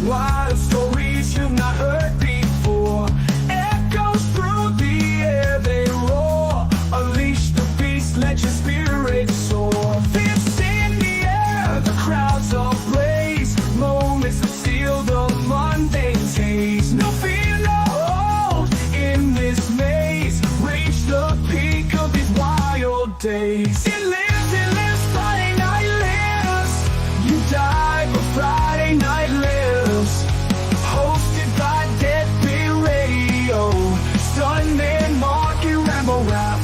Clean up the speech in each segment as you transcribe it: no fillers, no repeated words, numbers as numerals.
Wild stories you've not heard before. Echoes through the air, they roar. Unleash the beast, let your spirit soar. Fists in the air, the crowds ablaze. Moments that seal the mundane taste. No fear, no hold in this maze. Reach the peak of these wild days. It lives, Friday night lives. You die, but Friday night lives. Hosted by Deadbeat Radio. Stuntman, Marq, and Rambo Rap.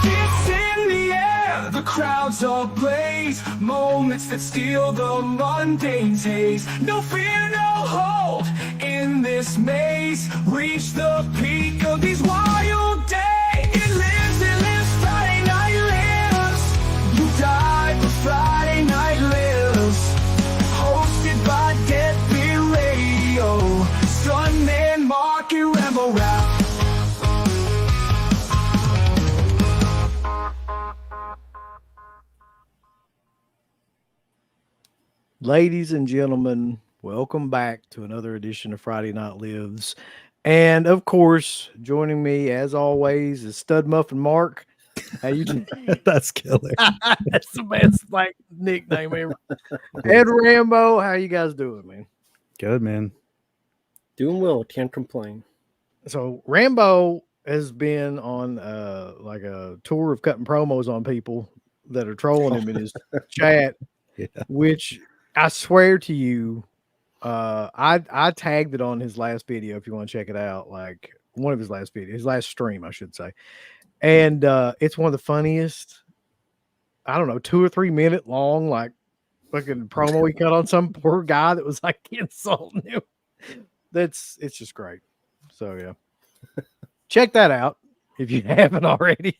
Fists in the air, the crowds ablaze. Moments that steal the mundane taste. No fear, no hold in this maze. Reach the peak of these wild days. It lives, Friday night lives. You die, but Friday night lives. Hosted by Deadbeat Radio. Stuntman, Marq, and Rambo Rap. Ladies and gentlemen, welcome back to another edition of Friday Night Lives. And of course, joining me as always is Stud Muffin Mark. How you doing? That's killer. That's the best like nickname ever. Ed Rambo, how you guys doing, man? Good, man. Doing well, can't complain. So Rambo has been on like a tour of cutting promos on people that are trolling him in his chat, Yeah. which I swear to you, I tagged it on his last video if you want to check it out, like one of his last videos, his last stream, I should say. And it's one of the funniest, I don't know, 2 or 3 minute long, like fucking promo he cut on some poor guy that was like insulting him. It's just great. So yeah. Check that out if you haven't already.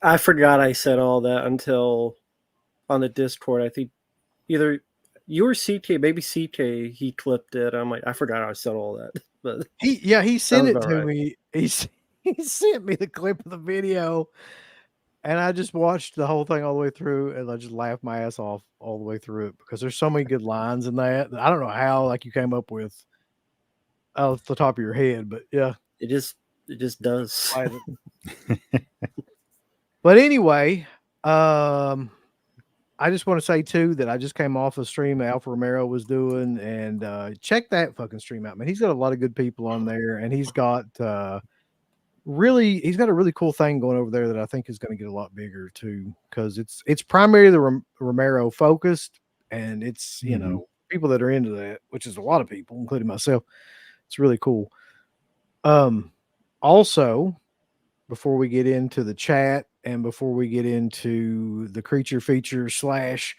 I forgot I said all that until on the Discord. I think either you or CK, maybe CK, he clipped it. I'm like, I forgot I said all that. But He sent it about to right. me. He sent me the clip of the video, and I just watched the whole thing all the way through, and I just laughed my ass off all the way through it because there's so many good lines in that. I don't know how like you came up with off the top of your head, but yeah. it just does. But anyway, I just want to say too that I just came off a stream that Alpha Romero was doing, and check that fucking stream out, man. He's got a lot of good people on there, and he's got a really cool thing going over there that I think is going to get a lot bigger too, because it's primarily the Romero focused, and it's you know people that are into that, which is a lot of people, including myself. It's really cool. Also, before we get into the chat and before we get into the creature feature slash,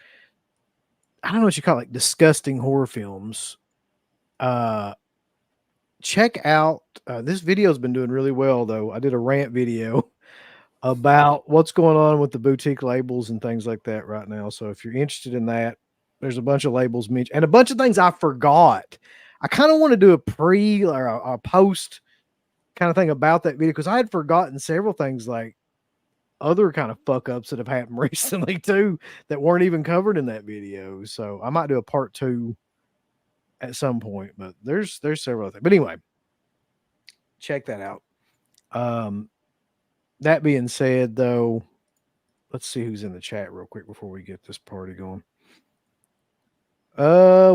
I don't know what you call it, like disgusting horror films, check out this video has been doing really well though. I did a rant video about what's going on with the boutique labels and things like that right now. So if you're interested in that, there's a bunch of labels mentioned and a bunch of things I forgot. I kind of want to do a pre or a post kind of thing about that video because I had forgotten several things like other kind of fuck ups that have happened recently too that weren't even covered in that video. So I might do a part 2 at some point, but there's several things. But anyway, check that out. That being said, though, let's see who's in the chat real quick before we get this party going.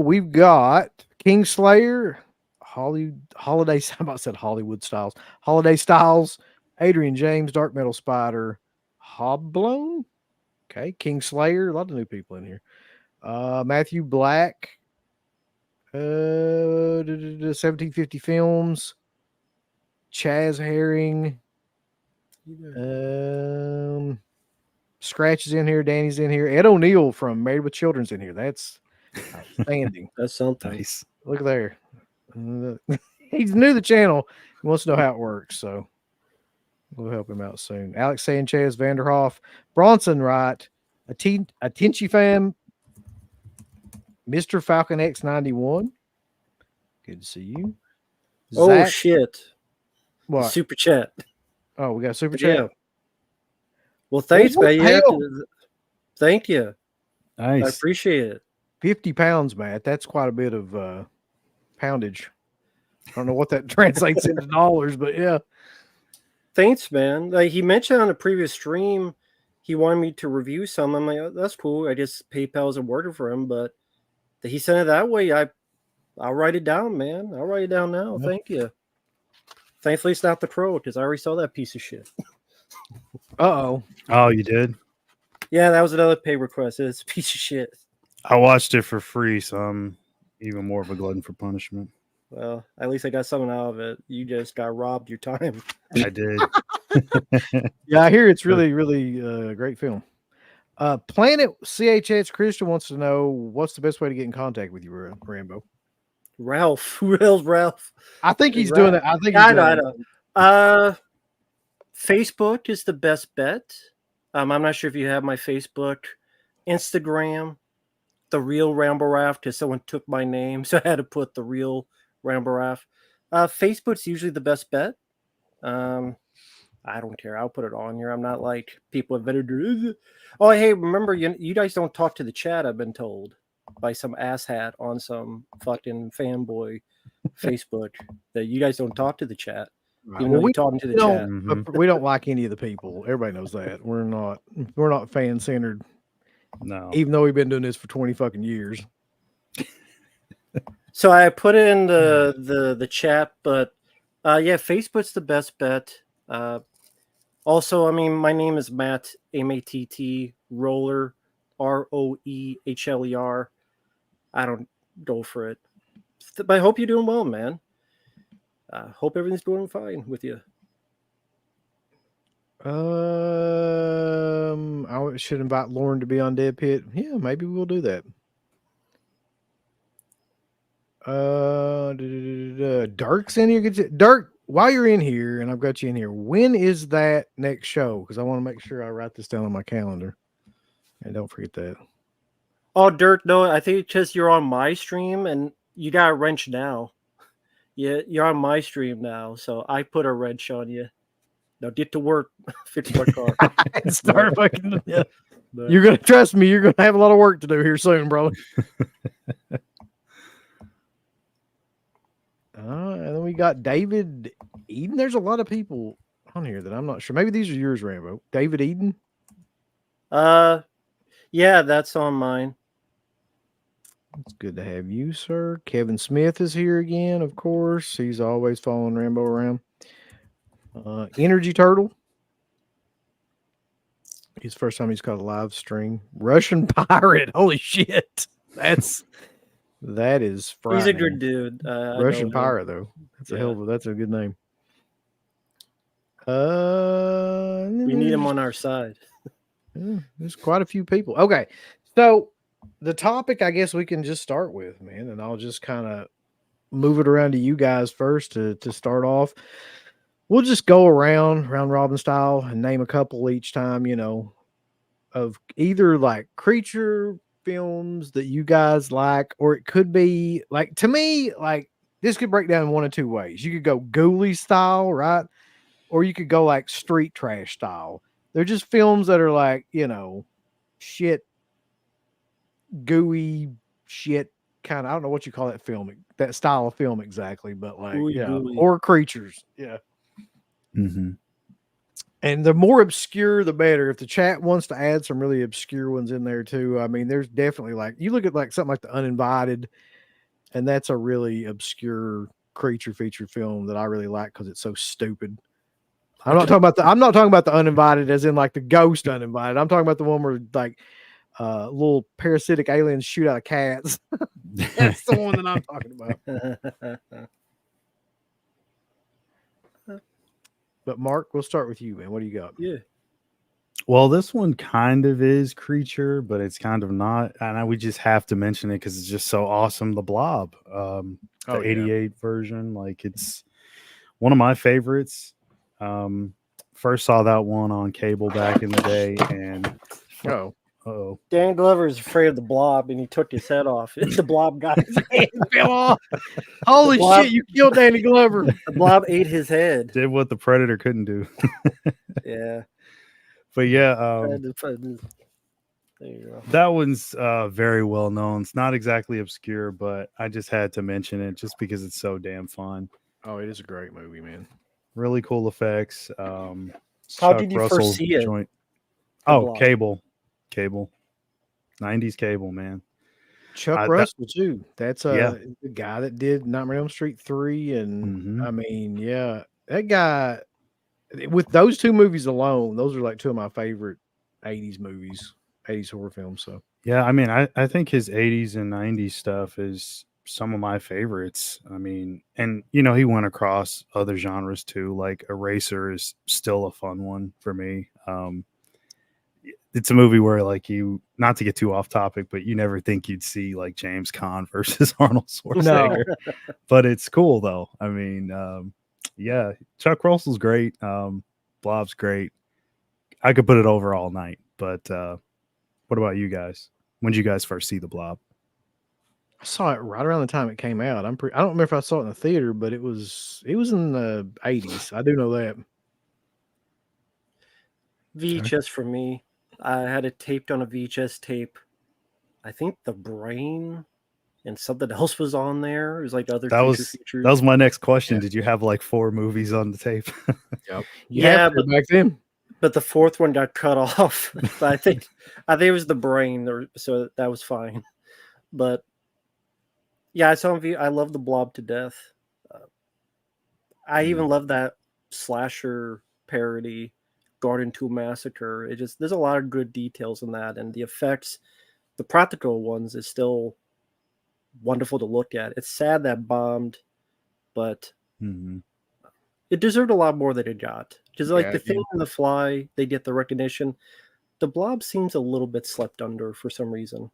We've got Kingslayer, Holiday. I about said Hollywood Styles, Holiday Styles, Adrian James, Dark Metal Spider, Hobblown. Okay, Kingslayer, a lot of new people in here. Matthew Black, 1750 Films, Chaz Herring, Scratch is in here, Danny's in here, Ed O'Neill from Married with Children's in here. That's outstanding. That's something. Nice. Look there. he's new to the channel. He wants to know how it works, so we'll help him out soon. Alex Sanchez, Vanderhoff, Bronson Wright, Atinchi fan, Mr. Falcon X91. Good to see you. Oh Zach, shit! The what? super chat. Oh, we got a super Yeah. chat. Well, thanks, what man. the You have hell? to, thank you. I Nice. appreciate it. 50 pounds, Matt. That's quite a bit of poundage. I don't know what that translates into dollars, but yeah. Thanks, man. Like he mentioned on a previous stream, he wanted me to review some. I'm like, oh, that's cool. I just PayPal's a order for him, but he sent it that way. I'll write it down, man. I'll write it down now. Yep. Thank you. Thankfully, it's not the pro because I already saw that piece of shit. Uh-oh. Oh, you did? Yeah, that was another pay request. It's a piece of shit. I watched it for free, so I'm even more of a glutton for punishment. Well, at least I got something out of it. You just got robbed your time. I did. Yeah, I hear it's really, really a great film. Planet CHH Christian wants to know what's the best way to get in contact with you, Rambo. Ralph. Who else, Ralph? I think he's doing it. I think he's I doing know. Facebook is the best bet. I'm not sure if you have my Facebook, Instagram, The Real Rambo Raft, because someone took my name, so I had to put The Real Rambo Raft. Facebook's usually the best bet. I don't care. I'll put it on here. I'm not like people have better. Oh, hey, remember, you guys don't talk to the chat, I've been told by some asshat on some fucking fanboy Facebook that you guys don't talk to the chat. Right. Even though you're talking to the chat. But we don't like any of the people. Everybody knows that. We're not fan centered. No. Even though we've been doing this for 20 fucking years. So I put it in the chat, but yeah, Facebook's the best bet. Also, I mean, my name is Matt, M-A-T-T, Roller, R-O-E-H-L-E-R. I don't go for it. But I hope you're doing well, man. Hope everything's going fine with you. I should invite Lauren to be on Dead Pit. Yeah, maybe we'll do that. Dirk's in here. Dirk, while you're in here, and I've got you in here, when is that next show? Because I want to make sure I write this down on my calendar. And don't forget that. Oh, Dirk, no, I think because you're on my stream and you got a wrench now. Yeah, you're on my stream now, so I put a wrench on you. Now get to work, fix my car. Start fucking. Yeah. You're gonna trust me. You're gonna have a lot of work to do here soon, bro. And then we got David Eden. There's a lot of people on here that I'm not sure. Maybe these are yours, Rambo. David Eden. Yeah, that's on mine. It's good to have you, sir. Kevin Smith is here again, of course. He's always following Rambo around. Energy Turtle. His first time he's caught a live stream. Russian Pirate. Holy shit. That is frightening. He's a good dude. Russian Pirate, though. That's that's a good name. We need him on our side. There's quite a few people. Okay. So the topic I guess we can just start with, man, and I'll just kind of move it around to you guys first to start off. We'll just go around robin style and name a couple each time, of either like creature films that you guys like, or it could be like, to me, like this could break down in one of two ways. You could go ghoulie style, right? Or you could go like street trash style. They're just films that are like, shit, gooey shit, kind of, I don't know what you call that film, that style of film exactly, but like, gooey. Or creatures. Yeah. Mm-hmm. And the more obscure, the better. If the chat wants to add some really obscure ones in there too, I mean, there's definitely like, you look at like something like The Uninvited, and that's a really obscure creature feature film that I really like because it's so stupid. I'm not talking about the Uninvited as in like the ghost Uninvited. I'm talking about the one where like little parasitic aliens shoot out of cats. That's the one that I'm talking about. But Mark, we'll start with you, man. What do you got? Yeah. Well, this one kind of is creature, but it's kind of not. And we just have to mention it because it's just so awesome. The Blob, Oh, the yeah. '88 version, like it's one of my favorites. First saw that one on cable back in the day, and Oh, oh, Dan Glover is afraid of the blob, and he took his head off. The blob got his head. fell off. Holy Blob- shit! You killed Danny Glover. The blob ate his head. did what the Predator couldn't do. Yeah. But yeah, There you go. that one's very well known. It's not exactly obscure, but I just had to mention it just because it's so damn fun. Oh, it is a great movie, man. Really cool effects. How did you first see it? Joint. The Oh, Blob. cable, 90s cable, man. Chuck that- Russell too. That's Yeah. the guy that did Nightmare on Elm Street 3, and Mhm. I mean, yeah, that guy. With those two movies alone, those are like two of my favorite '80s movies, '80s horror films. So Yeah, I mean, I think his 80s and 90s stuff is some of my favorites. I mean, and he went across other genres too. Like Eraser is still a fun one for me. It's a movie where like not to get too off topic, but you never think you'd see like James Caan versus Arnold Schwarzenegger. But it's cool though. I mean, yeah, Chuck Russell's great. Blob's great. I could put it over all night. But what about you guys? When did you guys first see the Blob? I saw it right around the time it came out. I don't remember if I saw it in the theater, but it was in the '80s. I do know that. VHS for me. I had it taped on a VHS tape. I think The Brain and something else was on there. It was like other features. That was my next question. Yeah. Did you have like 4 movies on the tape? Yep. Yeah, but back then. But the fourth one got cut off. But I think it was The Brain, so that was fine. But yeah, I love the Blob to death. I even love that slasher parody, Garden Tool Massacre. There's a lot of good details in that, and the effects, the practical ones, is still wonderful to look at. It's sad that bombed, but it deserved a lot more than it got. Because like The Thing and The Fly, they get the recognition. The Blob seems a little bit slept under for some reason.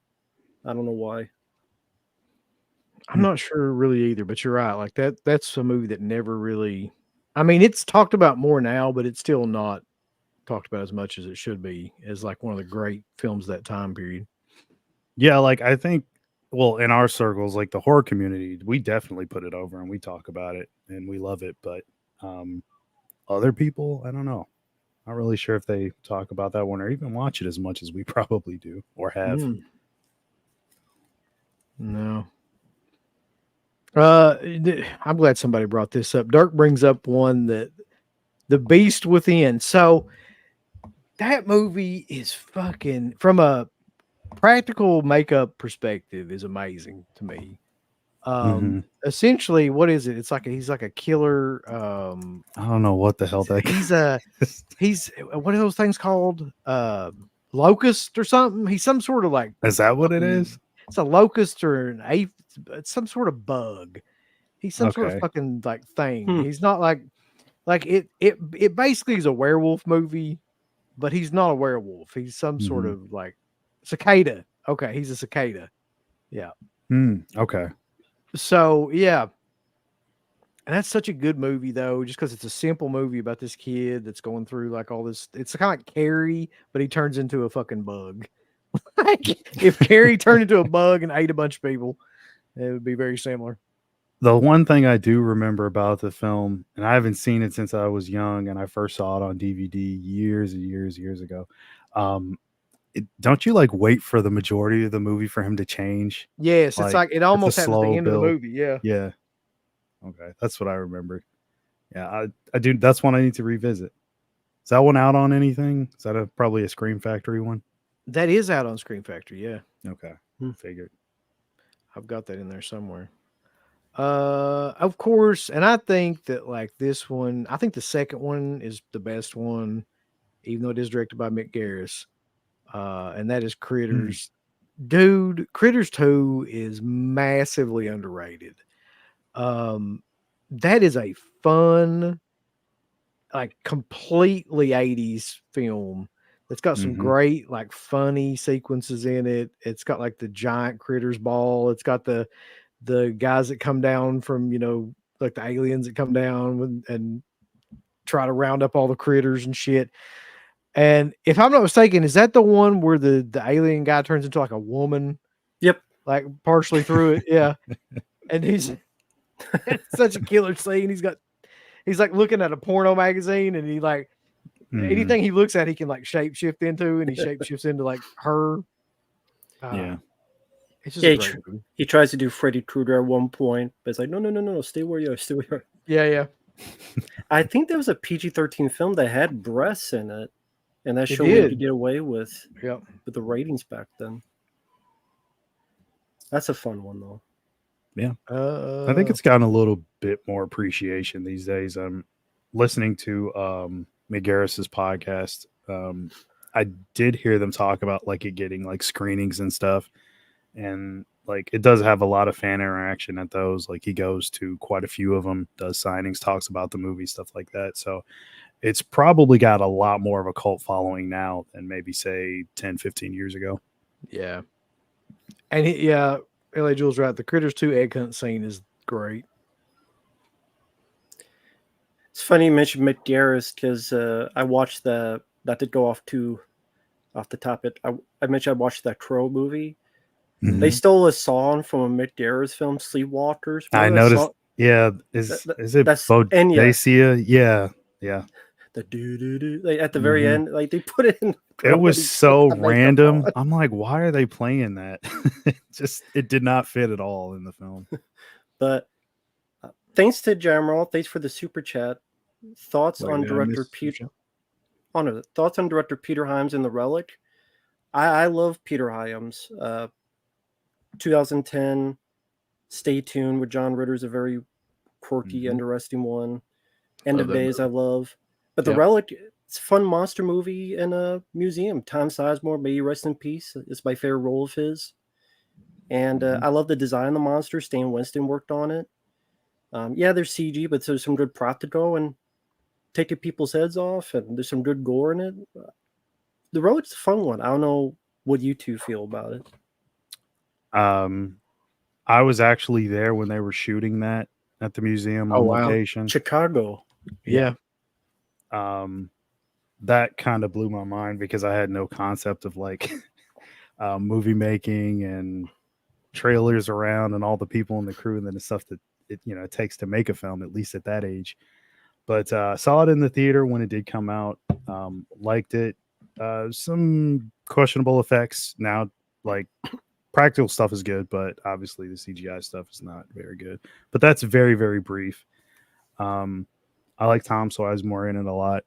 I don't know why. I'm not sure really either, but you're right. Like that's a movie that never really. I mean, it's talked about more now, but it's still not talked about as much as it should be as like one of the great films of that time period. Yeah, like I think, well, in our circles, like the horror community, we definitely put it over and we talk about it and we love it. But other people, I don't know. Not really sure if they talk about that one or even watch it as much as we probably do or have. No. I'm glad somebody brought this up. Dirk brings up one that The Beast Within. So that movie is fucking, from a practical makeup perspective, is amazing to me. Essentially, what is it? It's like he's like a killer. I don't know what the hell that he's what are those things called? Locust or something? He's some sort of like, is that what it is? it's a locust or an ape. It's some sort of bug. He's some sort of Okay. fucking like thing. He's not like it basically is a werewolf movie, but he's not a werewolf. He's some sort of like cicada. Okay, he's a cicada. Yeah. Okay. So yeah. And that's such a good movie though, just because it's a simple movie about this kid that's going through like all this. It's kind of like Carrie, but he turns into a fucking bug. Like if Carrie turned into a bug and ate a bunch of people, it would be very similar. The one thing I do remember about the film, and I haven't seen it since I was young, and I first saw it on DVD years and years ago. Don't you like wait for the majority of the movie for him to change? Yes, it's like it almost happens at the end of the build. movie. Yeah. Yeah. Okay, that's what I remembered. Yeah, I do. That's one I need to revisit. Is that one out on anything? Is that probably a Scream Factory one? That is out on Scream Factory. Yeah. Okay, figured. I've got that in there somewhere. Of course, and I think that like this one, I think the second one is the best one, even though it is directed by Mick Garris. And that is Critters. Dude, Critters 2 is massively underrated. That is a fun, like completely 80s film It's got some great, like, funny sequences in it. It's got like the giant critters ball. It's got the guys that come down from, like the aliens that come down and try to round up all the critters and shit. And if I'm not mistaken, is that the one where the alien guy turns into like a woman, Yep. like partially through it? Yeah. And it's such a killer scene. He's like looking at a porno magazine, and he like anything he looks at, he can like shape shift into, and he shape shifts into like her. Yeah. It's just a great movie. He tries to do Freddy Krueger at one point, but it's like, no, stay where you are, stay where you are. Yeah. I think there was a PG-13 film that had breasts in it, and that showed what you could get away with the ratings back then. That's a fun one, though. Yeah. I think it's gotten a little bit more appreciation these days. I'm listening to McGarris's podcast. I did hear them talk about like it getting like screenings and stuff. And like it does have a lot of fan interaction at those. Like he goes to quite a few of them, does signings, talks about the movie, stuff like that. So it's probably got a lot more of a cult following now than maybe say 10, 15 years ago. Yeah. And L.A. Jules right. The Critters 2 egg hunt scene is great. It's funny you mentioned Mick Garris because I watched that did go off the top. I mentioned I watched that Crow movie. Mm-hmm. They stole a song from a Mick Garris film, Sleepwalkers. I noticed. Yeah, is it Bodacia? Yeah. The do like at the very end, like they put it in. It was so random. I'm like, why are they playing that? It did not fit at all in the film. But thanks to Jamroll, thanks for the super chat. Thoughts on director Peter Hyams and The Relic. I love Peter Hyams. 2010, Stay Tuned with John Ritter is a very quirky, interesting one. End of Days, I love. But The Relic, it's a fun monster movie in a museum. Tom Sizemore, may he rest in peace. It's my favorite role of his. And I love the design of the monster. Stan Winston worked on it. There's CG, but there's some good prop to go and taking people's heads off, and there's some good gore in it. The Relic's a fun one. I don't know what you two feel about it. I was actually there when they were shooting that at the museum on location. Chicago. Yeah. That kind of blew my mind because I had no concept of like movie making and trailers around and all the people in the crew and then the stuff that it takes to make a film, at least at that age. But saw it in the theater when it did come out. Liked it. Some questionable effects now, like practical stuff is good, but obviously the CGI stuff is not very good. But that's very, very brief. I like Tom Sizemore in it a lot.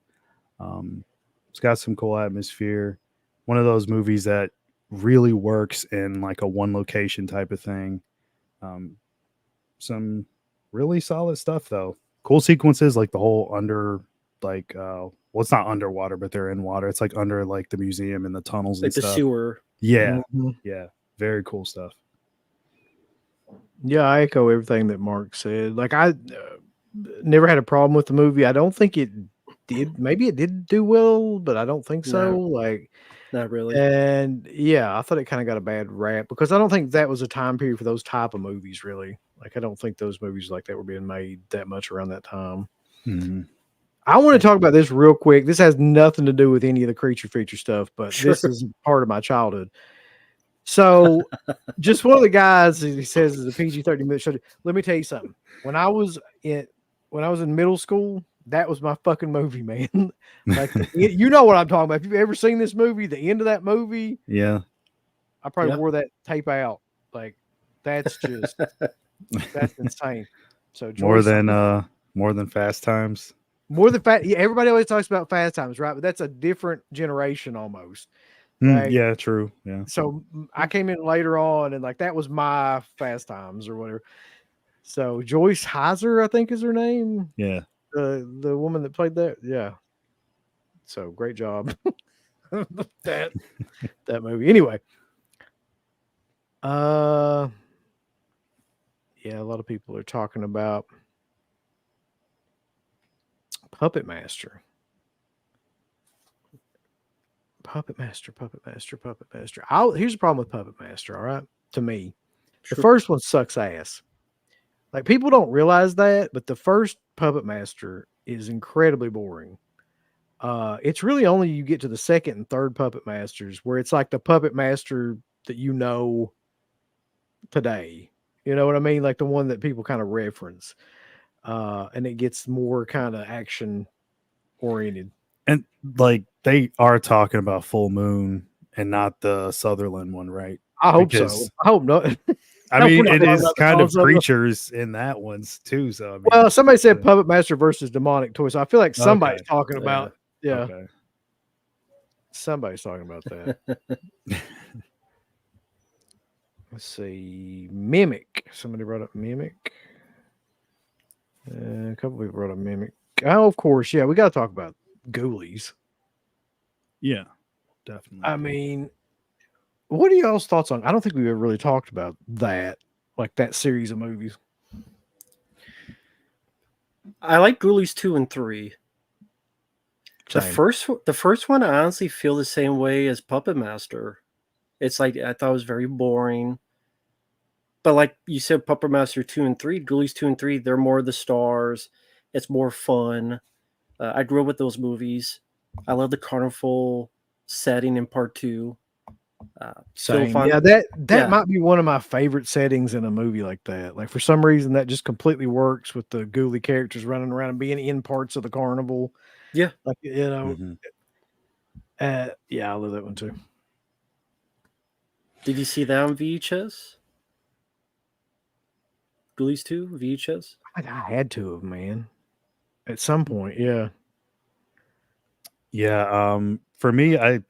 It's got some cool atmosphere. One of those movies that really works in like a one location type of thing. Some really solid stuff though. Cool sequences, like the whole under, like it's not underwater, but they're in water. It's like under like the museum and the tunnels and stuff. Like the sewer. Yeah. Yeah. Very cool stuff. Yeah, I echo everything that Mark said. Like I never had a problem with the movie. I don't think it did. Maybe it did do well, but I don't think so. No, like not really. And I thought it kind of got a bad rap because I don't think that was a time period for those type of movies, really. Like I don't think those movies like that were being made that much around that time. Mm-hmm. I want to talk about this real quick. This has nothing to do with any of the creature feature stuff, but this is part of my childhood. So just one of the guys, he says, is a PG-13 show. Let me tell you something. When I was in middle school, that was my fucking movie, man. Like, you know what I'm talking about. If you've ever seen this movie, the end of that movie, yeah, I probably wore that tape out. Like, that's just that's insane. So more than Fast Times. More than Fast. Yeah, everybody always talks about Fast Times, right? But that's a different generation almost. Like, yeah, true. Yeah. So I came in later on, and like that was my Fast Times or whatever. So Joyce Heiser, I think is her name. Yeah. The woman that played that. Yeah. So great job. that movie. Anyway. Yeah, a lot of people are talking about Puppet Master. Puppet Master. Here's the problem with Puppet Master. All right, to me, the Sure. first one sucks ass. Like people don't realize that, but the first Puppet Master is incredibly boring. It's really only you get to the second and third Puppet Masters where it's like the Puppet Master that you know today. You know what I mean? Like the one that people kind of reference. And it gets more kind of action oriented. And like they are talking about Full Moon and not the Sutherland one, right? I hope so. Because I hope not. I We're mean, not it talking is about the kind of concept. creatures in that one's too. So I mean, Well, somebody said yeah. Puppet Master versus Demonic Toy. So I feel like somebody's Okay. talking about, yeah, Okay. somebody's talking about that. Let's see. Mimic. Somebody brought up Mimic. A couple people brought up Mimic. Oh, of course. Yeah, we got to talk about Ghoulies. Yeah, definitely. I mean, what are y'all's thoughts on? I don't think we've ever really talked about that, like that series of movies. I like Ghoulies 2 and 3. The Same. first one, I honestly feel the same way as Puppet Master. It's like I thought it was very boring. But like you said, Puppet Master 2 and 3, Ghoulies 2 and 3, they're more the stars. It's more fun. I grew up with those movies. I love the carnival setting in part 2. Same. fun. Yeah, that Yeah. might be one of my favorite settings in a movie like that. Like for some reason, that just completely works with the ghoulie characters running around and being in parts of the carnival. Yeah. Like you know, Mhm. yeah, I love that one too. Did you see that on VHS? Ghoulies 2 VHS? I had to have, man. At some point, yeah. Yeah. For me, I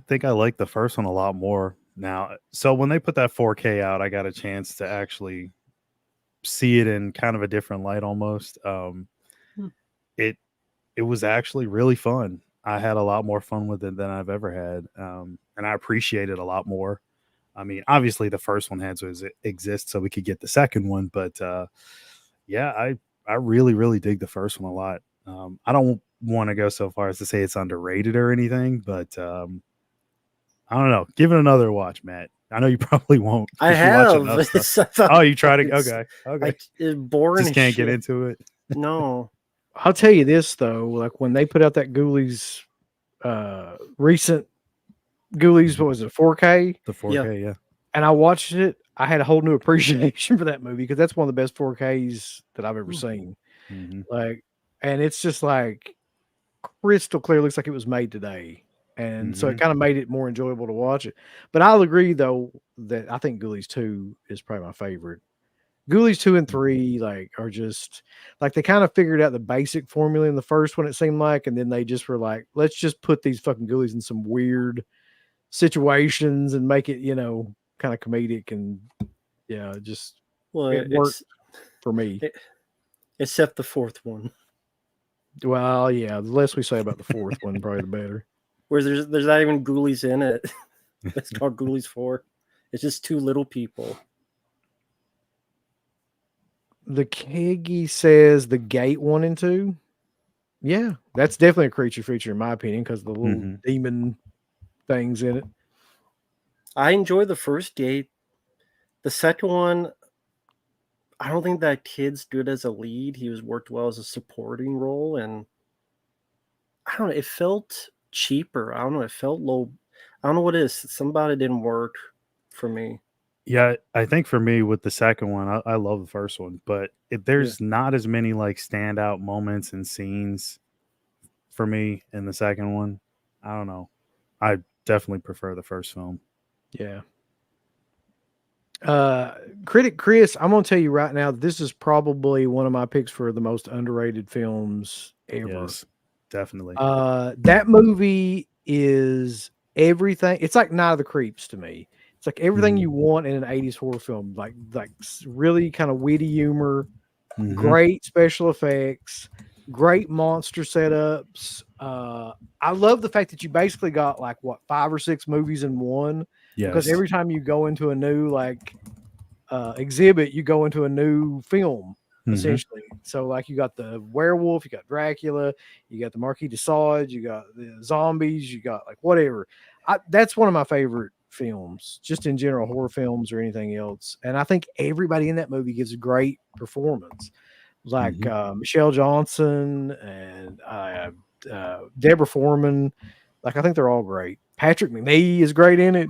think I like the first one a lot more now. So when they put that 4K out, I got a chance to actually see it in kind of a different light almost. It was actually really fun. I had a lot more fun with it than I've ever had. And I appreciate it a lot more. I mean, obviously the first one had to exist so we could get the second one, but yeah, I really, really dig the first one a lot. I don't want to go so far as to say it's underrated or anything, but I don't know. Give it another watch, Matt. I know you probably won't. I 'cause you watch have. enough stuff. Oh, you tried it? Okay. Okay. It's boring. Just as can't get shit. into it. No. I'll tell you this though, like when they put out that Ghoulies, recent Ghoulies, what was it, 4K? The 4K, yeah. And I watched it. I had a whole new appreciation for that movie because that's one of the best 4Ks that I've ever seen. Mhm. Like, and it's just like crystal clear. Looks like it was made today, and so it kind of made it more enjoyable to watch it. But I'll agree though that I think Ghoulies 2 is probably my favorite. Ghoulies 2 and 3 like are just like they kind of figured out the basic formula in the first one, it seemed like, and then they just were like, let's just put these fucking ghoulies in some weird situations and make it, you know, kind of comedic and yeah, just Well, it worked for me. Except the fourth one, Well, yeah, the less we say about the fourth one, probably the better. where there's not even ghoulies in it. It's called Ghoulies 4. It's just two little people. The Keggy says the Gate 1 and 2. Yeah, that's definitely a creature feature in my opinion because the little demon things in it. I enjoy the first Gate. The second one, I don't think that kid's good as a lead. He was worked well as a supporting role, and I don't know. It felt cheaper. I don't know. It felt low. I don't know what it is. Somebody didn't work for me. Yeah, I think for me with the second one, I love the first one, but there's not as many like standout moments and scenes for me in the second one. I don't know. I definitely prefer the first film. Yeah. Critic Chris, I'm gonna tell you right now, this is probably one of my picks for the most underrated films ever. Yes, definitely. That movie is everything. It's like Night of the Creeps to me. It's like everything you want in an 80s horror film, like really kind of witty humor, great special effects, great monster setups. I love the fact that you basically got like what 5 or 6 movies in one. Because Yes. every time you go into a new like exhibit, you go into a new film. essentially. So like you got the werewolf, you got Dracula, you got the Marquis de Sade, you got the zombies, you got like whatever. That's one of my favorite films, just in general, horror films or anything else. And I think everybody in that movie gives a great performance, like Michelle Johnson and Deborah Foreman. Like I think they're all great. Patrick McNee is great in it.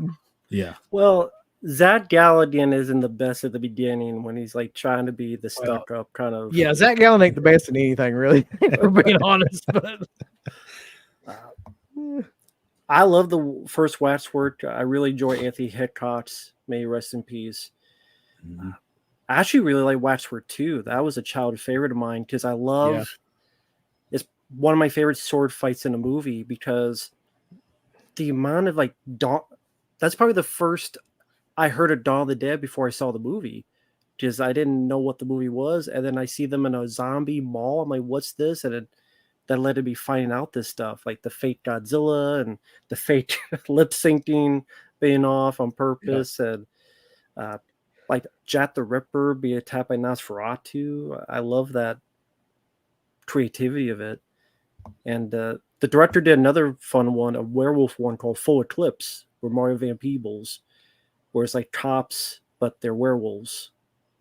Yeah. Well, Zach Galligan isn't the best at the beginning when he's like trying to be the stuck up kind of. Yeah, Zach Gallen ain't the best in anything, really, if we're being honest. But I love the first Waxwork. I really enjoy Anthony Hitchcock's. May he rest in peace. I actually really like Waxwork too. That was a childhood favorite of mine because I love. It's one of my favorite sword fights in a movie because the amount of like that's probably the first I heard of Dawn of the Dead before I saw the movie, because I didn't know what the movie was, and then I see them in a zombie mall. I'm like, "What's this?" And that led to me finding out this stuff, like the fake Godzilla and the fake lip syncing being off on purpose, and like Jack the Ripper being attacked by Nosferatu. I love that creativity of it. And the director did another fun one, a werewolf one called Full Eclipse, where Mario Van Peebles, where it's like cops, but they're werewolves.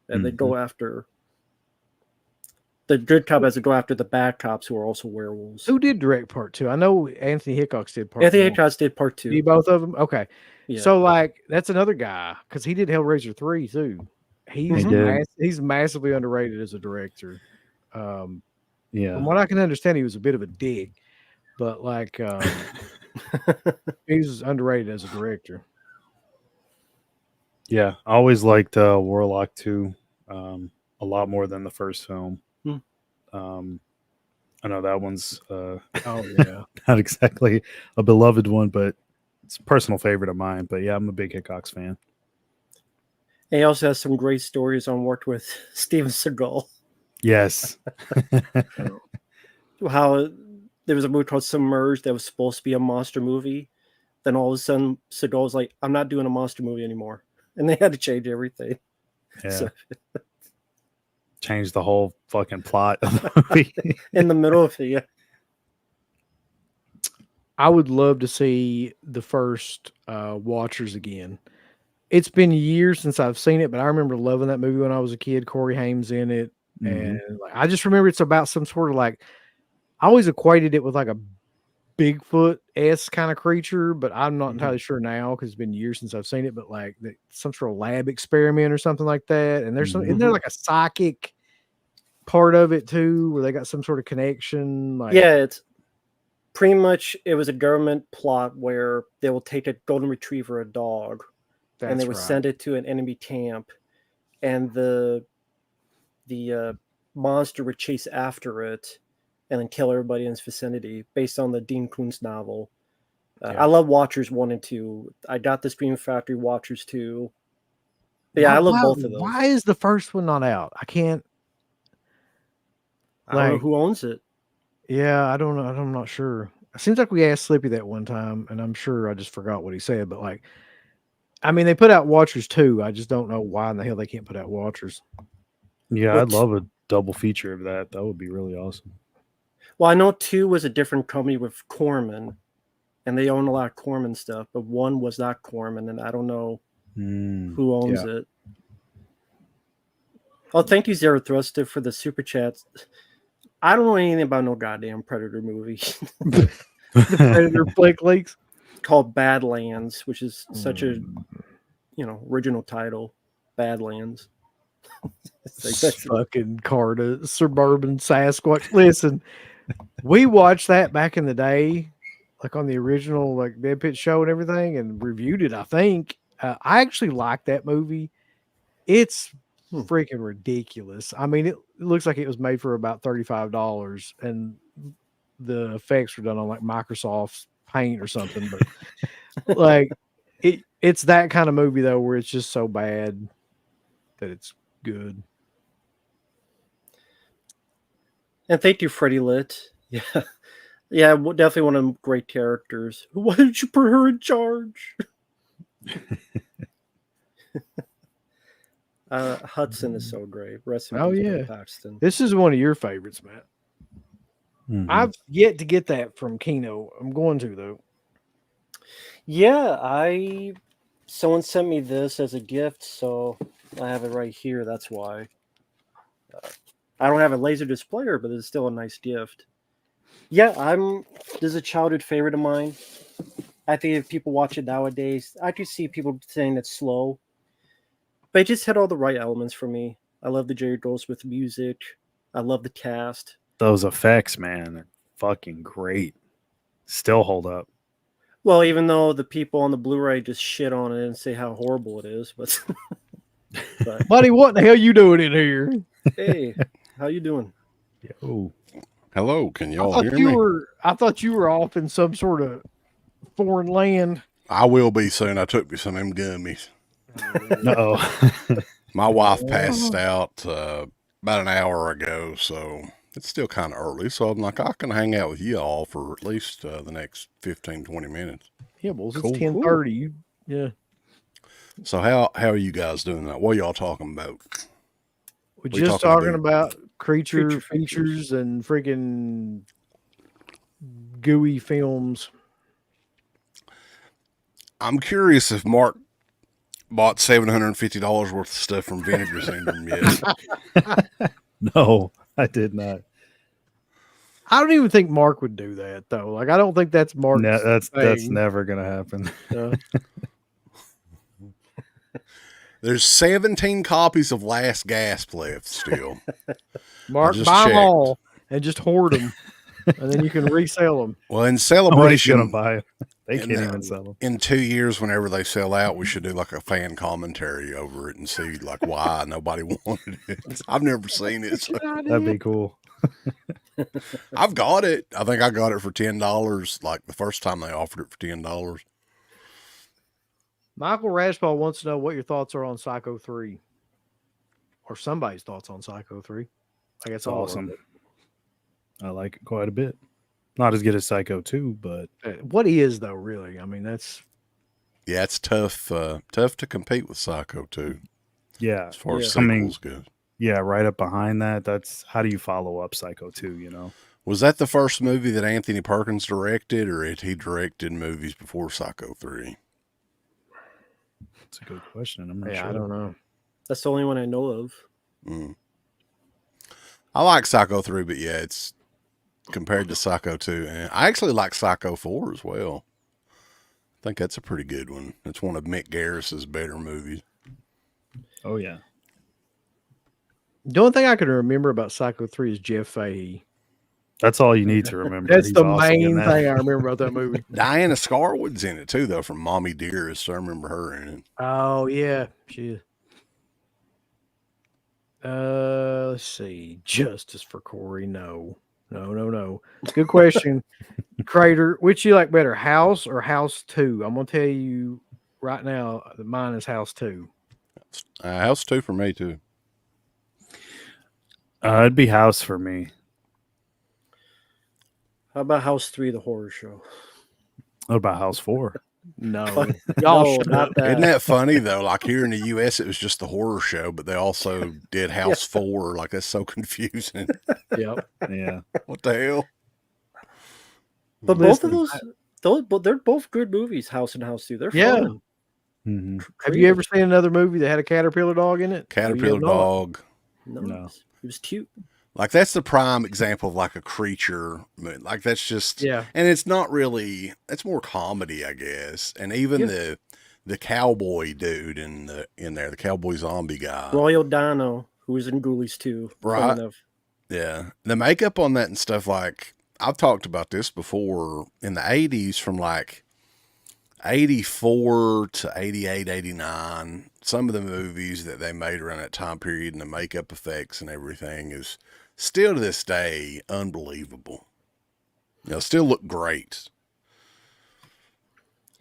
And they go after the good cop has to go after the bad cops who are also werewolves. who did direct part 2? I know Anthony Hitchcock did part Anthony 1. Hitchcock did part 2. Did both of them? Okay. Yeah. So like that's another guy because he did Hellraiser 3 too. He's massively underrated as a director. From what I can understand, he was a bit of a dick, but like he's underrated as a director. Yeah, I always liked Warlock 2 a lot more than the first film. I know that one's not exactly a beloved one, but it's a personal favorite of mine. But yeah, I'm a big Hitchcock fan. And he also has some great stories on worked with Steven Seagal. Yes. How there was a movie called Submerged that was supposed to be a monster movie. Then all of a sudden, Seagal's like, "I'm not doing a monster movie anymore." And they had to change everything. Yeah. So, change the whole fucking plot of the movie. in the middle of it, yeah. I would love to see the first Watchers again. It's been years since I've seen it, but I remember loving that movie when I was a kid. Corey Haim's in it. And like, I just remember it's about some sort of like, I always equated it with like a Bigfoot-esque kind of creature, but I'm not entirely sure now because it's been years since I've seen it, but like some sort of lab experiment or something like that. And there's isn't there like a psychic part of it too, where they got some sort of connection? Like, Yeah, it's pretty much, it was a government plot where they will take a golden retriever, a dog, and they would send it to an enemy camp, and the monster would chase after it and then kill everybody in its vicinity, based on the Dean Koontz novel. I love Watchers 1 and 2. I got the Scream Factory Watchers 2. But yeah, I love both of those. Why is the first one not out? I can't. I don't know who owns it. Yeah, I don't know. I'm not sure. It seems like we asked Slippy that one time, and I'm sure I just forgot what he said. But like, I mean, they put out Watchers 2. I just don't know why in the hell they can't put out Watchers. Yeah, I'd love a double feature of that. That would be really awesome. Well, I know 2 was a different company with Corman, and they own a lot of Corman stuff, but 1 was not Corman, and I don't know who owns it. Oh, thank you, Zero Thruster, for the super chats. I don't know anything about no goddamn Predator movie. The Predator flick leaks called Badlands, which is such a original title, Badlands. Fucking Carta, suburban Sasquatch. Listen, we watched that back in the day, like on the original like Dead Pit show and everything, and reviewed it. I think I actually liked that movie. It's freaking ridiculous. I mean, it looks like it was made for about $35, and the effects were done on like Microsoft's Paint or something. But like, it's that kind of movie though, where it's just so bad that it's good. And thank you, Freddie Litt. Yeah. Yeah, definitely one of them great characters. Why did you put her in charge? Hudson is so great. Rest in Oh, peace, yeah. Bill Paxton. This is one of your favorites, Matt. Mhm. I've yet to get that from Kino. I'm going to, though. Yeah, someone sent me this as a gift, so I have it right here. That's why. I don't have a laser displayer, but it's still a nice gift. Yeah, this is a childhood favorite of mine. I think if people watch it nowadays, I do see people saying it's slow, but it just had all the right elements for me. I love the Jerry Goldsmith music. I love the cast. Those effects, man, are fucking great. Still hold up. Well, even though the people on the Blu-ray just shit on it and say how horrible it is, but Buddy, what the hell you doing in here? hey, how you doing? Yo. Hello, can I y'all thought hear you me? I thought you were off in some sort of foreign land. I will be soon. I took me some of them gummies. Uh-oh. My wife passed out about an hour ago, so it's still kind of early. So I'm like, I can hang out with you all for at least the next 15, 20 minutes. Yeah, well, it's Cool. 10:30. Yeah, So how are you guys doing that? What are y'all talking about? we're We just talking talking about creature Creature features and freaking gooey films. I'm curious if Mark bought $750 worth of stuff from Vinegar Syndrome yet. No, I did not. I don't even think Mark would do that though. Like, I don't think that's Mark's No, that's thing. never gonna happen. There's 17 copies of Last Gasp left still. Mark, just buy them checked. all and just hoard them, and then you can resell them. Well, in Nobody's celebration, gonna buy it. They And can't then- even sell them. in 2 years, whenever they sell out, we should do like a fan commentary over it and see like why nobody wanted it. I've never seen it. So That'd be cool. I've got it. I think I got it for $10. Like the first time they offered it for $10. Michael Rashball wants to know what your thoughts are on Psycho 3, or somebody's thoughts on Psycho 3. I guess It's all of awesome. it. I like it quite a bit. Not as good as Psycho 2, but What is though, really? I mean, that's Yeah, it's tough. Tough to compete with Psycho 2 yeah. as far as I mean, sequels go. Yeah, right up behind that. That's how do you follow up Psycho 2, you know? Was that the first movie that Anthony Perkins directed, or had he directed movies before Psycho 3? That's a good question. I'm not yeah, sure. I don't know. That's the only one I know of. Mm. I like Psycho 3, but yeah, it's compared to Psycho 2. And I actually like Psycho 4 as well. I think that's a pretty good one. It's one of Mick Garris's better movies. Oh yeah. The only thing I can remember about Psycho 3 is Jeff Fahey. That's all you need to remember. That's He's the awesome in main that. thing I remember about that movie. Diana Scarwood's in it too, though, from Mommy Dearest. I remember her in it. Oh yeah, she is. Let's see. Justice for Corey. No. Good question. Crater, which you like better, House or House 2? I'm gonna tell you right now that mine is House 2. House 2 for me too. It'd be House for me. How about House 3, the horror show? What about House 4? No. No, shut not up. that. Isn't that funny though? Like here in the U.S., it was just the horror show, but they also did House 4. Like that's so confusing. Yep. Yeah. What the hell? But Listen, both of those, they're both good movies. House and House 2. They're Yeah. fun. Mm-hmm. Have you ever seen another movie that had a caterpillar dog in it? Caterpillar No, you have not. dog. No. It was cute. Like that's the prime example of like a creature. Like that's just Yeah. and it's not really. It's more comedy, I guess. And even the cowboy dude in there, the cowboy zombie guy. Royal Dano, who was in Ghoulies 2. Right. Fun enough. Yeah, the makeup on that and stuff. Like I've talked about this before in the 80s, from like 84 to 88, 89. Some of the movies that they made around that time period and the makeup effects and everything is still to this day unbelievable. You know, still look great.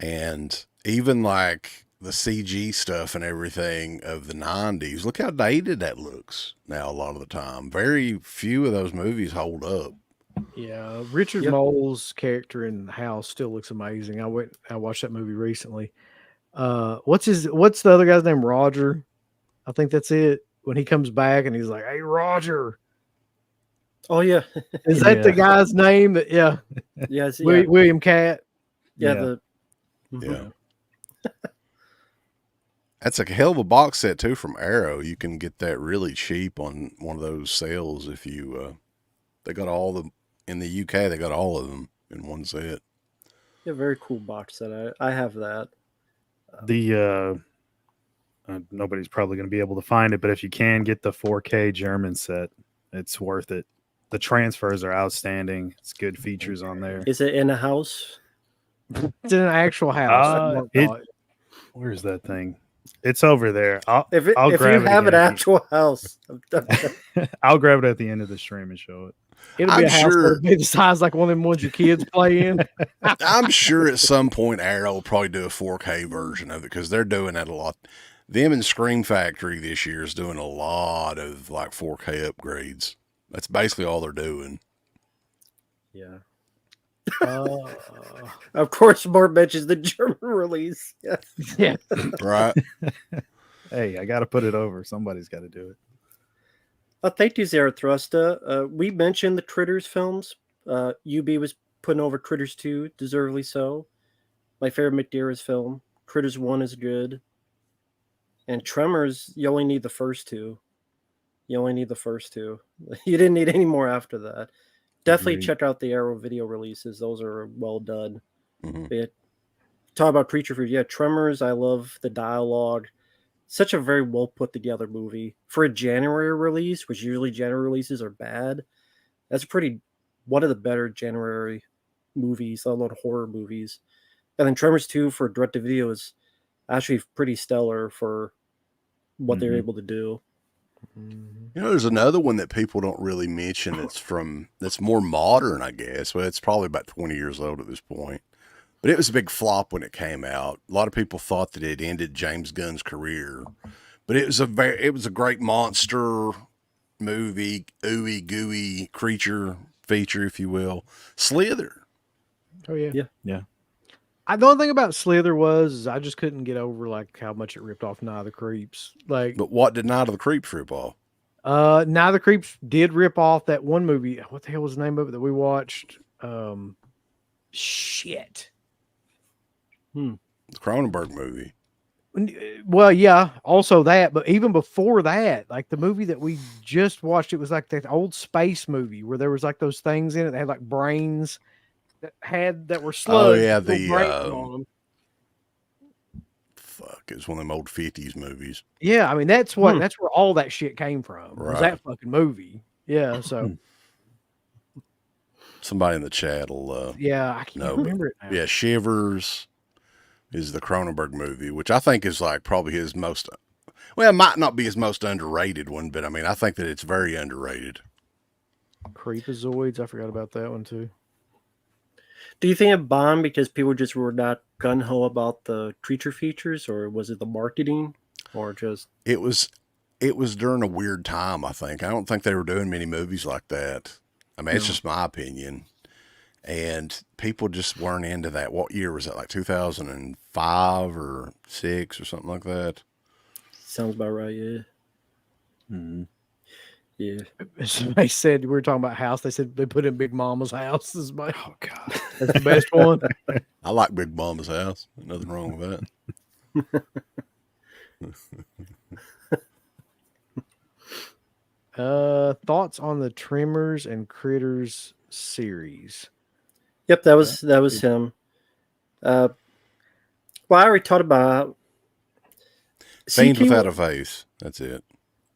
And even like the CG stuff and everything of the 90s, look how dated that looks now a lot of the time. Very few of those movies hold up. Yeah, Richard Yep. Mole's character in the House still looks amazing. I watched that movie recently. What's the other guy's name? Roger. I think that's it. When he comes back and he's like, "Hey, Roger." Oh yeah, Is that the Yeah. guy's name? That yeah, yes, yeah, William Cat. yeah. Yeah. Mhm. Yeah. That's a hell of a box set too from Arrow. You can get that really cheap on one of those sales if you. They got all the in the UK. They got all of them in one set. Yeah, very cool box set. I have that. The nobody's probably going to be able to find it, but if you can get the 4K German set, it's worth it. The transfers are outstanding. It's good features on there. Is it in a house? It's in an actual house. Mark thought. Where's that thing? It's over there. I'll If I'll you grab it have an again at actual house, I'll grab it at the end of the stream and show it. It'll be I'm a house sure- that'll be the size like one of them ones your kids play in. I'm sure at some point Arrow will probably do a 4K version of it because they're doing that a lot. Them and Scream Factory this year is doing a lot of like 4K upgrades. That's basically all they're doing. yeah. Uh, Of course, more mentions the German release. Yeah. yeah. Right? Hey, I got to put it over. Somebody's got to do it. Thank you, Zarathustra. We mentioned the Critters films. UB was putting over Critters 2, deservedly so. My favorite McDear's film. Critters 1 is good. And Tremors, you only need the first two. You only need the first two. You didn't need any more after that. Definitely Agreed. check out the Arrow video releases. Those are well done. Mhm. But talk about creature food. Yeah, Tremors, I love the dialogue. Such a very well put together movie. For a January release, which usually January releases are bad, that's one of the better January movies, let alone horror movies. And then Tremors 2 for direct to video is actually pretty stellar for what they're Mhm. able to do. You know, there's another one that people don't really mention. That's more modern, I guess. Well, it's probably about 20 years old at this point. But it was a big flop when it came out. A lot of people thought that it ended James Gunn's career. But it was a great monster movie, ooey gooey creature feature, if you will. Slither. Oh yeah. Yeah. Yeah. The only thing about Slither was I just couldn't get over like how much it ripped off Night of the Creeps. Like, But what did Night of the Creeps rip off? Night of the Creeps did rip off that one movie. What the hell was the name of it that we watched? Shit. The Cronenberg movie. Well, yeah, also that, but even before that, like the movie that we just watched, it was like that old space movie where there was like those things in it that had like brains that were slugs. yeah, with little the, brains on them. Fuck, it was one of them old 50s movies. Yeah, I mean that's where all that shit came from. Was Right. that fucking movie? Yeah, so Somebody in the chat will yeah, I can't remember it now. yeah, Shivers is the Cronenberg movie, which I think is like probably his most, well, it might not be his most underrated one, but I mean, I think that it's very underrated. Creepazoids, I forgot about that one too. Do you think it bombed because people just were not gun ho about the creature features, or was it the marketing, or just It was during a weird time, I think. I don't think they were doing many movies like that. I mean, it's just my opinion. And people just weren't into that. What year was that? Like 2005 or 6 or something like that? sounds about right? Yeah, Mhm. yeah. Somebody said we were talking about house. They said they put in Big Mama's house. Oh God. That's the best one. I like Big Mama's house. Nothing wrong with that. Thoughts on the Tremors and Critters series? Yep, that was him. Well, I already talked about Fiend CK. Without a Face. That's it.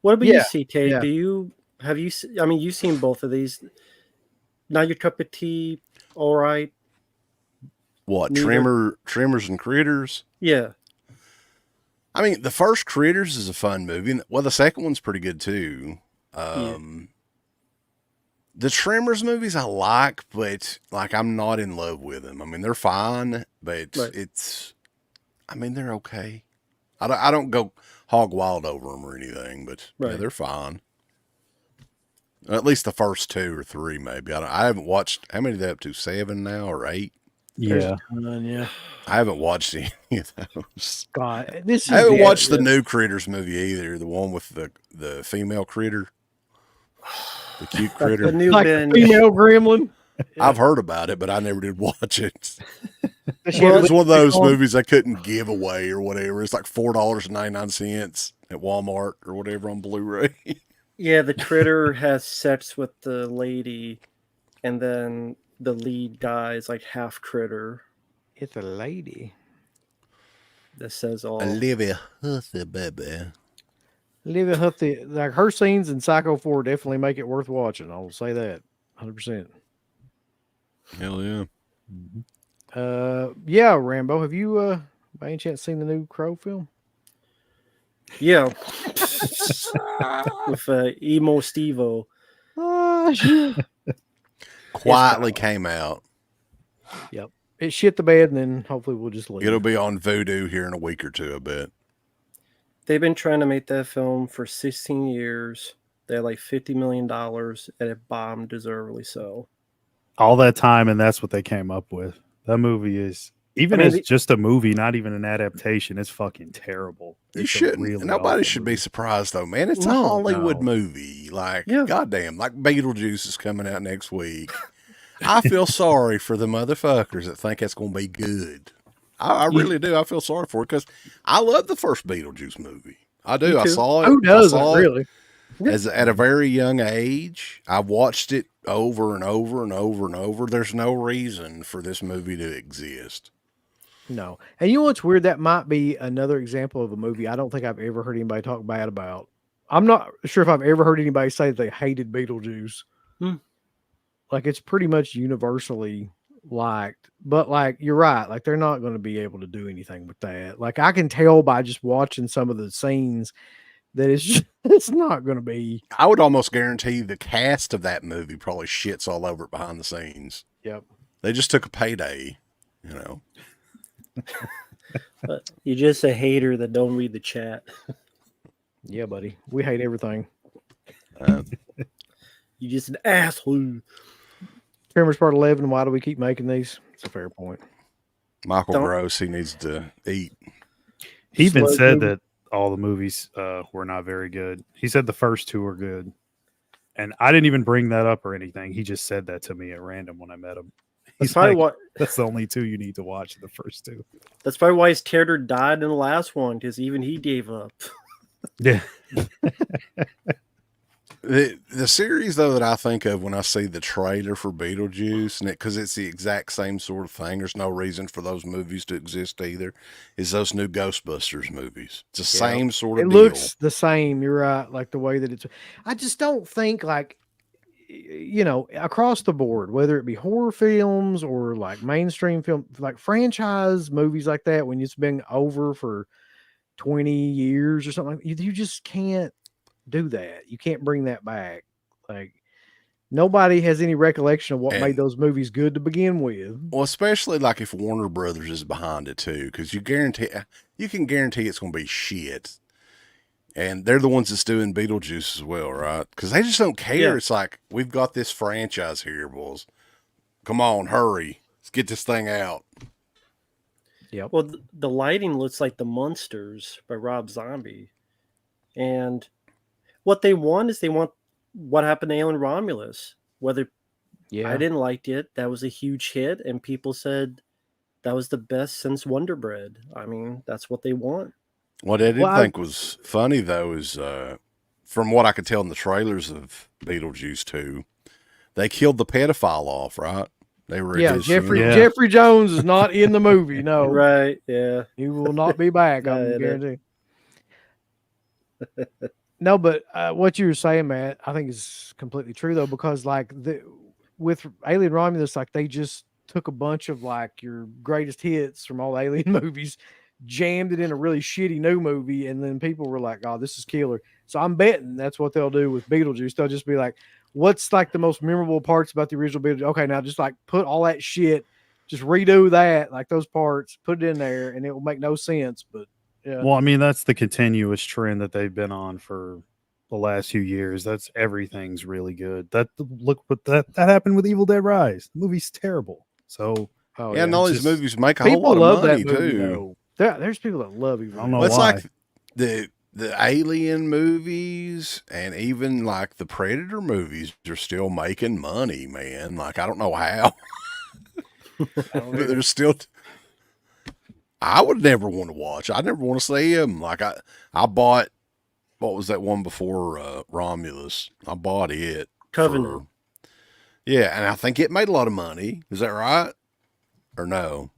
What about Yeah, you, CK? yeah. Have you? I mean, you've seen both of these. Not your cup of tea. All right. What, Neither. Tremors and Critters? Yeah. I mean, the first Critters is a fun movie. Well, the second one's pretty good too. The Tremors movies I like, but like I'm not in love with them. I mean, they're fine, but Right. I mean, they're okay. I don't go hog wild over them or anything, but yeah, Right. they're fine. At least the first 2 or 3, maybe. I haven't watched, how many are they up to? 7 now or 8? There's Yeah. a ton, yeah. I haven't watched any of those. God, this is I haven't the- watched the new Critters movie either. The one with the female critter, the cute That's critter. the new like a binge. female gremlin. I've heard about it, but I never did watch it. That she Well, had It's one of those lipstick on. movies I couldn't give away or whatever. It's like $4.99 at Walmart or whatever on Blu-ray. Yeah, the critter has sex with the lady, and then the lead guy is like half critter. It's a lady. That says all. Olivia Hussey, baby. Olivia Hussey, like her scenes in Psycho 4 definitely make it worth watching. I'll say that 100%. Hell yeah. Yeah, Rambo, have you by any chance seen the new Crow film? Yeah. With emo Stevo. Oh, shit. Quietly came out. Yep. It shit the bed, and then hopefully we'll just leave. It'll be on Vudu here in a week or two, I bet. They've been trying to make that film for 16 years. They had like $50 million, and it bombed deservedly so. All that time, and that's what they came up with. That movie is, even I mean, as just a movie, not even an adaptation, it's fucking terrible. You It's a shouldn't. really Nobody awful should be movie. surprised though, man. It's a No, Hollywood no. movie. Like, Yeah. goddamn, like Beetlejuice is coming out next week. I feel sorry for the motherfuckers that think it's going to be good. I really do. I feel sorry for it because I love the first Beetlejuice movie. I do. Me I too. saw it. Who doesn't, I saw it really? as at a very young age. I watched it over and over and over and over. There's no reason for this movie to exist. No. And you know what's weird? That might be another example of a movie I don't think I've ever heard anybody talk bad about. I'm not sure if I've ever heard anybody say that they hated Beetlejuice. Hmm. Like, it's pretty much universally liked. But, like, you're right. Like, they're not going to be able to do anything with that. Like, I can tell by just watching some of the scenes that it's just, it's not going to be. I would almost guarantee the cast of that movie probably shits all over it behind the scenes. Yep. They just took a payday, you know. But you're just a hater that don't read the chat. Yeah, buddy. We hate everything. Uh, You just an asshole. Tremors Part 11. Why do we keep making these? It's a fair point. Michael Don't- Gross, he needs to eat. He even Slow said movie. that all the movies were not very good. He said the first two were good. And I didn't even bring that up or anything. He just said that to me at random when I met him. That's He's probably like, why. that's the only two you need to watch, the first two. That's probably why his character died in the last one, because even he gave up. Yeah. The series, though, that I think of when I see the trailer for Beetlejuice, and because it's the exact same sort of thing, there's no reason for those movies to exist either, is those new Ghostbusters movies. It's the Yeah. same sort It of deal. looks the same. You're right. Like the way that it's, I just don't think like, you know, across the board, whether it be horror films or like mainstream film, like franchise movies like that, when it's been over for 20 years or something, you just can't do that. You can't bring that back. Like nobody has any recollection of what made And- those movies good to begin with. Well, especially like if Warner Brothers is behind it too, because you can guarantee it's going to be shit. And they're the ones that's doing Beetlejuice as well, right? Because they just don't care. Yeah. It's like, we've got this franchise here, boys. Come on, hurry. Let's get this thing out. Yep. Well, the lighting looks like The Munsters by Rob Zombie. And what they want is they want what happened to Alien Romulus. Whether Yeah. I didn't like it, that was a huge hit, and people said that was the best since Wonder Bread. I mean, that's what they want. What I did Well, I- think was funny, though, is from what I could tell in the trailers of Beetlejuice 2, they killed the pedophile off, right? They were at Yeah, his Jeffrey funeral. Yeah. Jeffrey Jones is not in the movie. No, Right? Yeah. he will not be back. Yeah, I'm it is. guaranteed. No, but what you were saying, Matt, I think is completely true though, because like with Alien Romulus, like they just took a bunch of like your greatest hits from all the Alien movies, jammed it in a really shitty new movie, and then people were like, "Oh, this is killer." So I'm betting that's what they'll do with Beetlejuice. They'll just be like, "What's like the most memorable parts about the original Beetlejuice?" Okay, now just like put all that shit, just redo that, like those parts, put it in there, and it will make no sense. But yeah, Well, I mean, that's the continuous trend that they've been on for the last few years. That's everything's really good. Look what that happened with Evil Dead Rise. The movie's terrible. So Oh Yeah, and all these Just- movies make a whole people lot of love money that movie too. though. There's people that love Evil I don't know Well, it's why. like the Alien movies and even like the Predator movies are still making money, man. Like I don't know how, but they're still. I would never want to watch. I never want to see them. Like I bought what was that one before Romulus? I bought it. Covenant. Yeah, and I think it made a lot of money. Is that right? Or no?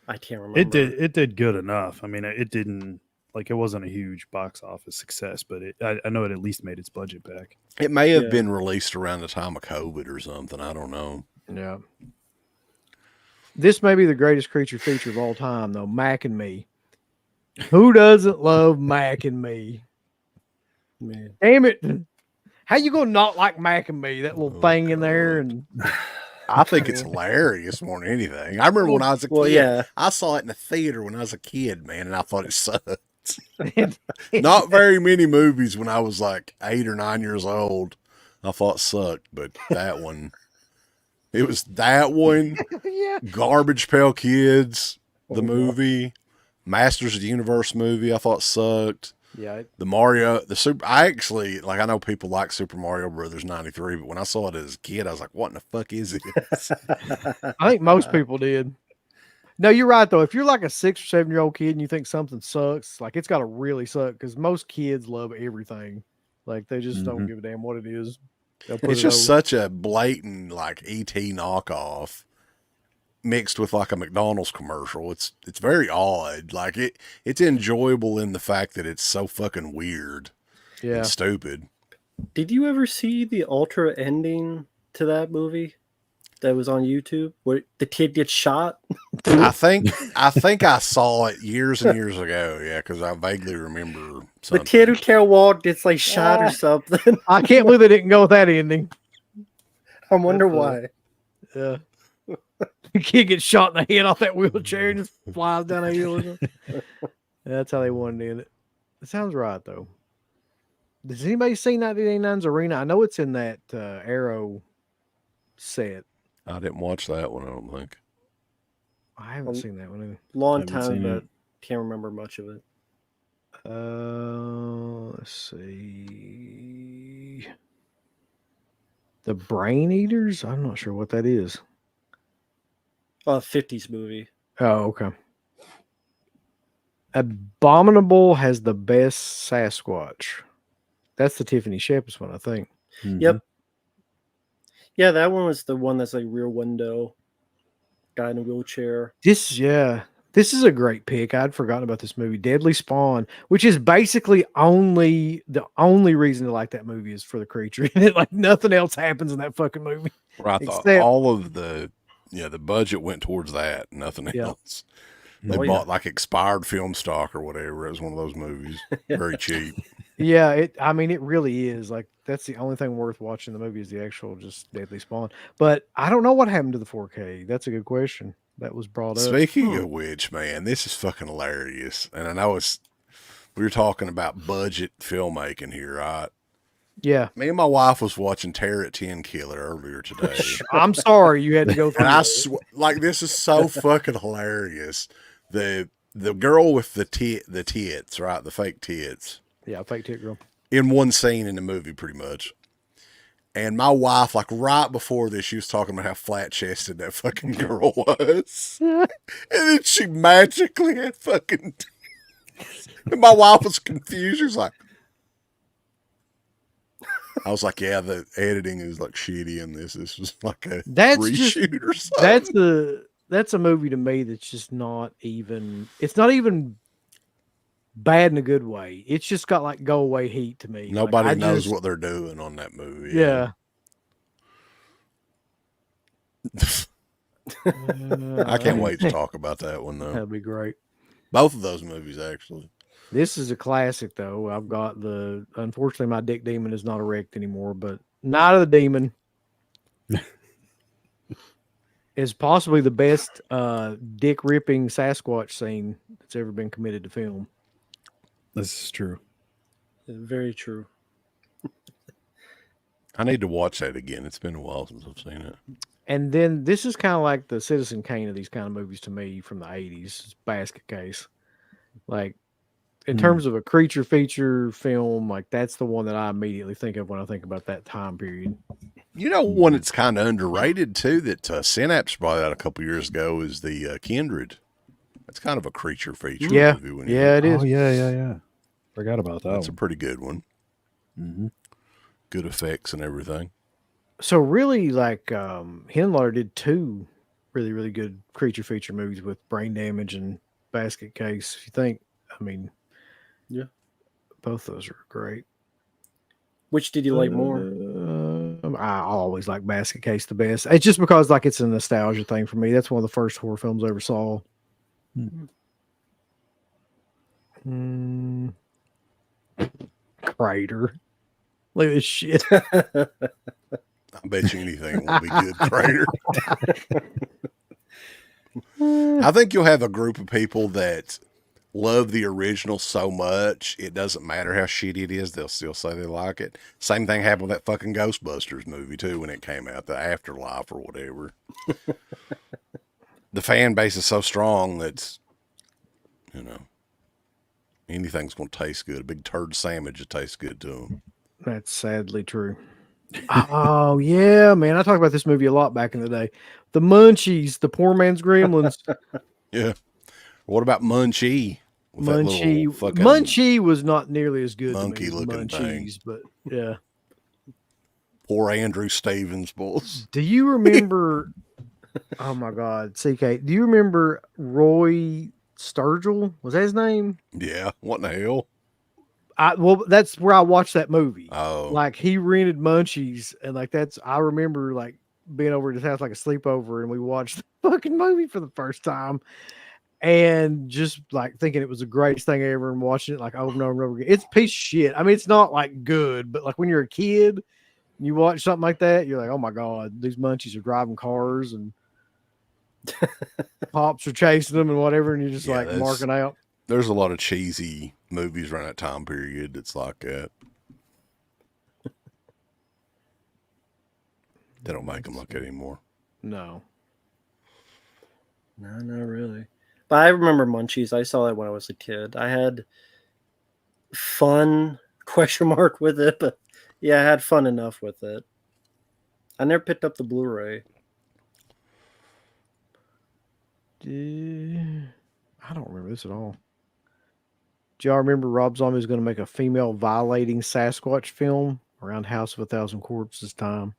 I can't remember. It did good enough. I mean, it didn't like it wasn't a huge box office success, but I know it at least made its budget back. It may have Yeah. been released around the time of COVID or something. I don't know. Yeah. This may be the greatest creature feature of all time, though. Mac and Me. Who doesn't love Mac and Me? Man. Damn it! How you gonna not like Mac and Me? That little Oh, thing in there, God. and I think it's hilarious more than anything. I remember when I was a kid. Well, yeah. I saw it in the theater when I was a kid, man, and I thought it sucked. Not very many movies when I was like 8 or 9 years old I thought sucked, but that one, it was that one, yeah, Garbage Pail Kids, the Oh, wow. movie, Masters of the Universe movie, I thought sucked. yeah. The Mario, the Super, I actually, like, I know people like Super Mario Brothers 93, but when I saw it as a kid, I was like, what in the fuck is this? I think most people did. No, you're right though. If you're like a 6 or 7-year-old kid and you think something sucks, like it's got to really suck because most kids love everything. Like they just don't Mhm. give a damn what it is. They'll put It's it just over. such a blatant, like, E.T. knockoff mixed with like a McDonald's commercial. It's very odd. Like it's enjoyable in the fact that it's so fucking weird Yeah. and stupid. Did you ever see the ultra ending to that movie that was on YouTube where the kid gets shot? I think I saw it years and years ago. Yeah, because I vaguely remember The something. kid who can't walk gets like shot Ah. or something. I can't believe they didn't go with that ending. I wonder That's, why. Yeah. The kid gets shot in the head off that wheelchair and just flies down a hill. Or something. That's how they wanted to end it. It sounds right though. Does anybody see 1989's Arena? I know it's in that Arrow set. I didn't watch that one. I don't think. I haven't seen that one either. Long Haven't time, seen but it. can't remember much of it. Let's see. The Brain Eaters? I'm not sure what that is. 50s movie. Oh, okay. Abominable has the best Sasquatch. That's the Tiffany Shepis one, I think. Mhm. Yep. Yeah, that one was the one that's like rear window, guy in a wheelchair. This is a great pick. I'd forgotten about this movie, Deadly Spawn, which is basically the only reason to like that movie is for the creature. Like nothing else happens in that fucking movie. Where I thought Except- all of the budget went towards that, nothing Yeah. else. They Oh, yeah. bought like expired film stock or whatever. It was one of those movies, very cheap. Yeah, it really is. Like that's the only thing worth watching in the movie is the actual just Deadly Spawn. But I don't know what happened to the 4K. That's a good question. That was brought up. Speaking of which, man, this is fucking hilarious. And I know we were talking about budget filmmaking here, right? Yeah. Me and my wife was watching Terror at 10 Killer earlier today. I'm sorry you had to go through And I that. like this is so fucking hilarious. The girl with the tits, right? The fake tits. Yeah, fake tit girl. In one scene in the movie, pretty much. And my wife, like right before this, she was talking about how flat chested that fucking girl was. And then she magically had fucking tits. And my wife was confused. She was like, I was like, yeah, the editing is like shitty in this. This was like a reshoot or something. That's a movie to me that's just not even, it's not even bad in a good way. It's just got like go away heat to me. Nobody Like, knows what they're doing on that movie. Yeah. I can't wait to talk about that one though. That'd be great. Both of those movies, actually. This is a classic though. I've got unfortunately my dick demon is not erect anymore, but Night of the Demon is possibly the best dick ripping Sasquatch scene that's ever been committed to film. This is true. Very true. I need to watch that again. It's been a while since I've seen it. And then this is kind of like the Citizen Kane of these kind of movies to me from the 80s. It's Basket Case. Like, in terms of a creature feature film, like that's the one that I immediately think of when I think about that time period. You know, one that's kind of underrated too that Synapse brought out a couple years ago is the Kindred. That's kind of a creature feature movie. When Yeah, it is. Oh, yeah. Forgot about that. That's a one. pretty good one. Mm-hmm. Good effects and everything. So really, like Henlar did two really, really good creature feature movies with Brain Damage and Basket Case. If you think, I mean, Yeah. both those are great. Which did you like more? I always like Basket Case the best. It's just because like it's a nostalgia thing for me. That's one of the first horror films I ever saw. Crater. Look at this shit. I bet you anything will be good, Crater. I think you'll have a group of people that love the original so much, it doesn't matter how shitty it is, they'll still say they like it. Same thing happened with that fucking Ghostbusters movie, too, when it came out, the Afterlife or whatever. The fan base is so strong that, you know, anything's going to taste good. A big turd sandwich will taste good to them. That's sadly true. Oh, yeah, man. I talked about this movie a lot back in the day. The Munchies, the poor man's gremlins. Yeah. What about Munchie? With that Munchie. little fucking Munchie was not nearly as good to me as monkey-looking thing. Munchies, but yeah. Poor Andrew Stevens, boys. Do you remember? Oh my God, CK. Do you remember Roy Sturgill? Was that his name? Yeah. What in the hell? Well, that's where I watched that movie. Oh. Like he rented Munchies, and like I remember like being over at his house like a sleepover, and we watched the fucking movie for the first time, and just like thinking it was the greatest thing ever, and watching it like over and over and over again. It's a piece of shit. I mean, it's not like good, but like when you're a kid, you watch something like that, you're like, oh my God, these Munchies are driving cars and pops are chasing them and whatever, and you're just like marking out. There's a lot of cheesy movies around that time period that's like that. They don't make them like that anymore. No. No, not really. But I remember Munchies. I saw that when I was a kid. I had fun question mark with it, but yeah, I had fun enough with it. I never picked up the Blu-ray. I don't remember this at all. Do y'all remember Rob Zombie was going to make a female violating Sasquatch film around House of a Thousand Corpses time?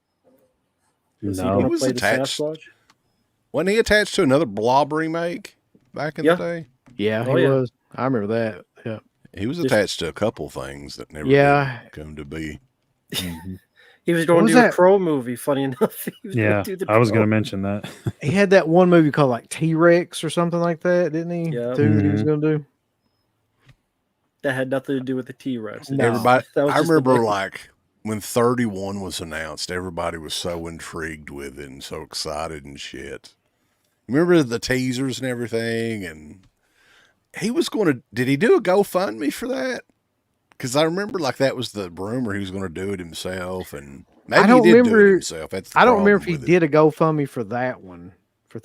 Was he No. going He to was play the attached- Sasquatch? Wasn't he attached to another Blob remake back in the day? Yeah, Oh, he yeah. was. I remember that. Yeah. He was Just- attached to a couple things that never did come to be. He was going What to was do a that? Crow movie, funny enough. He was gonna Yeah, do the I was going to Crow. mention that. He had that one movie called like T-Rex or something like that, didn't he? Yeah. Too, that he was going to do. That had nothing to do with the T-Rex. No. Everybody, That was I just the remember name. like when 31 was announced, everybody was so intrigued with it and so excited and shit. Remember the teasers and everything? And he was going to, did he do a GoFundMe for that? Because I remember like that was the rumor he was going to do it himself, and maybe don't he did do remember- it himself. That's the I don't remember if problem he with it. did a GoFundMe for that one.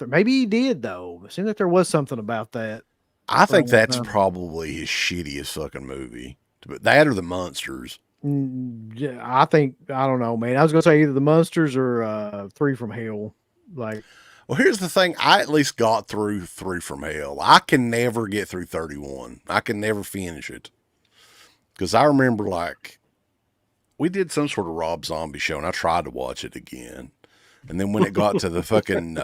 Maybe he did though. It seemed like there was something about that. I think for a long that's time. probably his shittiest fucking movie. But that or the Monsters. Yeah, I don't know, man. I was gonna say either the Monsters or Three from Hell. Like, Well, here's the thing. I at least got through 3 from Hell. I can never get through 31. I can never finish it. Because I remember, like, we did some sort of Rob Zombie show, and I tried to watch it again. And then when it got to the fucking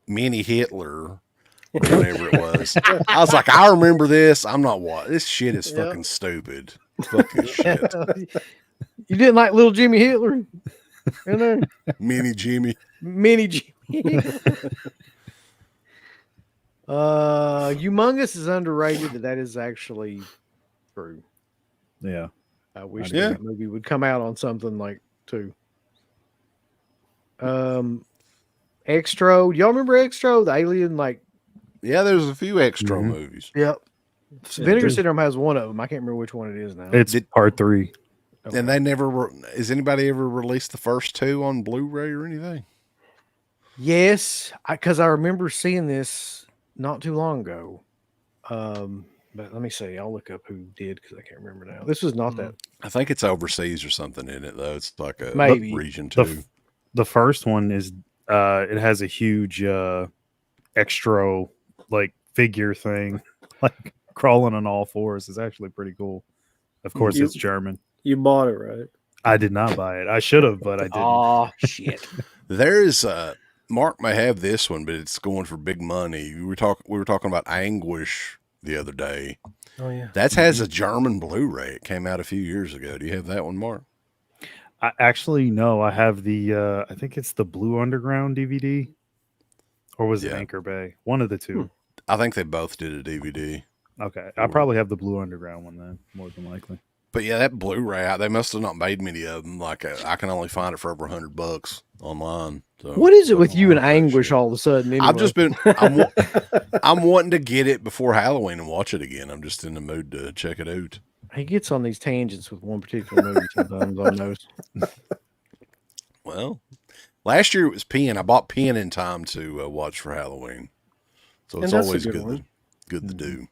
mini Hitler, or whatever it was, I was like, I remember this. I'm not watching. This shit is Yep. fucking stupid. Fucking shit. you didn't like Little Jimmy Hitler? In there? Mini Jimmy. Mini Jimmy. Humongous is underrated. That is actually true. Yeah. I wish Yeah. that movie would come out on something like too. Extro. Do y'all remember Extro? The alien, like, Yeah, there's a few extra Mhm. movies. yep. Vinegar do. Syndrome has one of them. I can't remember which one it is now. It's part 3. Okay. And they never. Has anybody ever released the first two on Blu-ray or anything? Yes, because I remember seeing this not too long ago. But let me see. I'll look up who did because I can't remember now. This was not that. I think it's overseas or something in it though. It's like a Maybe. region The, two. the first one is it has a huge extra like figure thing, like crawling on all fours. It's actually pretty cool. Of course, You- it's German. You bought it, right? I did not buy it. I should have, but I didn't. Oh shit! There's Mark may have this one, but it's going for big money. We were talking about Anguish the other day. Oh yeah. That has a German Blu-ray. It came out a few years ago. Do you have that one, Mark? I actually no. I have the I think it's the Blue Underground DVD, or was it Yeah. Anchor Bay? One of the two. I think they both did a DVD. Okay, I probably have the Blue Underground one then, more than likely. But yeah, that Blu-ray, they must have not made many of them. Like I can only find it for over $100 online. So What is it with I you don't and like that Anguish shit. all of a sudden? Anyway? I've just been. I'm wanting to get it before Halloween and watch it again. I'm just in the mood to check it out. He gets on these tangents with one particular movie sometimes. I notice. Well, last year it was Pen. I bought Pen in time to watch for Halloween, so And it's that's a always good good. one. Good to do.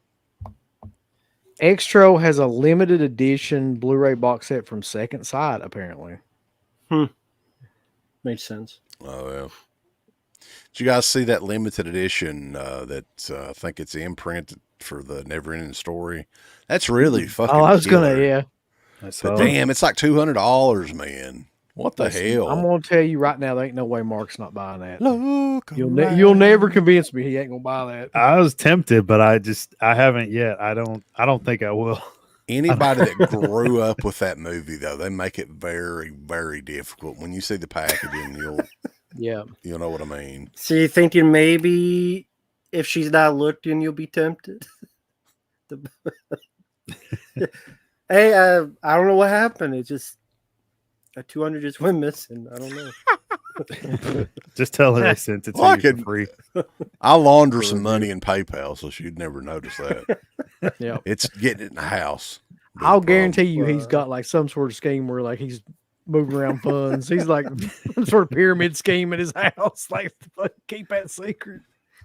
Extro has a limited edition Blu-ray box set from Second Sight, apparently. Makes sense. Oh yeah. Did you guys see that limited edition that I think it's imprinted for the Never Ending Story? That's really fucking. Oh, I was killer. gonna, yeah. I saw But damn, it's like $200, man. What the hell? I'm gonna tell you right now, there ain't no way Mark's not buying that. Look, You'll never convince me he ain't gonna buy that. I was tempted, but I haven't yet. I don't think I will. Anybody that grew up with that movie, though, they make it very, very difficult. When you see the packaging, Yeah. you'll know what I mean. So you're thinking maybe if she's not looking, you'll be tempted? Hey, I don't know what happened. It just a 200 just went missing. I don't know. Just tell her I sent it to Well, I you for could- free. I launder some money in PayPal, so she'd never notice that. Yeah. It's getting it in the house. I'll guarantee you he's Wow. got like some sort of scheme where like he's moving around funds. He's like some sort of pyramid scheme in his house. Like keep that secret.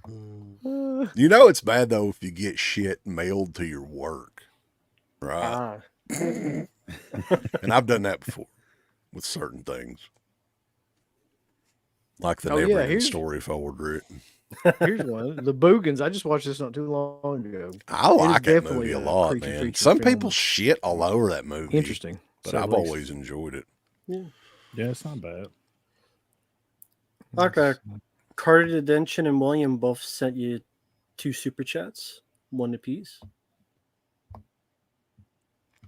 You know it's bad though if you get shit mailed to your work, right? And I've done that before with certain things, like the Oh, yeah, Never Ending here's- Story. If I order it, Here's one. The Boogans. I just watched this not too long ago. I is like that definitely movie a a lot, creature man. feature Some film. people shit all over that movie, Interesting. but So I've at least- always enjoyed it. Yeah, it's not bad. Okay. Carter Dention and William both sent you 2 super chats, one apiece.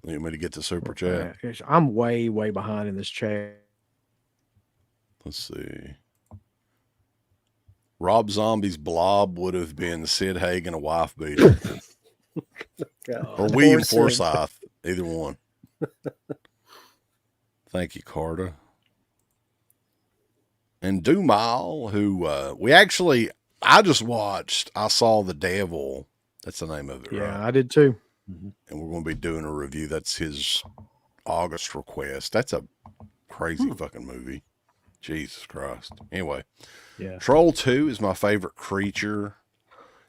You want me to get the super chat? Yeah, I'm way behind in this chat. Let's see. Rob Zombie's Blob would have been Sid Haig and a wife beater, or William Sid. Forsythe, either one. Thank you, Carter. And Dumal, who I just watched. I Saw the Devil. That's the name of it, Yeah, right? I did too. And we're going to be doing a review. That's his August request. That's a crazy fucking movie. Jesus Christ. Anyway, Yeah. Troll 2 is my favorite creature.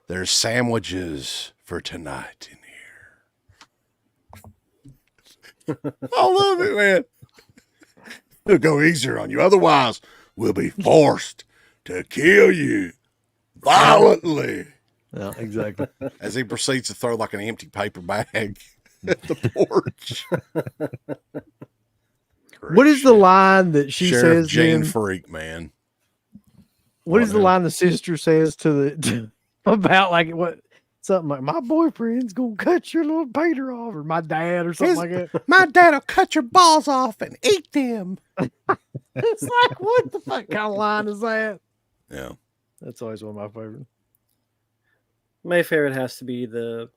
There's sandwiches for tonight in here. I love it, man. It'll go easier on you. Otherwise, we'll be forced to kill you violently. Yeah, exactly. As he proceeds to throw like an empty paper bag at the porch. What is the line that she Sheriff says? Jane Then? Freak, man. What is the Whatever. line the sister says to about like what something like my boyfriend's gonna cut your little Peter off, or my dad, or something like that? My dad'll cut your balls off and eat them. It's like what the fuck kind of line is that? Yeah. That's always one of my favorite. My favorite has to be the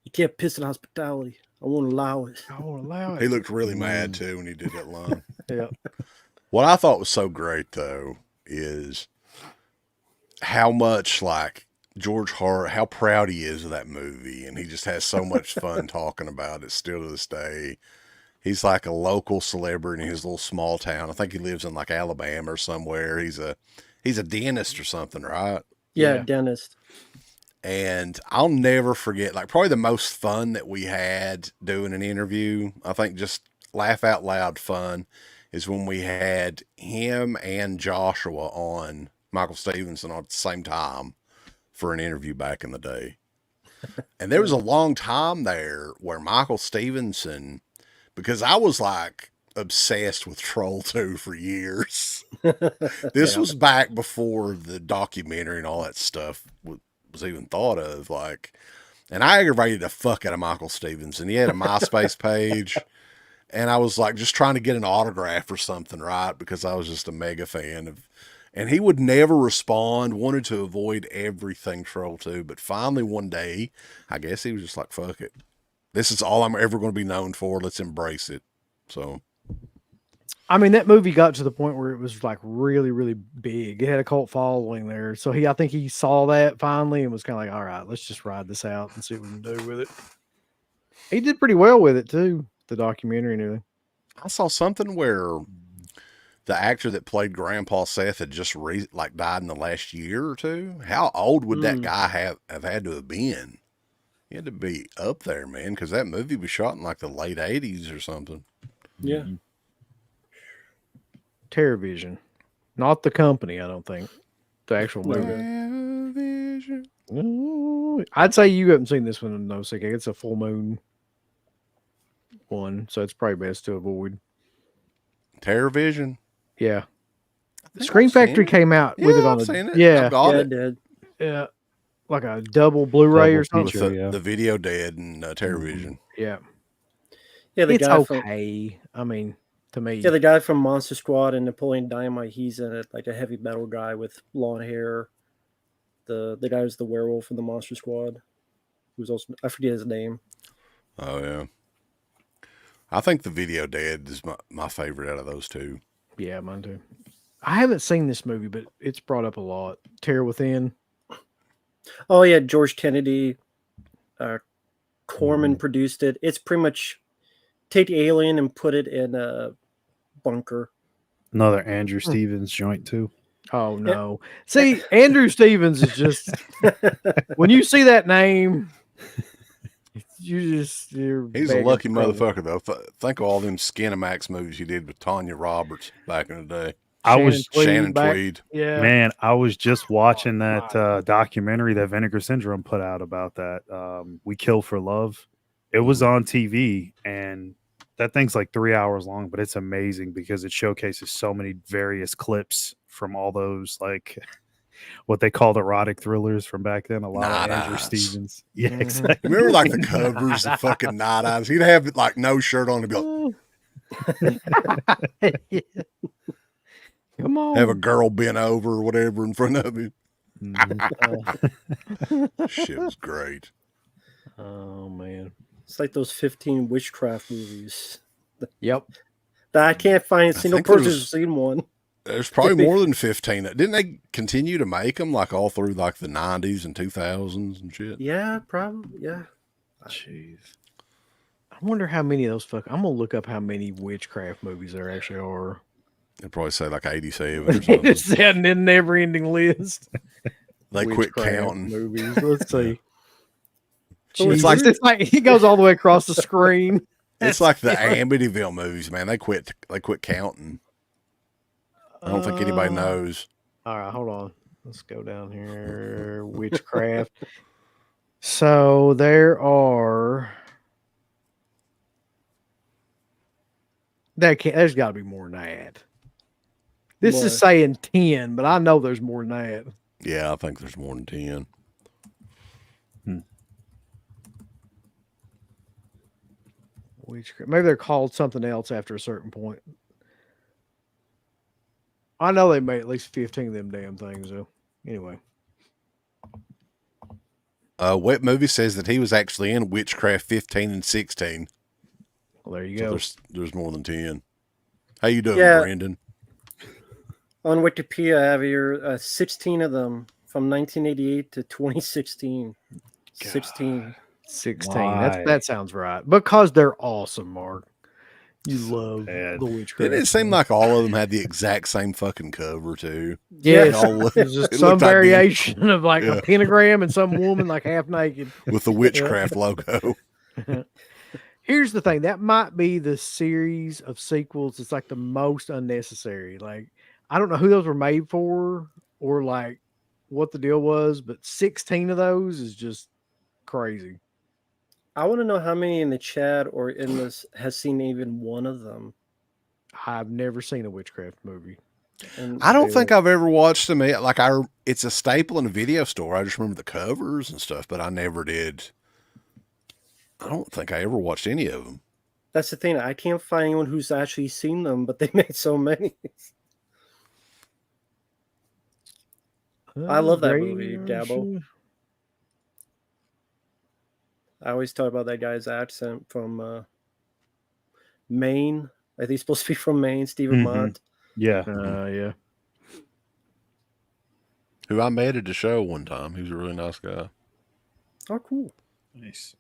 you can't piss in hospitality. I won't allow it. I won't allow He it. looked really mad too when he did that line. Yeah. What I thought was so great though is how much like George Hart, how proud he is of that movie, and he just has so much fun talking about it still to this day. He's like a local celebrity in his little small town. I think he lives in like Alabama or somewhere. He's a dentist or something, right? Yeah, Yeah. dentist. And I'll never forget, like, probably the most fun that we had doing an interview, I think just laugh out loud fun, is when we had him and Joshua on, Michael Stevenson, on at the same time for an interview back in the day. And there was a long time there where Michael Stevenson, because I was like obsessed with Troll 2 for years. This was back before the documentary and all that stuff was even thought of. Like, and I aggravated the fuck out of Michael Stevenson. He had a MySpace page, and I was like just trying to get an autograph or something, right? Because I was just a mega fan of, and he would never respond, wanted to avoid everything Troll 2. But finally one day, I guess he was just like, fuck it. This is all I'm ever going to be known for. Let's embrace it. So, I mean, that movie got to the point where it was like really, really big. It had a cult following there. So I think he saw that finally and was kind of like, all right, let's just ride this out and see what we can do with it. He did pretty well with it too, the documentary and everything. I saw something where the actor that played Grandpa Seth had just died in the last year or two. How old would that guy have had to have been? He had to be up there, man, because that movie was shot in like the late 80s or something. Yeah. Terrorvision. Not the company, I don't think. The actual movie. Television. Ooh, I'd say you haven't seen this one in no second. It's a full moon one, so it's probably best to avoid. Terrorvision. Yeah. think Screen I've seen Factory it. came out with it Yeah, on I've seen it. Yeah. I've got Yeah, it. it did. Yeah. Like a double Blu-ray or Double something. feature. With Yeah. the Video Dead and Terrorvision. Yeah. Yeah, the It's guy from okay. I mean, to me. the guy from Monster Squad and Napoleon Dynamite, he's in it, like a heavy metal guy with blonde hair. The guy who's the werewolf in the Monster Squad. Who's also, I forget his name. Oh, yeah. I think the Video Dead is my favorite out of those two. Yeah, mine too. I haven't seen this movie, but it's brought up a lot. Terror Within. Oh yeah, George Kennedy, Corman produced it. It's pretty much take the alien and put it in a bunker. Another Andrew Stevens joint too. Oh no. See, Andrew Stevens is just when you see that name, He's a begging lucky for trouble. motherfucker, though. Think of all them Skinamax movies he did with Tanya Roberts back in the day. Shannon back- Tweed. Yeah. Man, I was just watching that documentary that Vinegar Syndrome put out about that. We Kill for Love. It was on TV, and that thing's like 3 hours long, but it's amazing because it showcases so many various clips from all those, like what they called erotic thrillers from back then. A lot of Night Andrew Eyes. Stevens. Yeah, Mhm. exactly. Remember, like, the covers of fucking Night Eyes? He'd have, like, no shirt on and be like, Yeah. Come on. have a girl bent over or whatever in front of him. Shit was great. Oh man. It's like those 15 witchcraft movies. Yep. That I can't find a single think there person was- who's seen one. There's probably more than 15. Didn't they continue to make them, like, all through, like, the 90s and 2000s and shit? Yeah, probably. Yeah. Jeez. I wonder how many of those I'm gonna look up how many witchcraft movies there actually are. They'd probably say, like, 87 or It's something. had an never-ending list. They quit Witchcraft counting. movies. Let's see. It's like- it's like he goes all the way across the screen. It's like the Amityville movies, man. They quit counting. I don't think anybody knows. All right, hold on. Let's go down here. Witchcraft. So there are. There's got to be more than that. This is What? saying 10, but I know there's more than that. Yeah, I think there's more than 10. Witchcraft. Maybe they're called something else after a certain point. I know they made at least 15 of them damn things, though. Anyway. Wet Movie says that he was actually in Witchcraft 15 and 16. Well, there you So go. there's more than 10. How you doing, Yeah. Brandon? On Wikipedia, I have here 16 of them from 1988 to 2016. 16. 16. Why? That sounds right. Because they're awesome, Mark. You So love bad. the witchcraft. Didn't it seem stuff. like all of them had the exact same fucking cover too? Yes, They all look- there's just it some looked identical. variation of like Yeah. a pentagram and some woman like half naked. with the witchcraft logo. Here's the thing, that might be the series of sequels that's like the most unnecessary. Like, I don't know who those were made for or like what the deal was, but 16 of those is just crazy. I want to know how many in the chat or in this has seen even one of them. I've never seen a witchcraft movie. And I don't think I've ever watched them. Like it's a staple in a video store. I just remember the covers and stuff, but I never did. I don't think I ever watched any of them. that's the thing. I can't find anyone who's actually seen them, but they made so many. I love that movie, Gabbo. I always talk about that guy's accent from Maine. I think he's supposed to be from Maine, Stephen Mhm. Mott. Yeah. Yeah. Who I met at the show one time. He was a really nice guy. Oh, cool. Nice.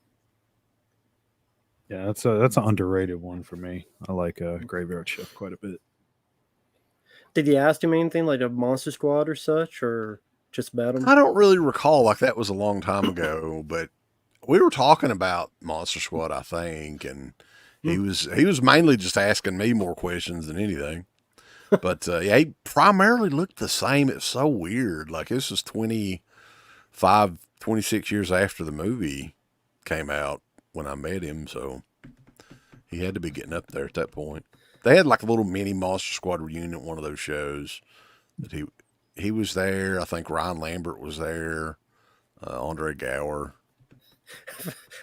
Yeah, that's an underrated one for me. I like Graveyard Shift quite a bit. Did you ask him anything like a Monster Squad or such, or just met him? I don't really recall, like that was a long time ago, but we were talking about Monster Squad, I think, and he was mainly just asking me more questions than anything. But yeah, he primarily looked the same. It's so weird. Like this was 25, 26 years after the movie came out when I met him, so he had to be getting up there at that point. They had like a little mini Monster Squad reunion at one of those shows that he was there. I think Ryan Lambert was there, Andre Gower.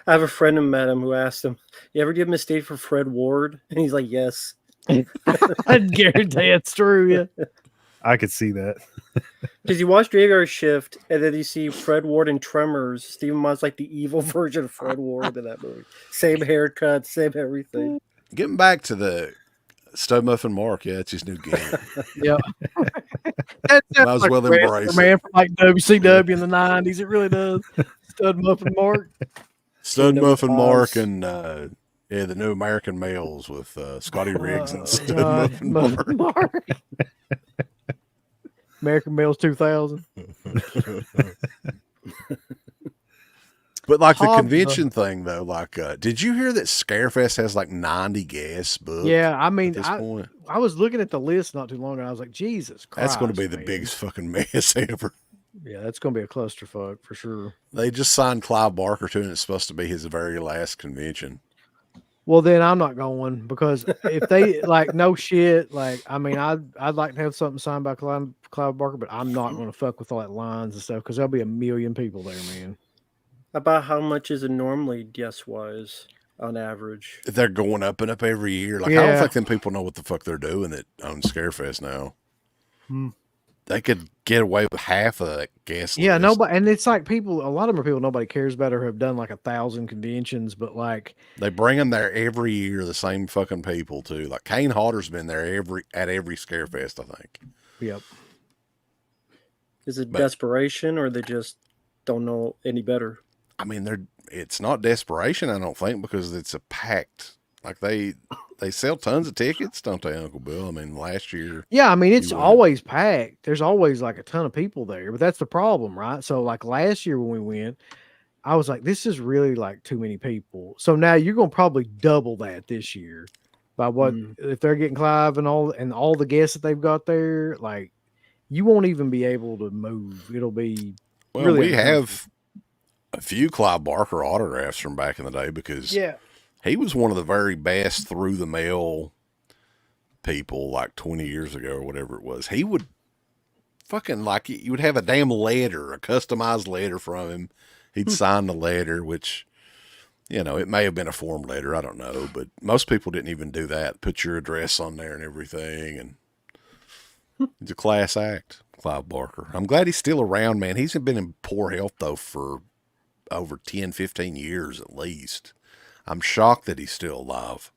I have a friend who met him who asked him, "You ever give him a state for Fred Ward?" And he's like, "Yes." I'd guarantee it's true. Yeah. I could see that. Because you watch Graveyard Shift and then you see Fred Ward in Tremors. Stephen Mott's like the evil version of Fred Ward in that movie. Same haircut, same everything. Getting back to the Stud Muffin Marq, yeah, it's his new gimmick. Yeah. That Might sounds as well like embrace man from like WCW in the 90s. It really does. Stud Muffin Marq. Stud Kingdom Muffin of Marq Oz. and yeah, the new American Males with Scotty Riggs and Stud God, Muffin Marq. American Males 2000. But like the Hobbs, convention thing though, like did you hear that Scarefest has like 90 guests booked? Yeah, I at mean, this point? I was looking at the list not too long ago. I was like, Jesus Christ. That's going to be the man. biggest fucking mess ever. Yeah, that's going to be a clusterfuck for sure. They just signed Clive Barker to it, and it's supposed to be his very last convention. Well, then I'm not going because if they like no shit, like I mean, I'd like to have something signed by Clive Barker, but I'm not going to fuck with all that lines and stuff because there'll be a million people there, man. About how much is it normally, guess-wise, on average? They're going up and up every year. Like I Yeah. don't think them people know what the fuck they're doing that own Scarefest now. They could get away with half of that guest Yeah, list. nobody, and it's like people. A lot of them are people nobody cares about or have done like 1,000 conventions, but like, They bring them there every year. The same fucking people too. Like Kane Hodder's been there at every Scarefest, I think. yep. Is it But- desperation or they just don't know any better? I mean, it's not desperation, I don't think, because it's a packed. Like they sell tons of tickets, don't they, Uncle Bill? I mean, last year. Yeah, I mean, it's You would. always packed. There's always like a ton of people there, but that's the problem, right? So, like last year when we went, I was like, this is really like too many people. So now you're going to probably double that this year by what if they're getting Clive and all the guests that they've got there. Like, you won't even be able to move. It'll be Well, really we uncomfortable. have a few Clive Barker autographs from back in the day because Yeah. he was one of the very best through the mail people like 20 years ago or whatever it was. He would fucking like you would have a damn letter, a customized letter from him. He'd sign the letter, which, you know, it may have been a form letter. I don't know, but most people didn't even do that. Put your address on there and everything. And it's a class act, Clive Barker. I'm glad he's still around, man. He's been in poor health though for over 10, 15 years at least. I'm shocked that he's still alive.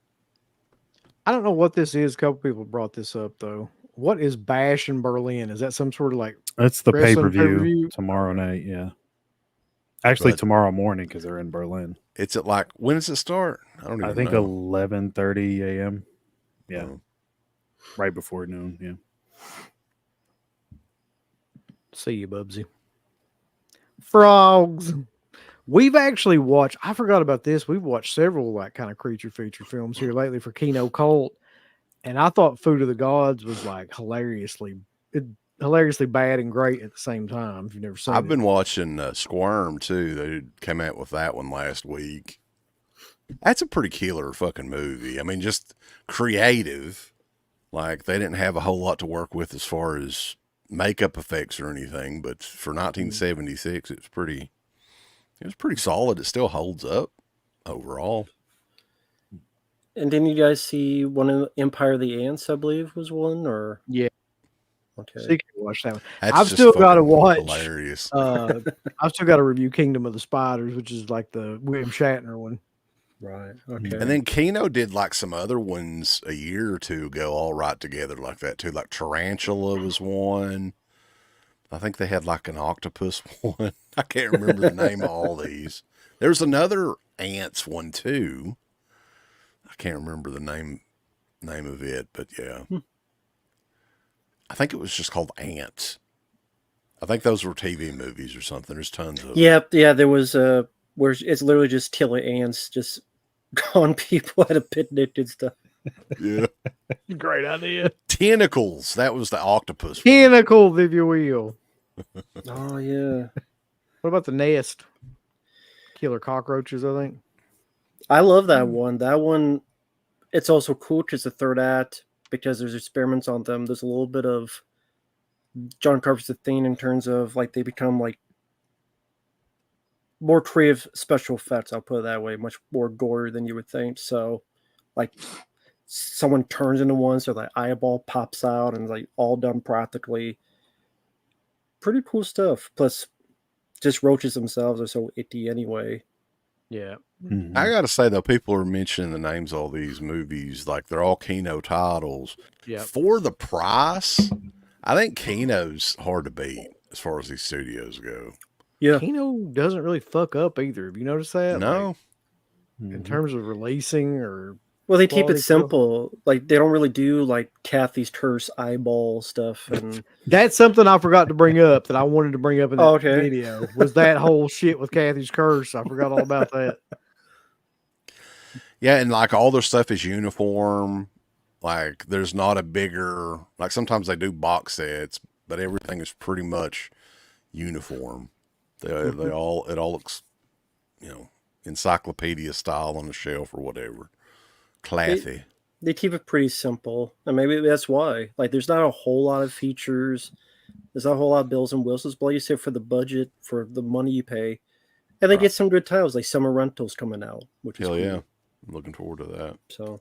I don't know what this is. A couple people brought this up though. What is Bash in Berlin? Is that some sort of like That's the Wrestling pay-per-view pay-per-view? tomorrow night, yeah. Actually, But- tomorrow morning because they're in Berlin. It's at like, when does it start? I don't even I think know. 11:30 a.m. Yeah. Right before noon. Yeah. See you, Bubsy. Frogs. We've actually watched, I forgot about this. We've watched several like kind of creature feature films here lately for Kino Cult. And I thought Food of the Gods was like hilariously bad and great at the same time. If you've never seen I've it. been watching Squirm too. They came out with that one last week. That's a pretty killer fucking movie. I mean, just creative. Like they didn't have a whole lot to work with as far as makeup effects or anything, but for 1976, it was pretty solid. It still holds up overall. And didn't you guys see one of Empire of the Ants? I believe was one, or Yeah. okay. So you can watch that one. That's I've just still got to fucking watch. hilarious. I've still got to review Kingdom of the Spiders, which is like the William Shatner one. Right. Okay. And then Kino did like some other ones a year or two ago, all right together like that too. Like Tarantula was one. I think they had like an octopus one. I can't remember the name of all these. There's another ants one too. I can't remember the name of it, but yeah. I think it was just called Ants. I think those were TV movies or something. There's tons of them. Yeah. There was where it's literally just killer ants just on people at a picnic and stuff. Yeah. Great idea. Tentacles. That was the octopus one. Tentacles, if you will. Oh yeah. What about the Nest? Killer cockroaches, I think. I love that one. That one, it's also cool because the third act, because there's experiments on them, there's a little bit of John Carpenter's thing in terms of like they become like more creative special effects. I'll put it that way, much more gory than you would think. So, like someone turns into one, so the eyeball pops out, and like all done practically. Pretty cool stuff. Plus, just roaches themselves are so itty anyway. Yeah. Mhm. I gotta say though, people are mentioning the names of all these movies like they're all Kino titles. Yeah. For the price, I think Kino's hard to beat as far as these studios go. Yeah. Kino doesn't really fuck up either. Have you noticed that? No, Like, in terms of releasing or Well, they keep it quality control? simple. Like they don't really do like Kathy's terse eyeball stuff. And That's something I forgot to bring up that I wanted to bring up in that Oh, okay. video was that whole shit with Kathy's curse. I forgot all about that. yeah, and like all their stuff is uniform. Like there's not a bigger like sometimes they do box sets, but everything is pretty much uniform. They all it all looks, encyclopedia style on the shelf or whatever. Classy. they keep it pretty simple. And maybe that's why. Like there's not a whole lot of features. There's not a whole lot of bells and whistles, but like you said, for the budget, for the money you pay. And they get some good titles, like Summer Rentals coming out, which is Hell cool. yeah. I'm looking forward to that. So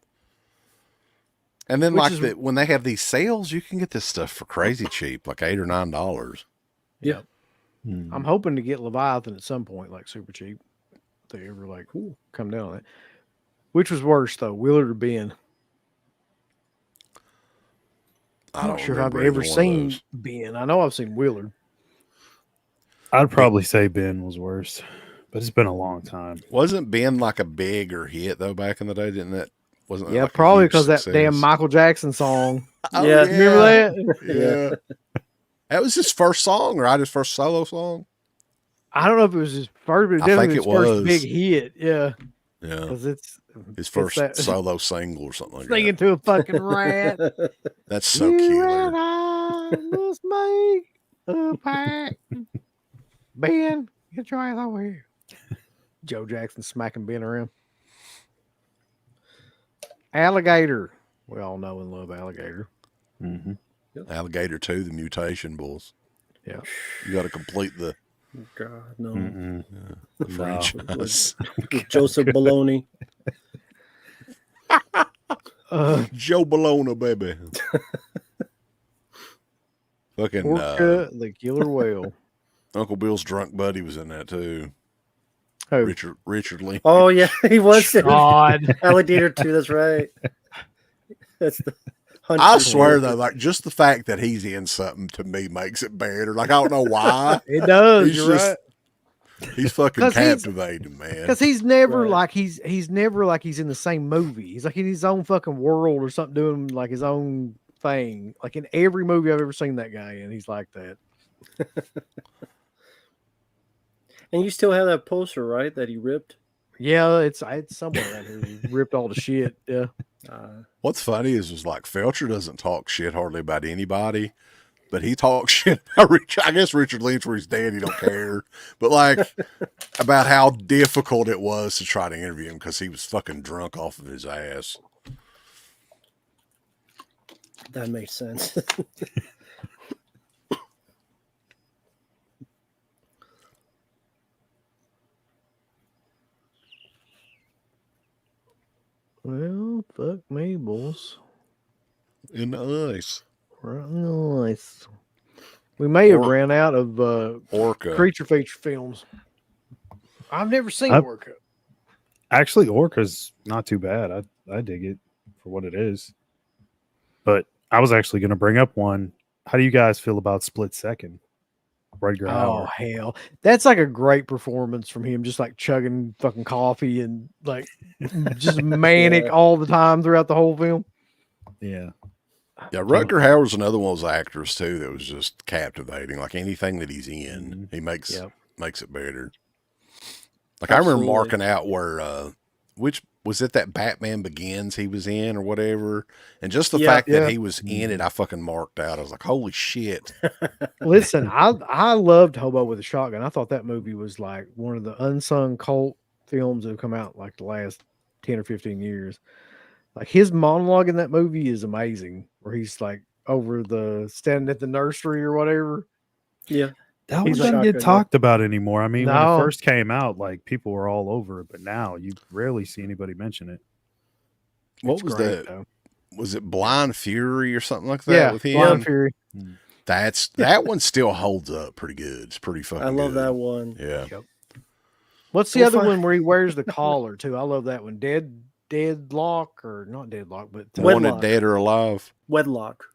And then Which like when they have these sales, you can get this stuff for crazy cheap, like $8 or $9. yeah. I'm hoping to get Leviathan at some point, like super cheap. If they ever like come down on it. Which was worse though, Willard or Ben? I'm not sure if I've ever seen Ben. I know I've seen Willard. I'd probably say Ben was worse, but it's been a long time. Wasn't Ben like a bigger hit though back in the day? Didn't that? Wasn't that Yeah, like a probably huge because that success? damn Michael Jackson song. Oh, Yeah. Remember that? Yeah. That was his first song, right? His first solo song. I don't know if it was his first, but it I definitely think his it first was. big hit. Yeah, Yeah. because it's His first that, solo single or something like singing that. to a fucking rat. That's so You killer. and I must make a pact. Ben, get your ass over here. Joe Jackson smacking Ben around. Alligator. We all know and love Alligator. Mm-hmm. Alligator 2, the mutation bulls. Yeah. You got to complete the God, no. Mm-mm. franchise. Joseph Baloney. Joe Bologna, baby. Fucking Orca, the killer whale. Uncle Bill's drunk buddy was in that too. Who? Richard Lee. Oh yeah, he was in God. Alligator 2, that's right. That's the Hunter. I swear though, like just the fact that he's in something to me makes it better. Like I don't know why. It does. He's You're just- right. He's fucking 'Cause he's- captivating, man. Because he's never Right. like he's never like he's in the same movie. He's like in his own fucking world or something, doing like his own thing. Like in every movie I've ever seen that guy in, he's like that. And you still have that poster, right? That he ripped. Yeah, it's somewhere out here. He ripped all the shit. Yeah. What's funny is like Felcher doesn't talk shit hardly about anybody, but he talks shit about Richard. I guess Richard Lynch, where he's dead, he don't care. But like about how difficult it was to try to interview him because he was fucking drunk off of his ass. That makes sense. Well, fuck me, boys. In the ice. Right in the ice. We may have Or- ran out of Orca. creature feature films. I've never seen I've- Orca. Actually, Orca's not too bad. I dig it for what it is. But I was actually going to bring up one. How do you guys feel about Split Second? Rutger Oh Hauer. hell, that's like a great performance from him, just like chugging fucking coffee and like just manic Yeah. all the time throughout the whole film. Yeah. Yeah, Rutger Hauer's another one of those actors too that was just captivating. Like anything that he's in, he makes Yep. makes it better. Like I remember Absolutely. marking out where which was it that Batman Begins he was in or whatever, and just the Yeah. fact Yeah. that he was in it, I fucking marked out. I was like, holy shit! Listen, I loved Hobo with a Shotgun. I thought that movie was like one of the unsung cult films that have come out like the last 10 or 15 years. Like his monologue in that movie is amazing, where he's like over the standing at the nursery or whatever. Yeah. That one He's doesn't like- get talked about anymore. I mean, when No. it first came out, like people were all over it, but now you rarely see anybody mention it. What It's was great, that? though. Was it Blind Fury or something like that Yeah, with him? Blind Fury. That one still holds up pretty good. It's pretty fucking. I love good. that one. Yeah. What's the We'll other find- one where he wears the collar too? I love that one. Deadlock or not Deadlock, but Wedlock. Wanted Dead or Alive. Wedlock.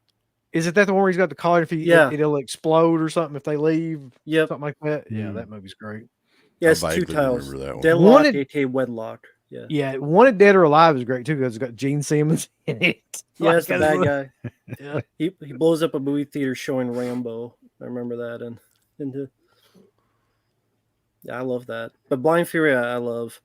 is it that the one where he's got the collar? If he, Yeah. it'll explode or something if they leave, Yep. something like that. Yeah, Mm. that movie's great. Yeah, I it's two vaguely titles. remember that one. Deadlock, Wanted- aka Wedlock. Yeah. Yeah, Wanted Dead or Alive is great too because it's got Gene Simmons in it. Yeah, it's the Like, bad that's- guy. Yeah. He blows up a movie theater showing Rambo. I remember that, and yeah, I love that. But Blind Fury, I love.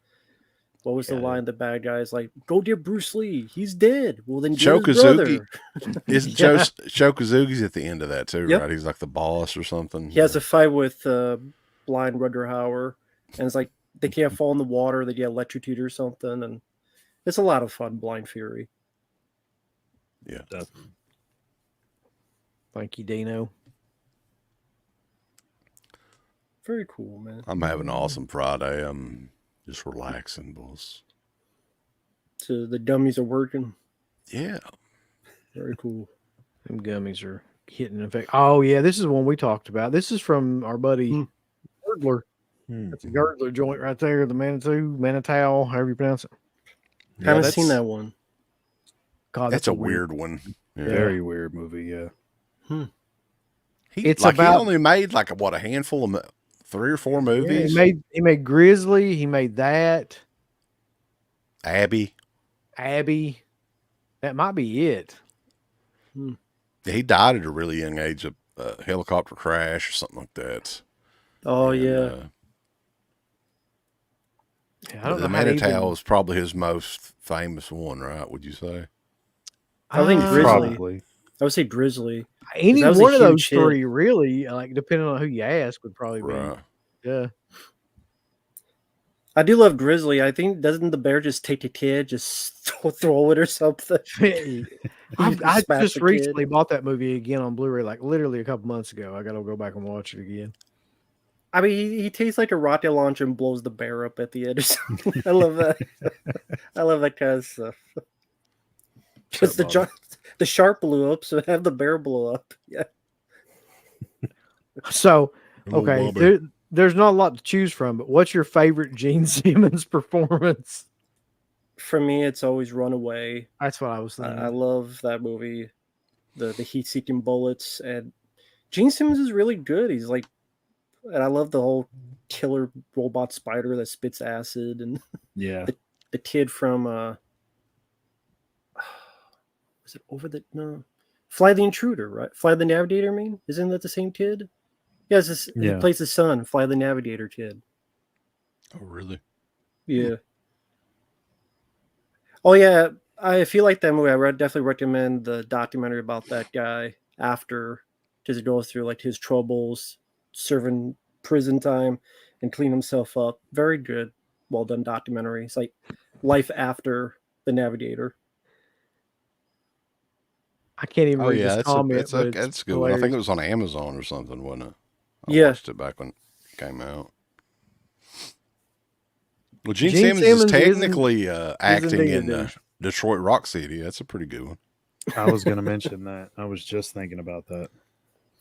What was the Yeah. line? The bad guy's like, "Go get Bruce Lee. He's dead." Well, then get his Chokazuki. brother. Isn't Yeah. Shokazuki's at the end of that too, Yep. right? He's like the boss or something. He has a fight with blind Rutger Hauer, and it's like they can't fall in the water. They get electrocuted or something, and it's a lot of fun. Blind Fury. Thank you, Dino. Very cool, man. I'm having an awesome Friday. I'm just relaxing, boss. So the dummies are working. Yeah. Very cool. Them gummies are hitting in effect. Oh yeah, this is one we talked about. This is from our buddy Hmm. Girdler. That's a Girdler joint right there. The Manitow, however you pronounce it. Haven't that's- seen that one. God, That's a weird one. Yeah. Very weird movie. Yeah. He, It's like about- he only made like a handful of 3 or 4 Yeah, movies. he made Grizzly. He made that. Abby. Abby. That might be it. He died at a really young age of a helicopter crash or something like that. Oh And, yeah. Yeah, I don't the know how to even- Manitow is probably his most famous one, right? Would you say? I think Grizzly. Probably. I would say Grizzly. Any that was a one of those huge hit. 3, really, like depending on who you ask, would probably Right. be. Yeah. I do love Grizzly. I think doesn't the bear just take the kid, just throw it or something? I Smash just the kid. recently bought that movie again on Blu-ray, like literally a couple months ago. I got to go back and watch it again. I mean, he takes like a rocket launcher and blows the bear up at the end or something. I love that. I love that kind of stuff. Just the shark blew up, so have the bear blow up. Yeah. So, Little okay, Bobby. there's not a lot to choose from, but what's your favorite Gene Simmons performance? For me, it's always Runaway. That's what I was thinking. I love that movie. The heat-seeking bullets, and Gene Simmons is really good. He's like And I love the whole killer robot spider that spits acid, and Yeah. the kid from was it over the no Fly the Intruder, right? Fly the Navigator, I mean? Isn't that the same kid? Yeah, he Yeah. plays his son, Fly the Navigator kid. Oh, really? Yeah. Oh yeah, if you like that movie, I would definitely recommend the documentary about that guy after, because it goes through like his troubles, serving prison time, and clean himself up. Very good, well done documentary. It's like life after the Navigator. I can't even Oh read yeah, this comment, but it's that's a good one. I think hilarious. it was on Amazon or something, wasn't it? I Yeah. watched it back when it came out. Well, Gene Gene Simmons is Simmons technically acting indeed a in douche. Detroit Rock City. That's a pretty good one. I was going to mention that. I was just thinking about that.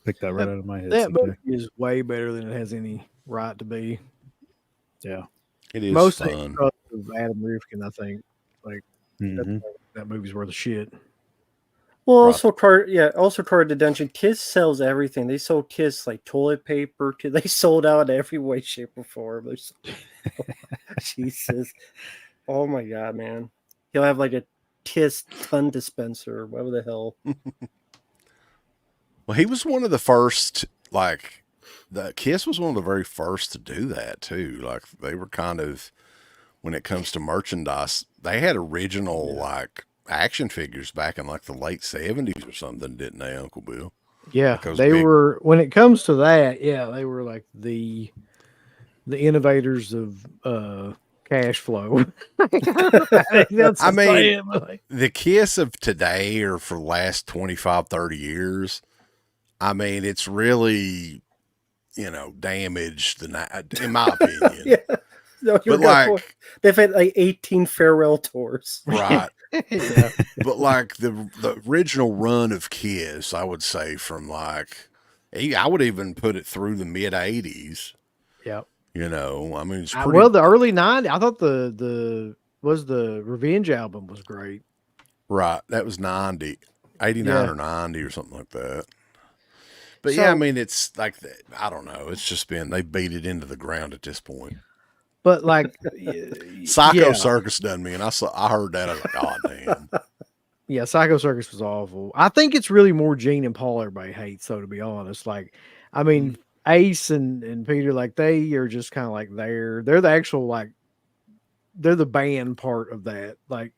Picked that right out of my head. That CK. movie is way better than it has any right to be. Yeah. It is Mostly fun. because of Adam Rifkin, I think. Like Mm-hmm. that movie's worth of shit. Well, Right. also card attention. Kiss sells everything. They sold Kiss like toilet paper. They sold out in every way, shape, or form. Jesus, oh my god, man! He'll have like a Kiss ton dispenser, whatever the hell. Well, he was one of the first, like, the Kiss was one of the very first to do that too. Like, they were kind of, when it comes to merchandise, they had original like action figures back in like the late 70s or something, didn't they, Uncle Bill? Yeah, Like those they big- were. When it comes to that, yeah, they were like the innovators of cash flow. That's I the mean, saying, but, like, the Kiss of today or for the last 25, 30 years, I mean, it's really, damaged in my opinion. Yeah, no, But like, they've had like 18 farewell tours. right. yeah, But like the original run of Kiss, I would say from like, I would even put it through the mid 80s. yeah. I mean, it's pretty. Well, the early '90s. I thought the Revenge album was great. Right. That was 90, 89 Yeah. or 90 or something like that. But So- yeah, I mean, it's like, I don't know. It's just they beat it into the ground at this point. But like, Psycho yeah. Circus done me, and I heard that. I was like, oh, damn. Yeah, Psycho Circus was awful. I think it's really more Gene and Paul everybody hates, though, to be honest. Like, I mean, Ace and Peter, like, they are just kind of like they're the actual, like, they're the band part of that. Like,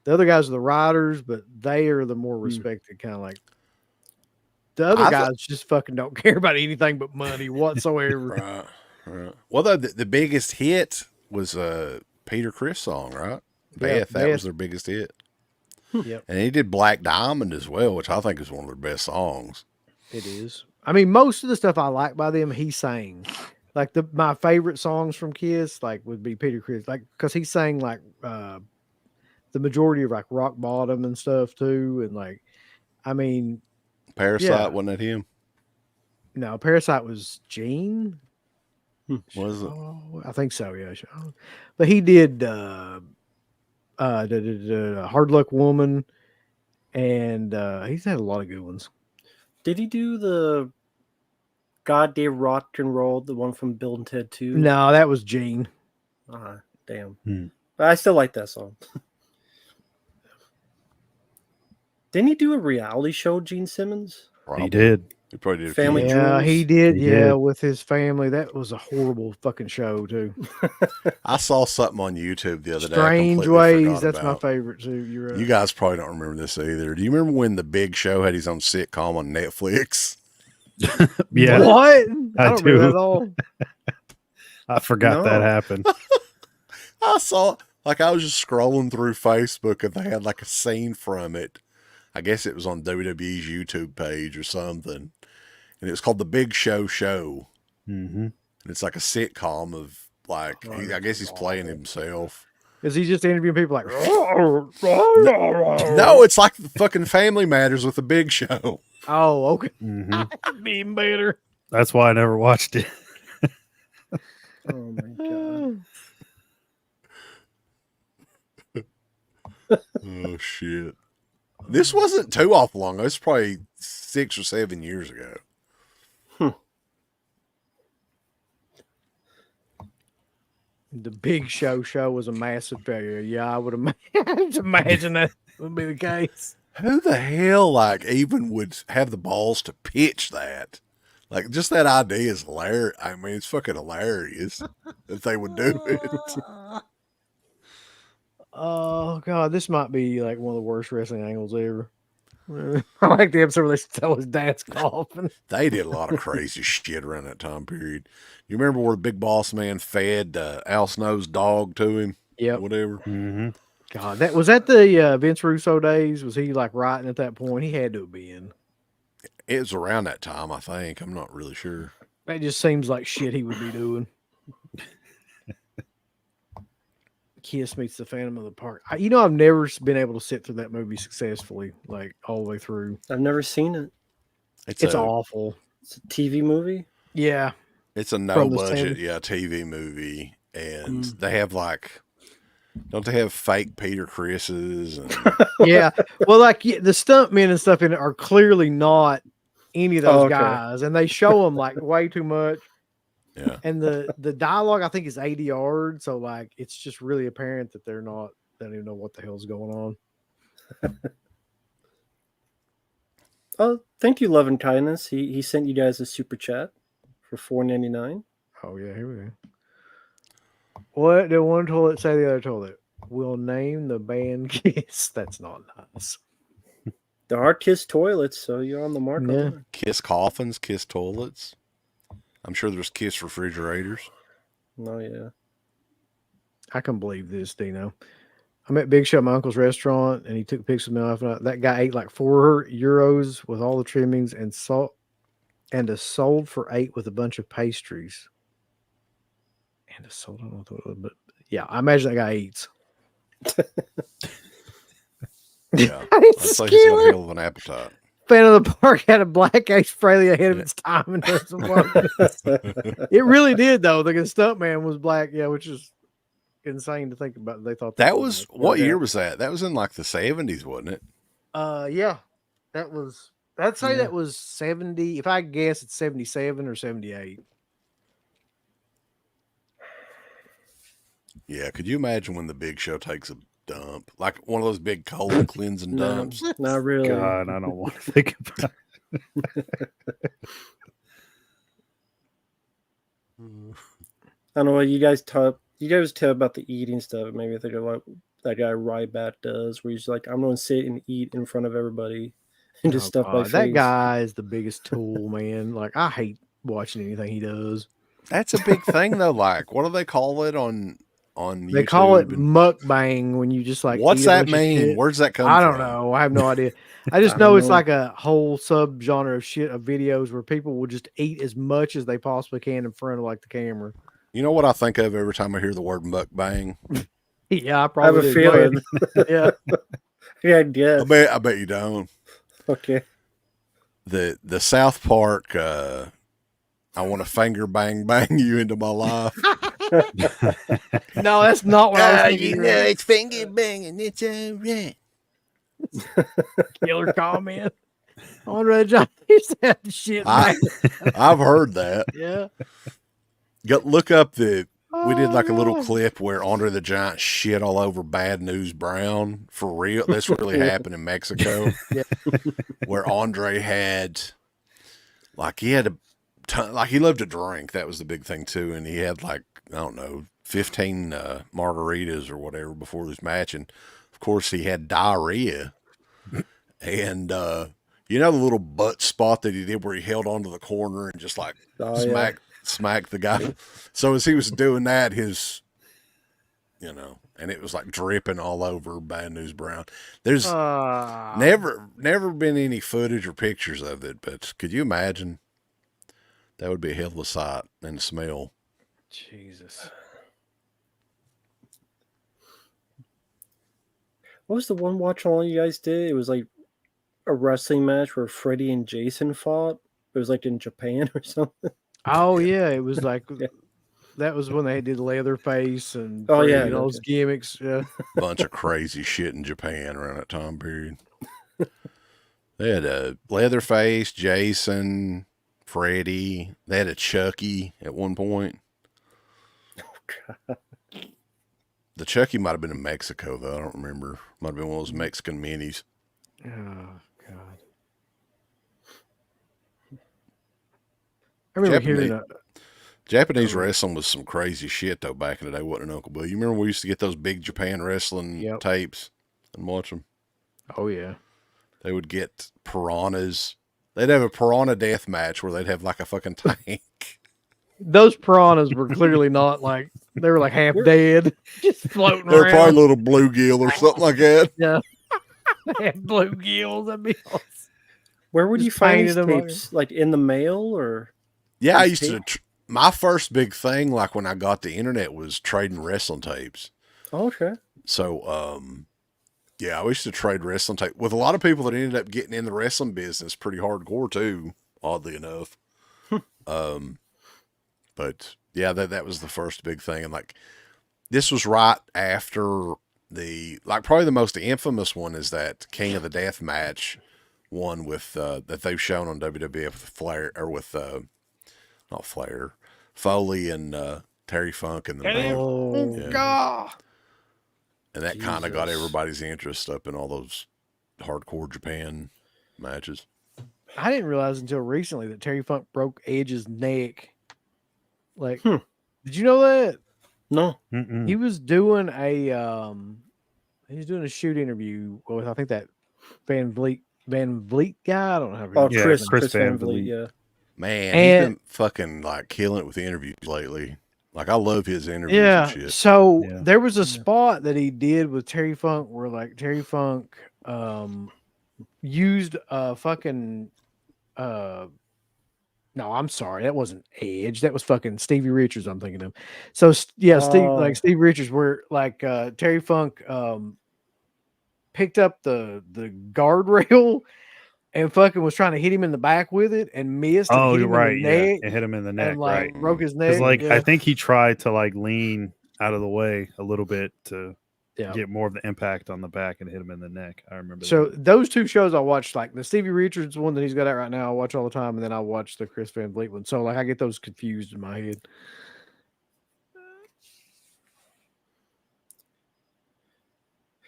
the other guys are the writers, but they are the more respected kind of like. The other guys just fucking don't care about anything but money whatsoever. Right. Well, the biggest hit was a Peter Criss song, right? Beth, that was their biggest hit. Yep. And he did Black Diamond as well, which I think is one of their best songs. It is. I mean, most of the stuff I like by them, he sang. Like my favorite songs from Kiss, like would be Peter Criss, like because he sang like the majority of like Rock Bottom and stuff too, and like, I mean, Parasite, wasn't that him? no, Parasite was Gene. Was it? Oh, I think so. Yeah, but he did Hard Luck Woman, and he's had a lot of good ones. Did he do the God Gave Rock and Roll, the one from Bill and Ted 2? No, that was Gene. Damn. Hmm. But I still like that song. Didn't he do a reality show, Gene Simmons? Probably. He did. He probably did. Family Yeah, Jewels? he did. He Yeah, did. with his family. That was a horrible fucking show too. I saw something on YouTube the other day. I Strange completely Ways. forgot That's about. my favorite too. You're right. You guys probably don't remember this either. Do you remember when The Big Show had his own sitcom on Netflix? Yeah. What? I I don't remember that do. at all. I forgot that No. happened. I saw, like, I was just scrolling through Facebook and they had like a scene from it. I guess it was on WWE's YouTube page or something. And it was called The Big Show Show. Mm-hmm. And it's like a sitcom of, like, I guess he's playing himself. Is he just interviewing people like? No, it's like the fucking Family Matters with The Big Show. Oh, okay. Mm-hmm. Being better. That's why I never watched it. Oh my god. Oh, shit. This wasn't too awful long. It was probably 6 or 7 years ago. The Big Show was a massive failure. Yeah, I would imagine that would be the case. Who the hell like even would have the balls to pitch that? Like just that idea is hilarious. I mean, it's fucking hilarious if they would do it. Oh god, this might be like one of the worst wrestling angles ever. I like the episode where they tell his dad's coughing. They did a lot of crazy shit around that time period. You remember where the Big Boss Man fed Al Snow's dog to him? Yep. Whatever. Mm-hmm. God, that was that the Vince Russo days. Was he like writing at that point? He had to have been. It was around that time, I think. I'm not really sure. That just seems like shit he would be doing. Kiss meets the Phantom of the Park. I've never been able to sit through that movie successfully, like all the way through. I've never seen it. It's awful. It's a TV movie. Yeah, It's a no From the budget, same- TV movie, and they have like, don't they have fake Peter Chris's and yeah. Well, like the stuntmen and stuff in it are clearly not any of those okay. guys, and they show them like way too much. yeah. And the dialogue I think is ADR'd, so like it's just really apparent that they don't even know what the hell's going on. Oh, thank you, Love and Kindness. He sent you guys a super chat for $4.99. Oh yeah, here we go. What did one toilet say the other toilet? We'll name the band Kiss. That's not nice. There are Kiss toilets, so you're on the mark. on Yeah. that. Kiss coffins, Kiss toilets. I'm sure there's Kiss refrigerators. Oh yeah. I can believe this, Dino. I'm at Big Show, my uncle's restaurant, and he took pics of me off. That guy ate like €4 with all the trimmings and salt, and a sold for $8 with a bunch of pastries. And a sold, I don't know what it was, but yeah, I imagine that guy eats. Yeah. It's I'd say he's got a killer. hell of an appetite. Fan of the Park had a black ace Fraley ahead of its time and done some work. It really did, though. The stuntman was black, yeah, which is insane to think about. They thought That was what year was? was that? That was in like the 70s, wasn't it? Yeah, that was. I'd say that was 70. If I guess, it's 77 or 78. Yeah. Could you imagine when the Big Show takes a dump, like one of those big colon cleansing No, dumps? not really. God, I don't want to think about it. I don't know what you guys talk. You guys tell about the eating stuff. Maybe I think of like that guy Ryback does, where he's like, "I'm going to sit and eat in front of everybody and just stuff my face." That guy is the biggest tool, man. Like, I hate watching anything he does. That's a big thing, though. Like, what do they call it on YouTube? They call it and- mukbang when you just like. What's eat a that bunch of mean? shit. Where's that come I from? don't know. I have no idea. I just I know don't it's know. like a whole subgenre of shit of videos where people will just eat as much as they possibly can in front of like the camera. You know what I think of every time I hear the word mukbang? Yeah, I I have probably a do. Go ahead. feeling. Yeah, Yeah, I guess. I bet you don't. Okay. The South Park. I want to finger bang you into my life. no, that's not what I was thinking. it's finger banging. It's all right. Killer comment. Andre John used to have the shit. I've heard that. Yeah. Look up we did like a little Oh, clip where Andre the Giant shit all over Bad News Brown for real. This really happened in Mexico. Yeah. Where Andre had he had a ton, like he loved to drink. That was the big thing too. And he had like, I don't know, 15 margaritas or whatever before this match. And of course he had diarrhea. And you know the little butt spot that he did where he held onto the corner and just like smacked the guy. So as he was doing that, his, and it was like dripping all over Bad News Brown. There's never been any footage or pictures of it, but could you imagine? That would be a hell of a sight and smell. Jesus. What was the one watch all you guys did? It was like a wrestling match where Freddie and Jason fought. It was like in Japan or something. Oh yeah, it was like that was when they did Leatherface and those gimmicks. Yeah. Bunch of crazy shit in Japan around that time period. They had a Leatherface, Jason, Freddie. They had a Chucky at one point. The Chucky might have been in Mexico though. I don't remember. Might have been one of those Mexican minis. Oh God. I remember hearing Japanese wrestling was some crazy shit though back in the day, wasn't it, Uncle Bill? You remember we used to get those big Japan wrestling tapes and watch them? Oh yeah. They would get piranhas. They'd have a piranha death match where they'd have like a fucking tank. Those piranhas were clearly not like they were like half dead, just floating They're around. probably a little bluegill or something like that. Yeah, they had bluegills. That'd be awesome. Where would Just you find these painted 'em tapes? Like in the mail or? Yeah, I These used to. My first big thing, like when I got the internet, was trading wrestling tapes. Oh, okay. So, yeah, I used to trade wrestling tape with a lot of people that ended up getting in the wrestling business pretty hardcore too, oddly enough. But yeah, that was the first big thing. And like, this was right after probably the most infamous one is that King of the Death match one with, that they've shown on WWF with Flair, or with, not Flair, Foley and, Terry Funk and the Man. Oh God. And that kind of got everybody's interest up in all those hardcore Japan matches. I didn't realize until recently that Terry Funk broke Edge's neck. Like, did you know that? No. He was doing a shoot interview with I think that Van Vliet guy. I don't know how. Oh, to Chris Van Van Vliet. Vliet. Yeah. Man, he's been fucking like killing it with the interviews lately. Like I love his interviews and shit. So there was a spot that he did with Terry Funk where like Terry Funk used a fucking no, I'm sorry, that wasn't Edge. That was fucking Stevie Richards. I'm thinking of. So yeah, Steve Richards, where like Terry Funk picked up the guardrail and fucking was trying to hit him in the back with it and missed. Oh, and you're right. Yeah, neck, and hit him in the neck. and like Right. broke his neck. Because like I think he tried to like lean out of the way a little bit to get more of the impact on the back and hit him in the neck. I remember. So those two shows I watched, like the Stevie Richards one that he's got out right now, I watch all the time, and then I watch the Chris Van Vliet one. So like I get those confused in my head.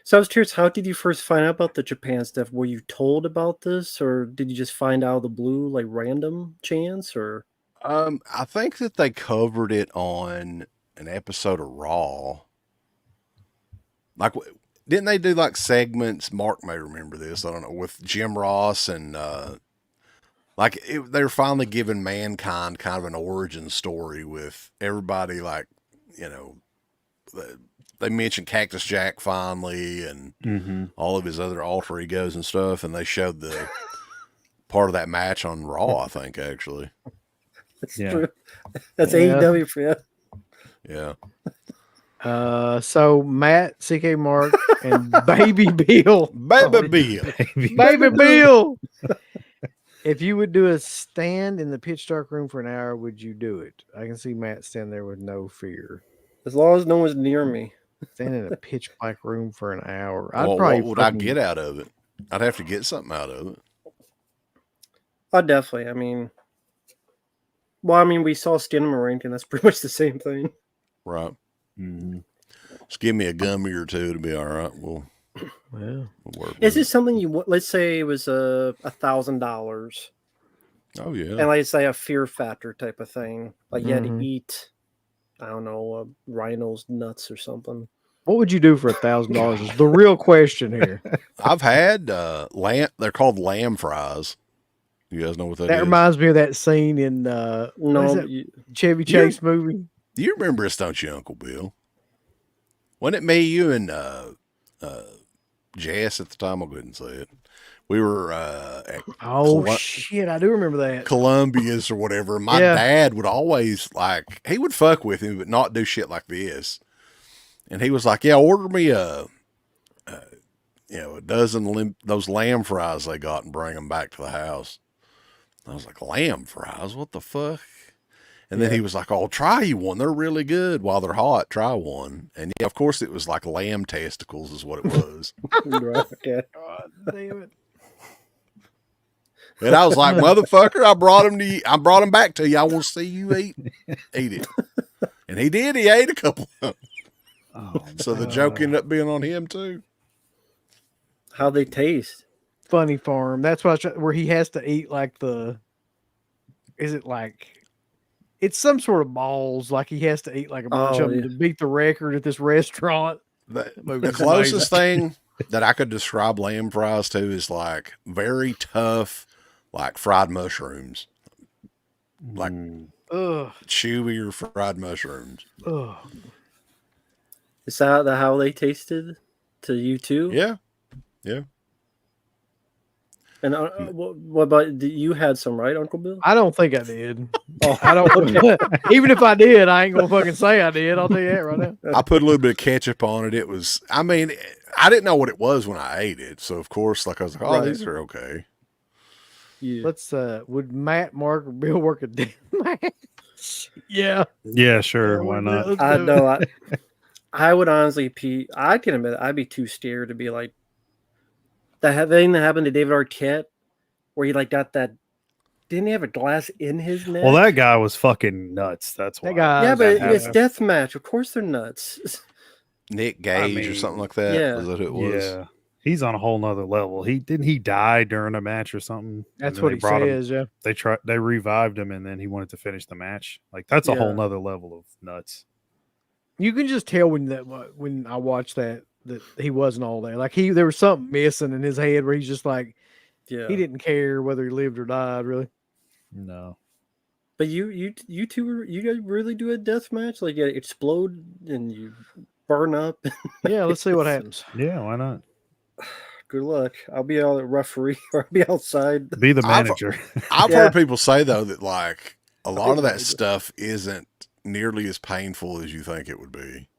So I was curious, how did you first find out about the Japan stuff? Were you told about this, or did you just find out of the blue, like random chance, or? I think that they covered it on an episode of Raw. Like, didn't they do like segments? Mark may remember this. I don't know, with Jim Ross and they were finally giving Mankind kind of an origin story with everybody. Like, you know, they mentioned Cactus Jack finally and all of his other alter egos and stuff, and they showed the part of that match on Raw. I think actually. That's true. That's AEW for you. Yeah. So Matt, CK Mark, and Baby Bill. Baby Bill. If you would do a stand in the pitch dark room for an hour, would you do it? I can see Matt stand there with no fear. As long as no one's near me. Stand in a pitch black room for an hour. What would I get out of it? I'd have to get something out of it. Oh, definitely. I mean, we saw Stuntman rank, and that's pretty much the same thing. Right. Just give me a gummy or two to be all right. We'll work. Is this something you? Let's say it was $1,000. Oh yeah. And like say a fear factor type of thing, like you had to eat, I don't know, a rhino's nuts or something. What would you do for $1,000? Is the real question here. I've had lamb. They're called lamb fries. You guys know what that is? That reminds me of that scene in Chevy Chase movie. You remember this, don't you, Uncle Bill? Wasn't it me, you, and Jess at the time? I'll go ahead and say it. We were at shit, I do remember that. Columbia's or whatever. My dad would always he would fuck with him, but not do shit like this. And he was like, "Yeah, order me a dozen those lamb fries they got and bring them back to the house." I was like, "Lamb fries? What the fuck?" And then he was like, "Oh, try you one. They're really good. While they're hot, try one." And yeah, of course, it was like lamb testicles is what it was. Okay. God damn it. And I was like, "Motherfucker, I brought him to you. I brought him back to you. I want to see you eat it." And he did. He ate a couple of them. Oh, So the joke ended up being on him too. How they taste? Funny Farm. That's what where he has to eat like the. Is it like? It's some sort of balls. Like he has to eat like a bunch Oh, of them yeah. to beat the record at this restaurant. The movie's closest thing that I could describe lamb fries to is like very tough, like fried mushrooms, like Ugh. chewier fried mushrooms. Ugh. Is that how they tasted to you too? Yeah, yeah. And what about you? Had some, right, Uncle Bill? I don't think I did. Oh, I don't. Even if I did, I ain't gonna fucking say I did. I'll tell you that right now. I put a little bit of ketchup on it. It was, I mean, I didn't know what it was when I ate it. So of course, like I was like, oh, Right. these are okay. Yeah. Let's. Would Matt, Mark, or Bill work a death match? Yeah. yeah, sure. Yeah, Why let's not? do it. I know. I would honestly pee. I can admit I'd be too scared to be like that thing that happened to David Arquette, where he like got that. Didn't he have a glass in his neck? Well, that guy was fucking nuts. That's why. That guy. yeah, but that it's happened. death match. Of course they're nuts. Nick Gage or mean, something like that. yeah. Was that who it was? Yeah, he's on a whole nother level. He die during a match or something. and That's then what they he brought him- says. Yeah. They revived him, and then he wanted to finish the match. Like that's a Yeah. whole nother level of nuts. You can just tell when I watched that he wasn't all there. Like there was something missing in his head where he's just like Yeah. he didn't care whether he lived or died. Really. No, But you two, you guys really do a death match? Like you explode and you burn up? Yeah. Let's see what happens. yeah, why not? Good luck. I'll be out at referee or I'll be outside. Be the I've- manager. I've Yeah. heard people say though that like a lot of that maybe. stuff isn't nearly as painful as you think it would be.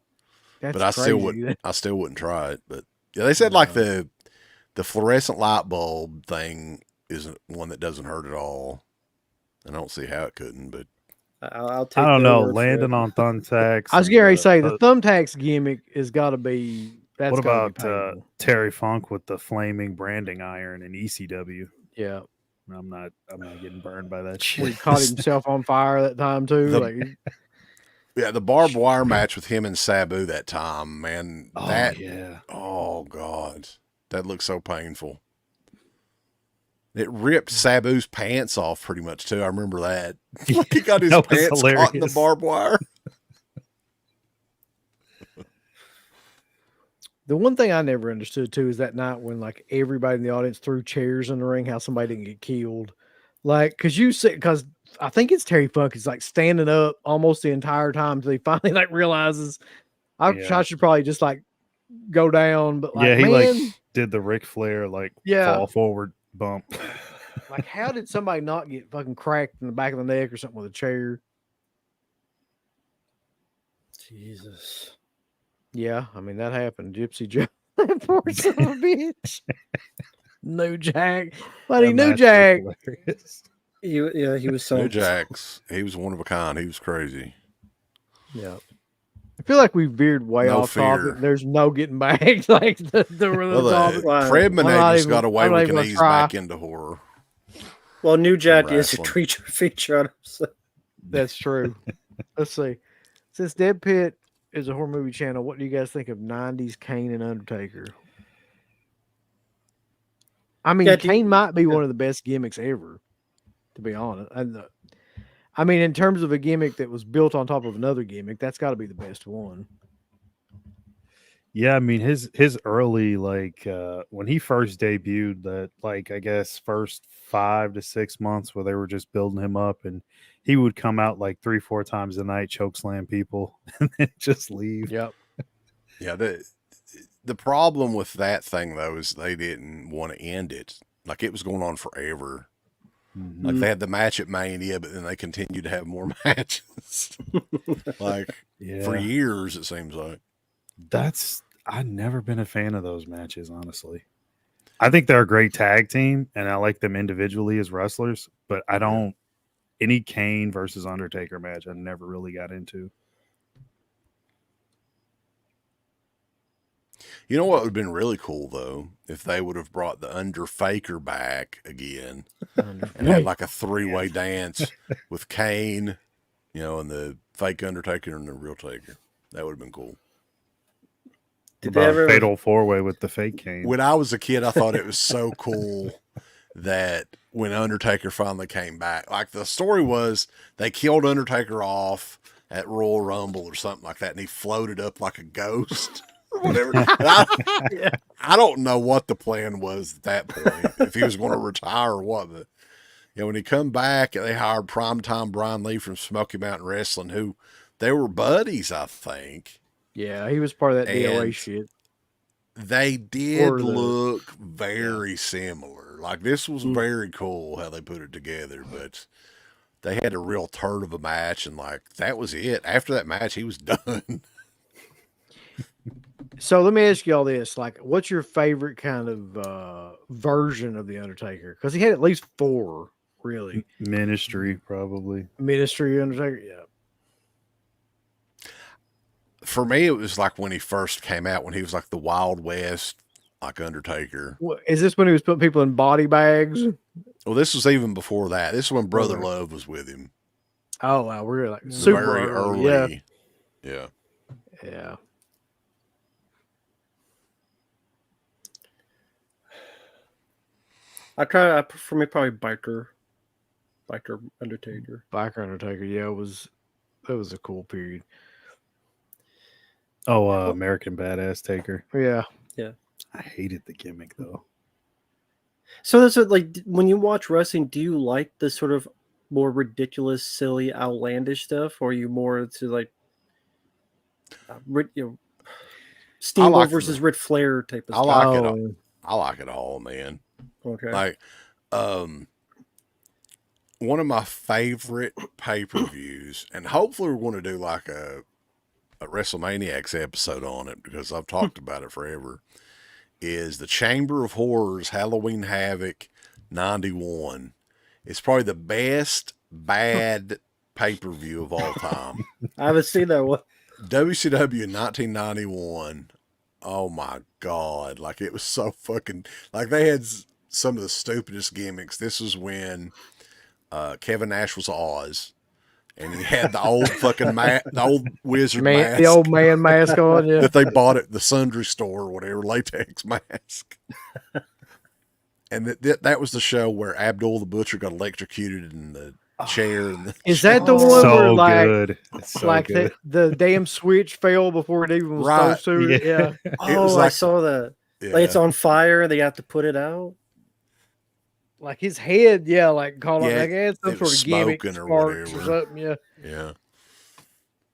That's But I still crazy. would. I still wouldn't try it. But yeah, they said like the fluorescent light bulb thing isn't one that doesn't hurt at all. I don't see how it couldn't. But I'll take I don't their know. word for Landing it. on thumbtacks. I was and, getting ready to say the uh, thumbtacks gimmick has got to be. That's what gotta about be painful. Terry Funk with the flaming branding iron in ECW? Yeah. I'm not getting burned by that When he shit. caught himself on fire that time too. The- yeah, the barbed wire match with him and Sabu that time, man. Oh That yeah. oh god, that looked so painful. It ripped Sabu's pants off pretty much too. I remember that. Like he got his That was pants caught in the hilarious. barbed wire. The one thing I never understood too is that night when like everybody in the audience threw chairs in the ring, how somebody didn't get killed. Like, because I think it's Terry Funk is like standing up almost the entire time until he finally like realizes I Yeah. should probably just like go down. But like, Yeah, he man, like did the Ric Flair like Yeah. fall forward bump. like how did somebody not get fucking cracked in the back of the neck or something with a chair? Jesus. Yeah, I mean that happened. Gypsy Joe, that poor son of a bitch. No Jack, but he That knew match was Jack. hilarious. He was so New Jacks, he was one of a kind. He was crazy. Yeah. I feel like we veered way No off fear. topic. There's no getting back. Like the Well, topic. Fred I'm not Menendez even- got away I'm not we even can gonna ease try. back into horror. Well, New Jack is a wrestling. creature feature on himself. That's true. Let's see. Since Dead Pit is a horror movie channel, what do you guys think of 90s Kane and Undertaker? I mean, Yeah, Kane might be one of the best gimmicks ever, to be honest. And I mean, in terms of a gimmick that was built on top of another gimmick, that's got to be the best one. Yeah, I mean his early like when he first debuted, that like I guess first 5 to 6 months where they were just building him up, and he would come out like 3-4 times a night, choke slam people, and then just leave. Yep. Yeah, the problem with that thing though is they didn't want to end it. Like it was going on forever. Mhm. Like they had the match at Mania, but then they continued to have more matches. Like Yeah, for years, it seems like. I've never been a fan of those matches, honestly. I think they're a great tag team, and I like them individually as wrestlers, but I don't. Any Kane versus Undertaker match, I never really got into. You know what would have been really cool though, if they would have brought the Underfaker back again and had like a 3-way dance with Kane, you know, and the fake Undertaker and the real Taker. That would have been cool. Did they About ever? fatal four way with the fake cane. When I was a kid, I thought it was so cool that when Undertaker finally came back, like the story was they killed Undertaker off at Royal Rumble or something like that, and he floated up like a ghost or whatever. And I don't know what the plan was at that point, if he was going to retire or what, but when he come back, they hired primetime Brian Lee from Smoky Mountain Wrestling, who they were buddies, I think. Yeah, he was part of that DOA And shit. they did Or the- look very similar. Like, this was very cool how they put it together, but they had a real turd of a match, and like that was it. After that match, he was done. So let me ask you all this: like, what's your favorite kind of version of the Undertaker? Because he had at least 4, really. Ministry, probably. Ministry Undertaker, yeah. For me, it was like when he first came out, when he was like the Wild West, like Undertaker. Is this when he was putting people in body bags? Well, this was even before that. This is when Brother Okay. Love was with him. Oh wow, we're like super Very early. Yeah. Yeah. For me, probably biker Undertaker. Biker Undertaker, yeah, that was a cool period. Oh, American Badass Taker. Yeah. I hated the gimmick though. So that's what, like, when you watch wrestling, do you like the sort of more ridiculous, silly, outlandish stuff, or are you more into like, Steamboat like versus Ric Flair type of I stuff? like it all. I like it all, man. Okay. Like, one of my favorite pay-per-views, and hopefully we're going to do like a WrestleManiacs episode on it because I've talked about it forever, is the Chamber of Horrors Halloween Havoc 91. It's probably the best bad pay-per-view of all time. I haven't seen that one. WCW in 1991. Oh my God. Like, it was so fucking, like, they had some of the stupidest gimmicks. This was when Kevin Nash was Oz, and he had the old fucking the old wizard mask, the old man mask on, yeah. that they bought at the sundry store or whatever, latex mask. And that was the show where Abdul the Butcher got electrocuted in the chair. And Is that the one So where like good. It's so like good. the damn switch fell before it even was Right. supposed to? Yeah. Oh, was I like- saw that. yeah. Like, it's on fire. They have to put it out. Like his head, yeah, like call Yeah, like had some it sort was of gimmick, smoking or sparks whatever. something, yeah. Yeah.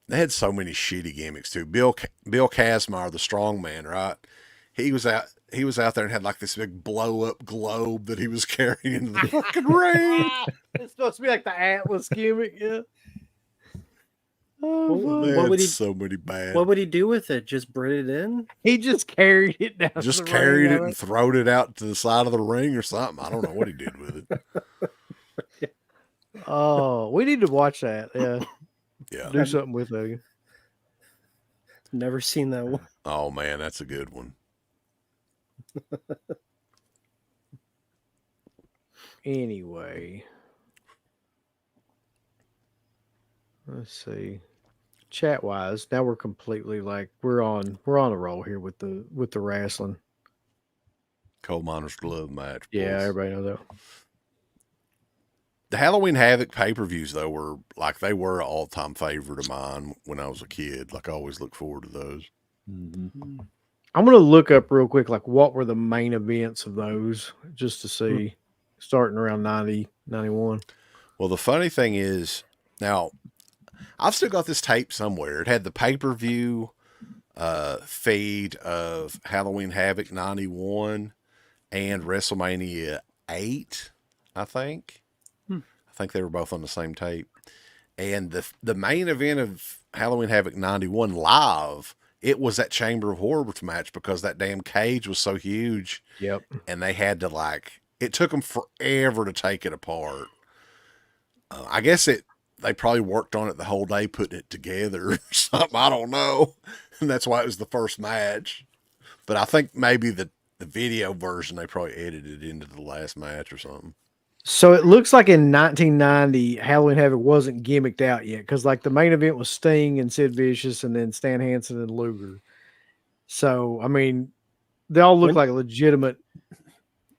They had so many shitty gimmicks too. Bill Kazmaier, the strong man, right? He was out there and had like this big blow up globe that he was carrying in the fucking ring. It's supposed to be like the Atlas gimmick, yeah. Oh, Well, fuck. They What had would he- so many bad. What would he do with it? Just bring it in? He just carried it down. Just to the carried ring, it and throwed it out to the side of the ring or something. I don't know what he did with it. Oh, we need to watch that. Yeah, Yeah. do something with it. Never seen that one. Oh man, that's a good one. Anyway, let's see. Chat wise, now we're completely like we're on a roll here with the wrestling. Coal Miner's Glove match. Yeah, boys. everybody knows that. The Halloween Havoc pay-per-views though were like they were an all-time favorite of mine when I was a kid. Like I always look forward to those. I'm gonna look up real quick, like what were the main events of those, just to see, starting around 90, 91. Well, the funny thing is, now I've still got this tape somewhere. It had the pay-per-view feed of Halloween Havoc 91 and WrestleMania 8, I think. I think they were both on the same tape. And the main event of Halloween Havoc 91 live, it was that Chamber of Horrors match because that damn cage was so huge. Yep. And they had to it took them forever to take it apart. I guess they probably worked on it the whole day putting it together or something. I don't know. And that's why it was the first match. But I think maybe the video version, they probably edited it into the last match or something. So it looks like in 1990, Halloween Havoc wasn't gimmicked out yet because like the main event was Sting and Sid Vicious and then Stan Hansen and Luger. So I mean, they all look like legitimate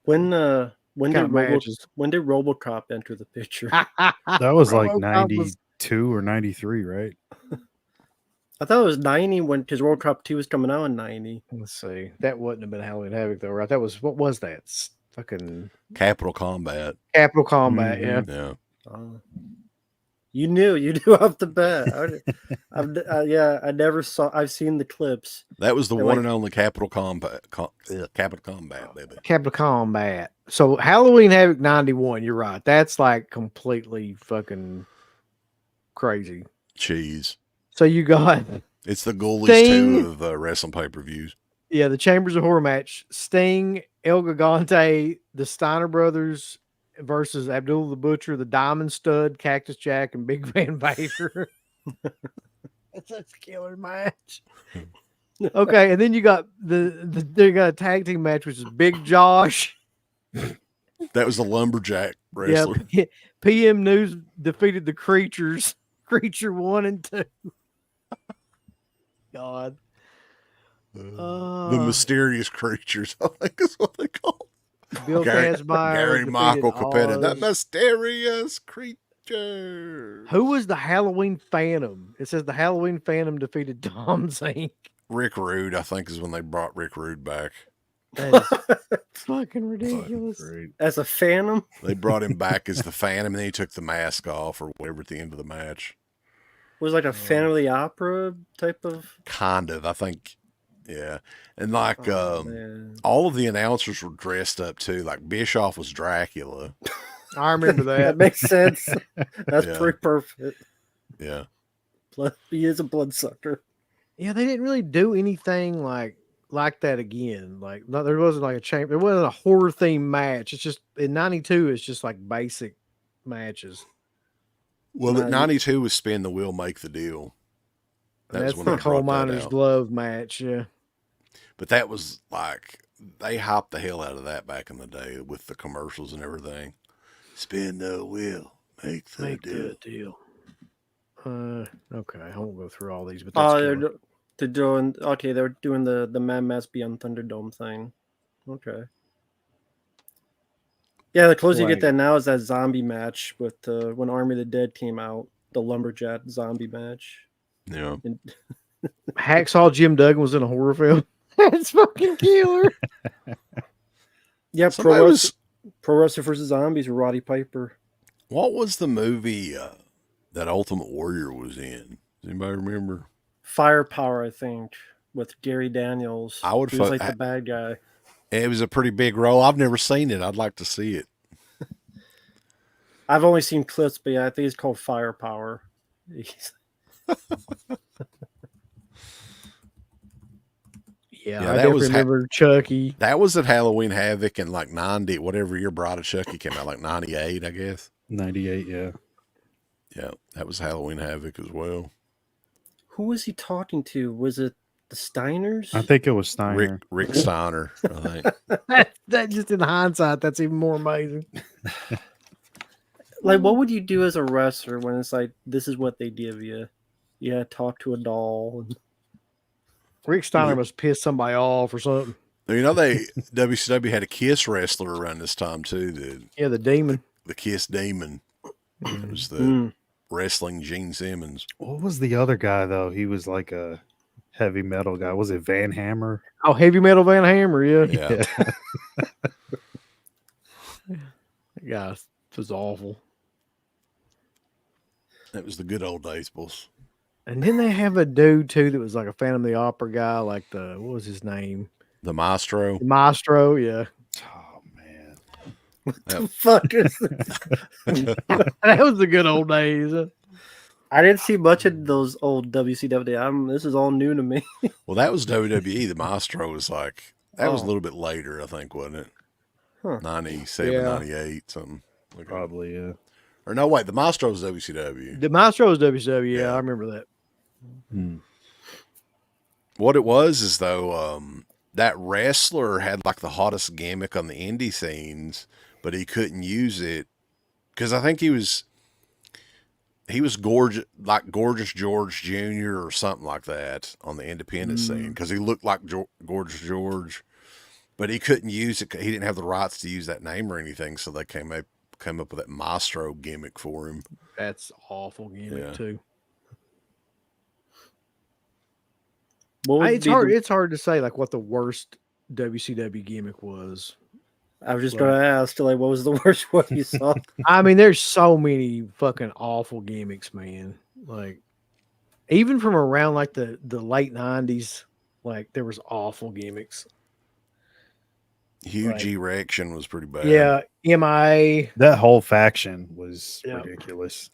When kind of matches. when did RoboCop enter the picture? That was like RoboCop was- 92 or 93, right? I thought it was 90 when because World Cup 2 was coming out in 90. Let's see. That wouldn't have been Halloween Havoc though, right? That was what was that? Fucking Capital Combat. Capital Combat. Yeah. Yeah. You knew off the bat. I never saw. I've seen the clips. That was the They're one like- and only Capital Combat. Capital Combat, baby. Capital Combat. So Halloween Havoc 91. You're right. That's like completely fucking crazy. Cheese. So you got It's the Ghoulies Sting. 2 of wrestling pay-per-views. the Chambers of Horror match: Sting, El Gigante, the Steiner Brothers versus Abdullah the Butcher, the Diamond Stud, Cactus Jack, and Big Van Vader. That's a killer match. Okay, and then you got they got a tag team match, which is Big Josh. That was the lumberjack wrestler. Yeah, PM News defeated the Creatures. Creature 1 and 2. God. The mysterious creatures, I think is what they call Bill Kazmaier. Gary defeated Michael Capetta. That Oz. mysterious creature. Who was the Halloween Phantom? It says the Halloween Phantom defeated Tom Zink. Rick Rude, I think, is when they brought Rick Rude back. That is fucking ridiculous. Great. As a Phantom, They brought him back as the Phantom, and then he took the mask off or whatever at the end of the match. was like a Phantom of the Opera type of. Kind of, I think. Yeah. And like Man. all of the announcers were dressed up too. Like Bischoff was Dracula. I remember That that. makes sense. That's Yeah. pretty perfect. Yeah. He is a bloodsucker. Yeah, they didn't really do anything like that again. Like no, there wasn't like a chamber. There wasn't a horror themed match. It's just in '92. It's just like basic matches. Well, at 92 was Spin the Wheel, Make the Deal. And that's when the they coal brought that miner's out. glove match. Yeah. But that was like, they hopped the hell out of that back in the day with the commercials and everything. Spin the wheel, make the deal. Okay, I won't go through all these, but that's killer. They're doing they're doing the Mad Max Beyond Thunderdome thing. Okay. Yeah, the closest you Right. get that now is that zombie match with when Army of the Dead came out, the lumberjack zombie match. Yeah. And Hacksaw Jim Duggan was in a horror film. That's fucking killer. yeah, Somebody was, Pro Wrestler vs. Zombies with Roddy Piper. what was the movie that Ultimate Warrior was in? Does anybody remember? Firepower, I think, with Gary Daniels. I would He was fuck- like the bad guy. It was a pretty big role. I've never seen it. I'd like to see it. I've only seen clips, but yeah, I think it's called Firepower. Yeah, Yeah, I that definitely was remember Chucky. That was at Halloween Havoc in like 90, whatever year Bride of Chucky came out, like 98, I guess. 98, yeah. Yeah, that was Halloween Havoc as well. Who was he talking to? Was it the Steiners? I think it was Steiner. Rick Steiner, I think. That just in hindsight, that's even more amazing. Like, what would you do as a wrestler when it's like, this is what they give you? Yeah, talk to a doll. And... Rick Steiner must piss somebody off or something. You know, WCW had a Kiss wrestler around this time too, Yeah, the demon. the Kiss Demon. It was the Mm. wrestling Gene Simmons. What was the other guy, though? He was like a heavy metal guy. Was it Van Hammer? Oh, Heavy Metal Van Hammer, yeah. Yeah. That guy was awful. That was the good old days, boys. And then they have a dude too that was like a Phantom of the Opera guy, like what was his name? The Maestro. Maestro, yeah. Oh, man. The fuck is this? That was the good old days. I didn't see much of those old WCW. This is all new to me. Well, that was WWE. The Maestro was like, that was a Oh. little bit later, I think, wasn't it? Huh. 97, Yeah. 98, something. Like that. Probably, yeah. Or no, wait, the Maestro was WCW. The Maestro was WCW, yeah, Yeah. I remember that. What it was is though, that wrestler had like the hottest gimmick on the indie scenes, but he couldn't use it because I think he was he was gorgeous, like Gorgeous George Jr. or something like that on the independent scene because he looked like Gorgeous George, but he couldn't use it. He didn't have the rights to use that name or anything, so they came up with that Maestro gimmick for him. That's awful gimmick Yeah. too. What would It's be hard. the- It's hard to say like what the worst WCW gimmick was. I was just going to ask, like, what was the worst one you saw? I mean, there's so many fucking awful gimmicks, man. Like, even from around like the late '90s, like there was awful gimmicks. Huge Right. erection was pretty bad. Yeah, MIA. That whole faction was Yeah. ridiculous.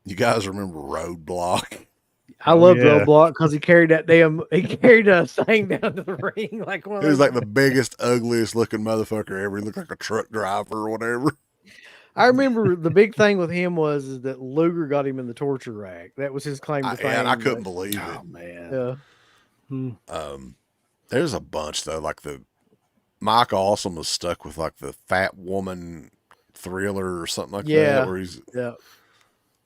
You guys remember Roadblock? I Oh, loved yeah. Roadblock because he carried a thing down to the ring like one. He was like the biggest, ugliest looking motherfucker ever. He looked like a truck driver or whatever. I remember the big thing with him is that Luger got him in the torture rack. That was his claim to fame. And I couldn't but- believe it. Oh man. Yeah. There's a bunch though, like the Mike Awesome was stuck with like the fat woman Thriller or something like Yeah. that. Where he's Yeah.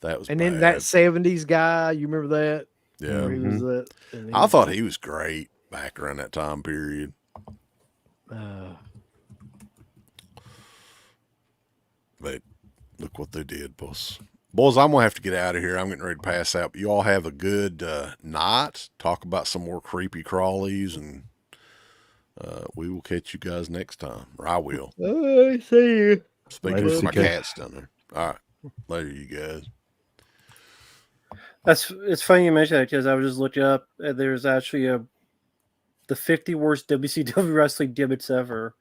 that was And bad. then that '70s guy, you remember that? Yeah. Where he was that. And I thought he was great back around that time period. But look what they did, boys. Boys, I'm gonna have to get out of here. I'm getting ready to pass out. But you all have a good night. Talk about some more creepy crawlies, and we will catch you guys next time. Or I will. I see you. Speaking Later, of my CK. cat's down there. All right. Later, you guys. It's funny you mentioned that because I was just looking up and there's actually the 50 worst WCW wrestling gimmicks ever.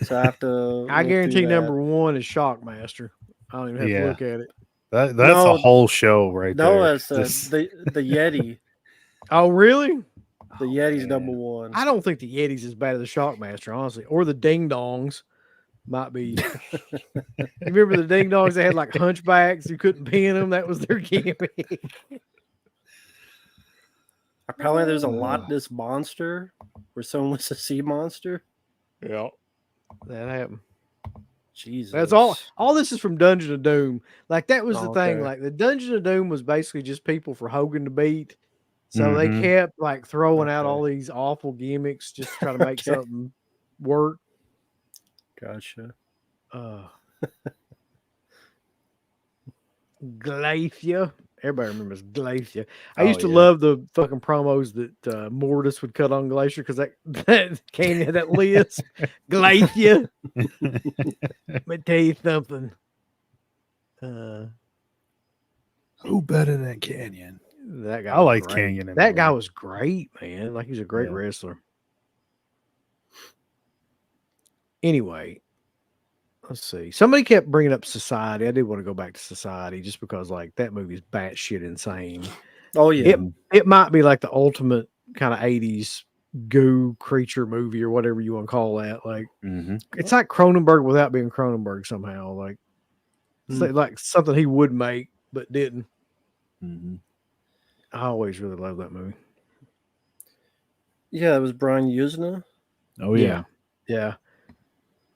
So I have to. I look guarantee through that. number one is Shockmaster. I don't even have Yeah. to look at it. That's No. a whole show right No, there. that's Just- the Yeti. Oh, really? The Yeti's man. number one. I don't think the Yeti's as bad as the Shockmaster, honestly. Or the Ding Dongs might be. You remember the Ding Dongs? They had like hunchbacks. You couldn't pin them. That was their gimmick. Apparently, there's a Loch Ness monster where someone was a sea monster. Yeah. That happened. Jesus. That's all. All this is from Dungeon of Doom. Like that was the Oh, thing. okay. Like the Dungeon of Doom was basically just people for Hogan to beat. So they Mhm. kept like throwing out Okay. all these awful gimmicks just to try to make Okay. something work. Gotcha. Glacia. Everybody remembers Glacia. I Oh, used to yeah. love the fucking promos that Mortis would cut on Glacier because that Canyon had that lisp. Glacia. Let me tell you something. Who better than Canyon? That guy. I was like great. Canyon. That guy anyway. was great, man. Like he's a great Yeah. wrestler. Anyway, let's see. Somebody kept bringing up Society. I did want to go back to Society just because, like, that movie's batshit insane. Oh yeah. It might be like the ultimate kind of '80s goo creature movie or whatever you want to call that. Like, Mhm. it's like Cronenberg without being Cronenberg somehow. Like, it's like something he would make but didn't. Mhm. I always really loved that movie. Yeah, it was Brian Usna. Oh yeah. Yeah.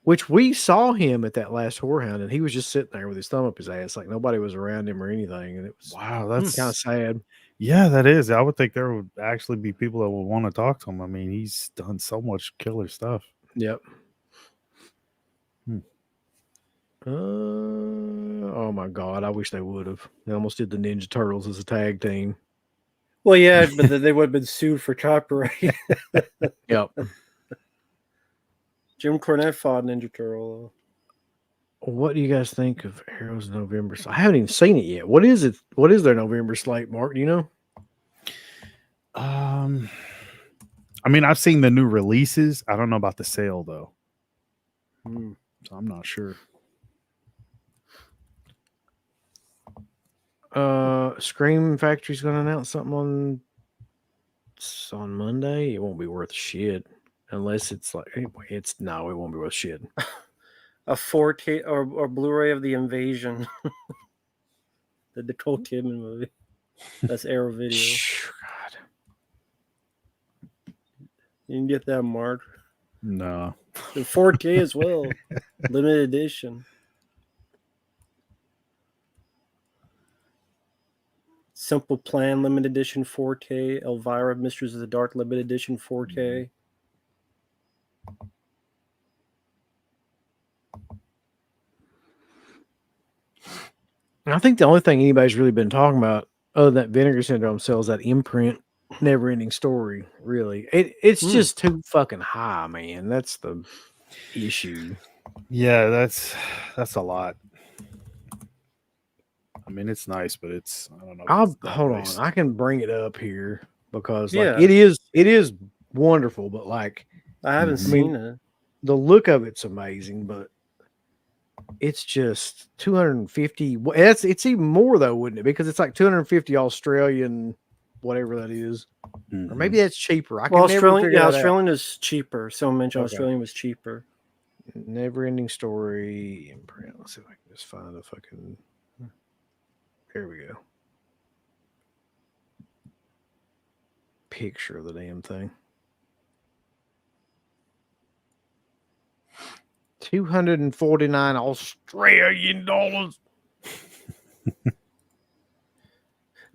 Which we saw him at that last whorehound, and he was just sitting there with his thumb up his ass, like nobody was around him or anything, and it was Wow, that's kind of sad. yeah, that is. I would think there would actually be people that would want to talk to him. I mean, he's done so much killer stuff. Yep. Hmm. Oh my god, I wish they would have. They almost did the Ninja Turtles as a tag team. Well, yeah, but then they would have been sued for copyright. Yep. Jim Cornette fought Ninja Turtle. What do you guys think of Arrow's November? I haven't even seen it yet. What is it? What is their November slate, Mark? Do you know? I mean, I've seen the new releases. I don't know about the sale though, so I'm not sure. Scream Factory's going to announce something on Monday. It won't be worth shit unless it's like it won't be worth shit. A 4K or Blu-ray of The Invasion. The Nicole Kidman movie. That's Arrow Video. God. You can get that, Mark. No, In 4K as well. Limited edition. Simple Plan Limited Edition 4K, Elvira Mistress of the Dark Limited Edition 4K. I think the only thing anybody's really been talking about, other than Vinegar Syndrome, sells that imprint Never Ending Story. Really, it's just too fucking high, man. That's the issue. Yeah, that's a lot. I mean, it's nice, but it's I don't know. If it's that Hold nice. on. I can bring it up here because Yeah. it is wonderful, but like I haven't Mhm. seen it. the look of it's amazing, but it's just 250. It's even more though, wouldn't it? Because it's like 250 Australian, whatever that is, or maybe that's cheaper. I can Well, never Australian, figure yeah, that out. Australian is cheaper. Someone mentioned Okay. Australian was cheaper. Never Ending Story imprint. Let's see if I can just find a fucking. Here we go. Picture of the damn thing. 249 Australian dollars.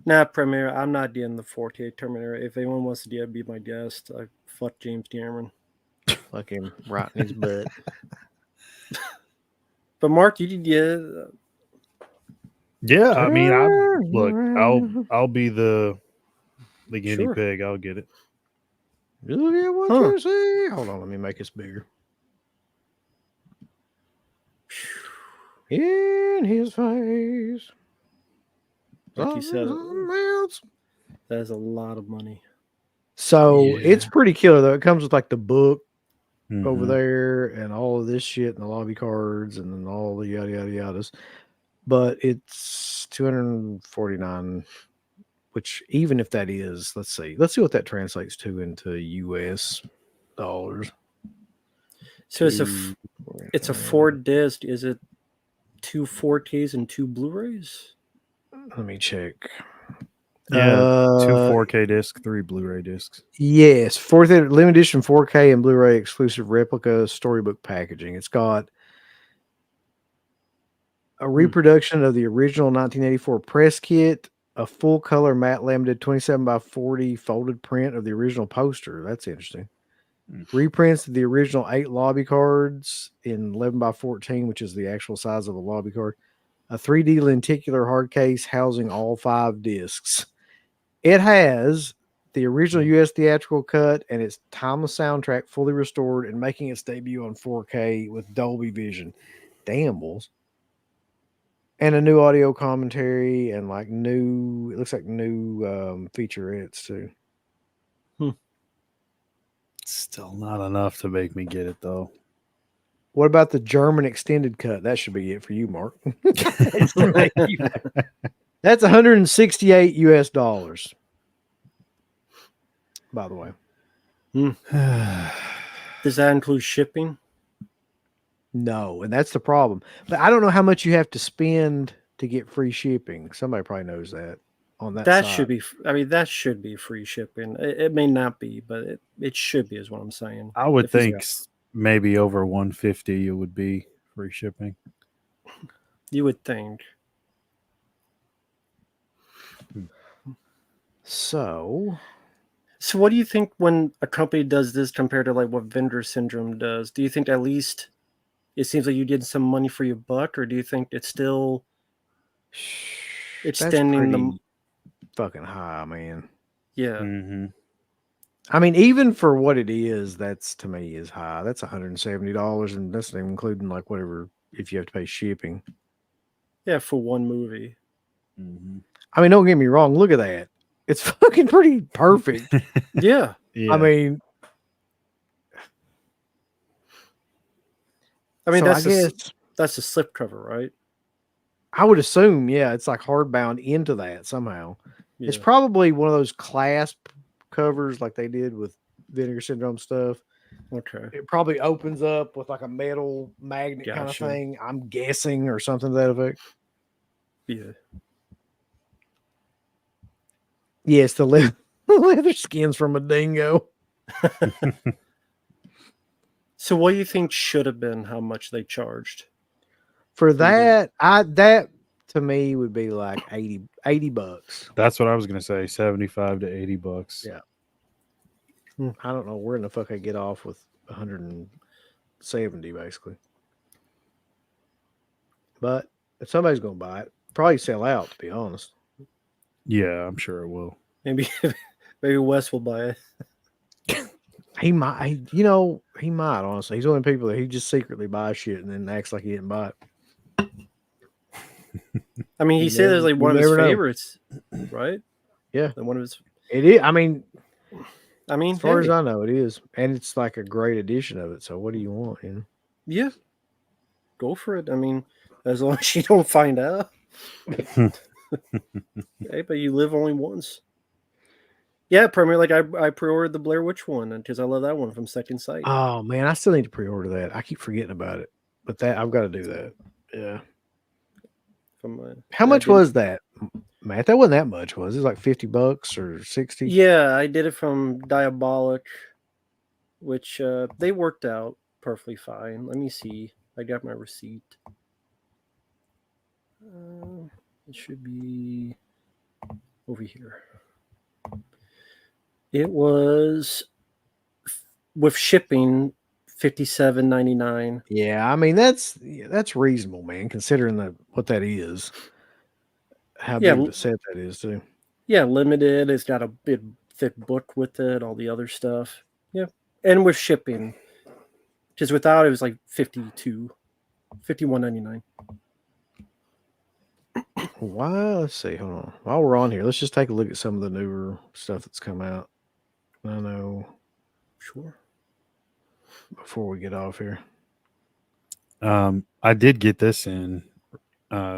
Nah, Premiere, I'm not doing the 4K Terminator. If anyone wants to do it, be my guest. I fuck James Cameron. Like him right in his butt. But Mark, you did Yeah, I mean, I'll be the guinea Sure. pig. I'll get it. Look at what Huh. you see. Hold on, let me make this bigger. In his face. Like you said, Something else. that is a lot of money. So Yeah. it's pretty killer though. It comes with like the book over Mhm. there and all of this shit and the lobby cards and then all the yada yada yadas. But it's 249, which even if that is, let's see what that translates to into US dollars. So it's a 4 disc. Is it 2 4Ks and 2 Blu-rays? Let me check. Yeah, 2 4K discs, 3 Blu-ray discs. Yes, limited edition 4K and Blu-ray exclusive replica storybook packaging. It's got a reproduction of the original 1984 press kit, a full color matte laminated 27 by 40 folded print of the original poster. That's interesting. Reprints of the original 8 lobby cards in 11 by 14, which is the actual size of a lobby card. A 3D lenticular hard case housing all 5 discs. It has the original US theatrical cut and its timeless soundtrack fully restored and making its debut on 4K with Dolby Vision. Damn, bulls. And a new audio commentary and like new, it looks like new featurettes too. Still not enough to make me get it though. What about the German extended cut? That should be it for you, Mark. That's 168 US dollars. By the way. Does that include shipping? No, and that's the problem. But I don't know how much you have to spend to get free shipping. Somebody probably knows that on that That side. should be. I mean, that should be free shipping. It may not be, but it should be, is what I'm saying. I would If it's- think maybe over 150 it would be free shipping. You would think. So what do you think when a company does this compared to like what Vendor Syndrome does? Do you think at least it seems like you did some money for your buck, or do you think it's still extending that's them? fucking high, man. Yeah. Mm-hmm. I mean, even for what it is, that's to me is high. That's $170, and that's not even including like whatever if you have to pay shipping. Yeah, for one movie. Mm-hmm. I mean, don't get me wrong. Look at that. It's fucking pretty perfect. Yeah. Yeah. I mean, so that's I guess that's a slipcover, right? I would assume, yeah, it's like hardbound into that somehow. Yeah. It's probably one of those clasp covers like they did with Vinegar Syndrome stuff. Okay. It probably opens up with like a metal magnet kind of Gotcha. thing. I'm guessing, or something to that effect. Yeah. Yes, the leather skins from a dingo. So what do you think should have been how much they charged? For that, to me would be like 80 bucks. That's what I was gonna say. 75 to 80 bucks. Yeah. I don't know where in the fuck I get off with 170 basically. But if somebody's gonna buy it, probably sell out. To be honest, Yeah, I'm sure it will. Maybe Wes will buy it. he might. He might. Honestly, he's one of the people that he just secretly buys shit and then acts like he didn't buy it. I mean, he You said it's never- like you one of his never know. favorites, right? Yeah. Like one of his. It is. I mean, As far as hey, I know, it is, and it's like a great edition of it. So what do you want? yeah, go for it. I mean, as long as you don't find out. Hey, but you live only once. Yeah, primarily like I pre-ordered the Blair Witch one because I love that one from Second Sight. Oh man, I still need to pre-order that. I keep forgetting about it, but that I've got to do that. Yeah. From How much was that, Matt? That wasn't that much, was it? It was like $50 or 60? Yeah, I did it from Diabolic, which they worked out perfectly fine. Let me see. I got my receipt. It should be over here. It was with shipping $57.99. Yeah, I mean that's reasonable, man, considering what that is. How Yeah, big of a set that is too. Yeah, limited. It's got a big thick book with it, all the other stuff. Yeah, and with shipping, because without it was like $51.99. Why? Let's see. Hold on. While we're on here, let's just take a look at some of the newer stuff that's come out. I know Sure. before we get off here. I did get this in.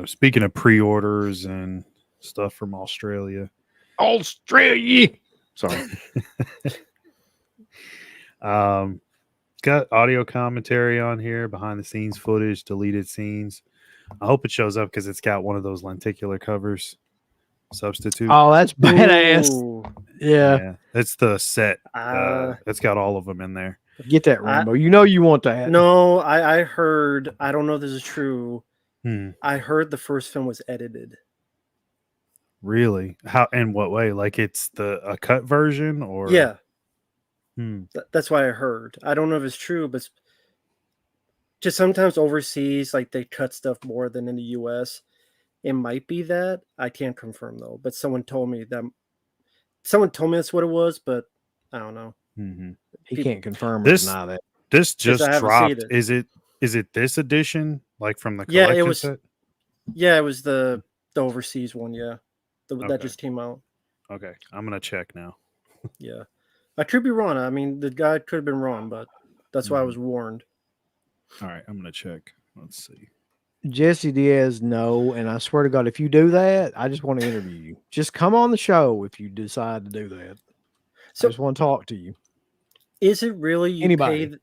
Speaking of pre-orders and stuff from Australia, Australia. Sorry. Got audio commentary on here, behind the scenes footage, deleted scenes. I hope it shows up because it's got one of those lenticular covers substitute. Oh, that's badass. Ooh. Yeah. It's the set. Uh, It's got all of them in there. Get that, Rambo. You want that. No, I heard. I don't know if this is true. Hmm. I heard the first film was edited. Really? How? In what way? Like it's a cut version, or Yeah, Hmm. that's why I heard. I don't know if it's true, but just sometimes overseas, like they cut stuff more than in the U.S. It might be that. I can't confirm though. But someone told me that. Someone told me that's what it was, but I don't know. Mm-hmm. He can't confirm or This- deny that. This Because just I haven't dropped. seen it. Is it this edition? Like from the Yeah, it collector's was- set? Yeah, it was the overseas one. Yeah, Okay. that just came out. Okay, I'm gonna check now. Yeah, I could be wrong. I mean, the guy could have been wrong, but that's why I was warned. All right, I'm gonna check. Let's see. Jesse Diaz, no. And I swear to God, if you do that, I just want to interview you. Just come on the show if you decide to do that. So- I just want to talk to you. Is it really you Anybody.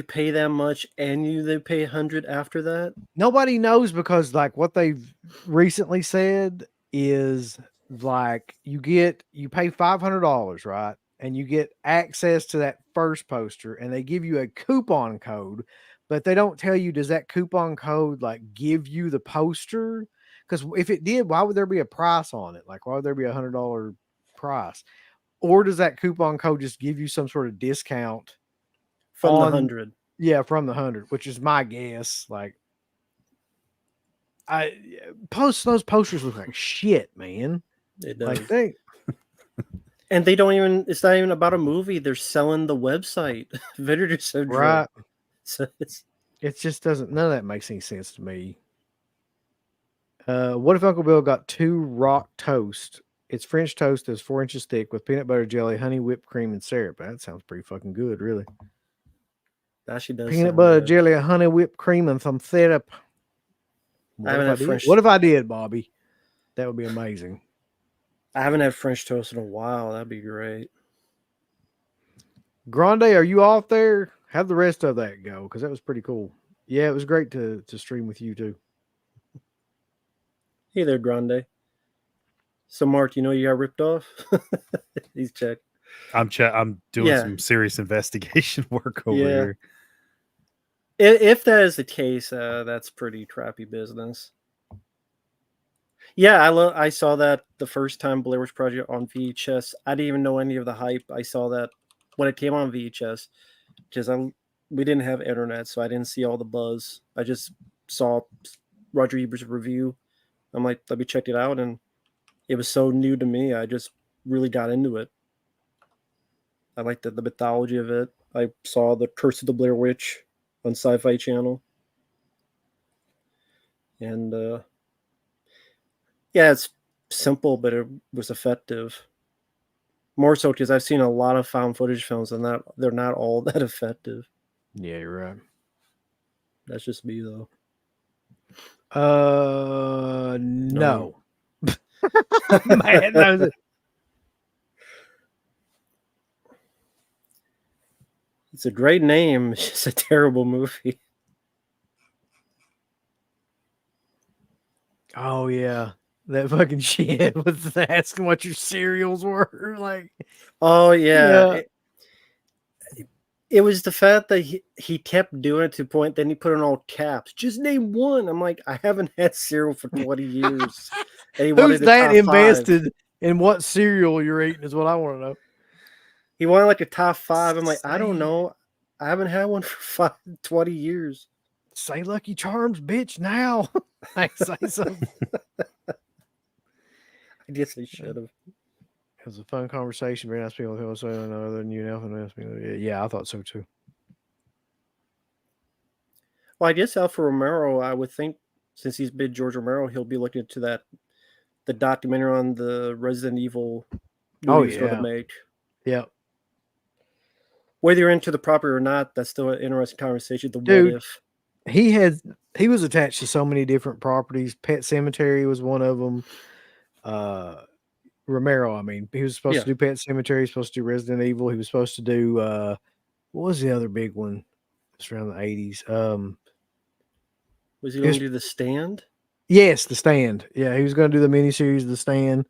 pay that much and they pay 100 after that? Nobody knows because like what they've recently said is like you pay $500, right? And you get access to that first poster and they give you a coupon code, but they don't tell you, does that coupon code like give you the poster? Because if it did, why would there be a price on it? Like, why would there be $100 price? Or does that coupon code just give you some sort of discount From the On- 100. Yeah, from the 100, which is my guess. Like, those posters look like shit, man. It does. Like they, And they don't even, it's not even about a movie. They're selling the website. Vinegar Syndrome. right? So it's, It just doesn't. None of that makes any sense to me. What if Uncle Bill got 2 rock toast? It's French toast that's 4 inches thick with peanut butter jelly, honey, whipped cream, and syrup. That sounds pretty fucking good, really. that actually does Peanut sound butter good. jelly, honey, whipped cream, and some syrup. haven't had French- What if I did, Bobby? That would be amazing. I haven't had French toast in a while. That'd be great. Grande, are you off there? How'd the rest of that go? Because that was pretty cool. Yeah, it was great to stream with you too. Hey there, Grande. So, Mark, you got ripped off? He's checked. I'm doing Yeah. some serious investigation work over Yeah. here. If that is the case, that's pretty crappy business. Yeah, I saw that the first time Blair Witch Project on VHS. I didn't even know any of the hype. I saw that when it came on VHS because we didn't have internet, so I didn't see all the buzz. I just saw Roger Ebert's review. I'm like, let me check it out, and it was so new to me. I just really got into it. I liked the mythology of it. I saw the Curse of the Blair Witch on Sci-Fi Channel, and yeah, it's simple, but it was effective. More so because I've seen a lot of found footage films, and they're not all that effective. Yeah, you're right. That's just me, though. No. Man, that was It's a great name. It's just a terrible movie. Oh yeah, that fucking shit with asking what your cereals were. Like, Oh yeah, yeah, it was the fact that he kept doing it to the point. Then he put in all caps. Just name one. I'm like, I haven't had cereal for 20 years. And he who's wanted the that top five. invested in what cereal you're eating is what I want to know. He wanted like a top five. I'm like, I don't Say- know. I haven't had one for 20 years. Say Lucky Charms, bitch, now. Like, say something. I guess I should have. It was a fun conversation. Very nice people. Other than you, Nelson asked me. Yeah, I thought so too. Well, I guess Alfred Romero, I would think, since he's been George Romero, he'll be looking into the documentary on the Resident Evil movie Oh he's going to yeah, make. yeah, Whether you're into the property or not, that's still an interesting conversation. The dude. what if. He was attached to so many different properties. Pet Cemetery was one of them. Romero, I mean, he was supposed to do Pet Cemetery. He was supposed to do Resident Evil. He was supposed to do what was the other big one? It's around the 80s. Was he going to do The Stand? Yes, The Stand. Yeah, he was going to do the miniseries The Stand.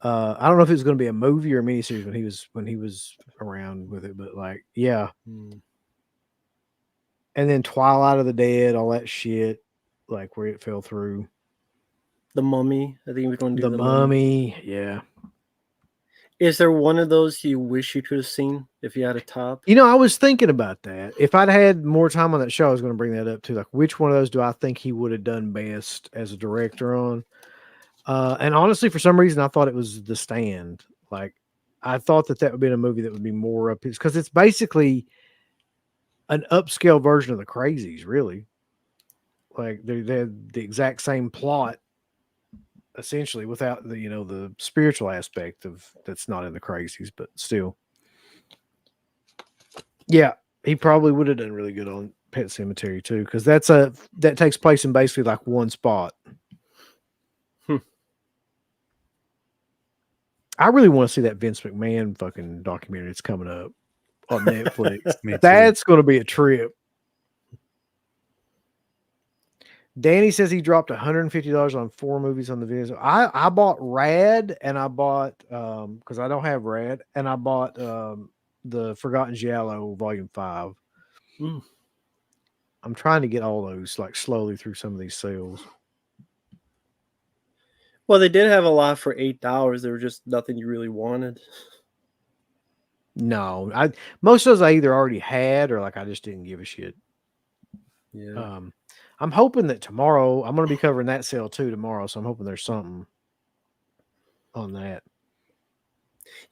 I don't know if it was going to be a movie or a miniseries when he was around with it, but like, yeah. And then Twilight of the Dead, all that shit, like where it fell through. The Mummy. I think he was going to do The Mummy. Mummy, yeah. Is there one of those you wish you could have seen if you had a top? You know, I was thinking about that. If I'd had more time on that show, I was going to bring that up too. Like, which one of those do I think he would have done best as a director on? And honestly, for some reason, I thought it was The Stand. Like, I thought that would be a movie that would be more up his, because it's basically an upscale version of The Crazies, really. Like, they had the exact same plot, essentially, without the the spiritual aspect of that's not in The Crazies, but still. Yeah, he probably would have done really good on Pet Cemetery too, because that takes place in basically like one spot. I really want to see that Vince McMahon fucking documentary that's coming up on Netflix. That's going to be a trip. Danny says he dropped $150 on 4 movies on the video. I bought Rad, and I bought because I don't have Rad, and I bought the Forgotten Giallo Volume 5. I'm trying to get all those like slowly through some of these sales. Well, they did have a lot for $8. There were just nothing you really wanted. No, most of those I either already had or like I just didn't give a shit. Yeah. I'm hoping that tomorrow I'm going to be covering that sale too tomorrow, so I'm hoping there's something on that.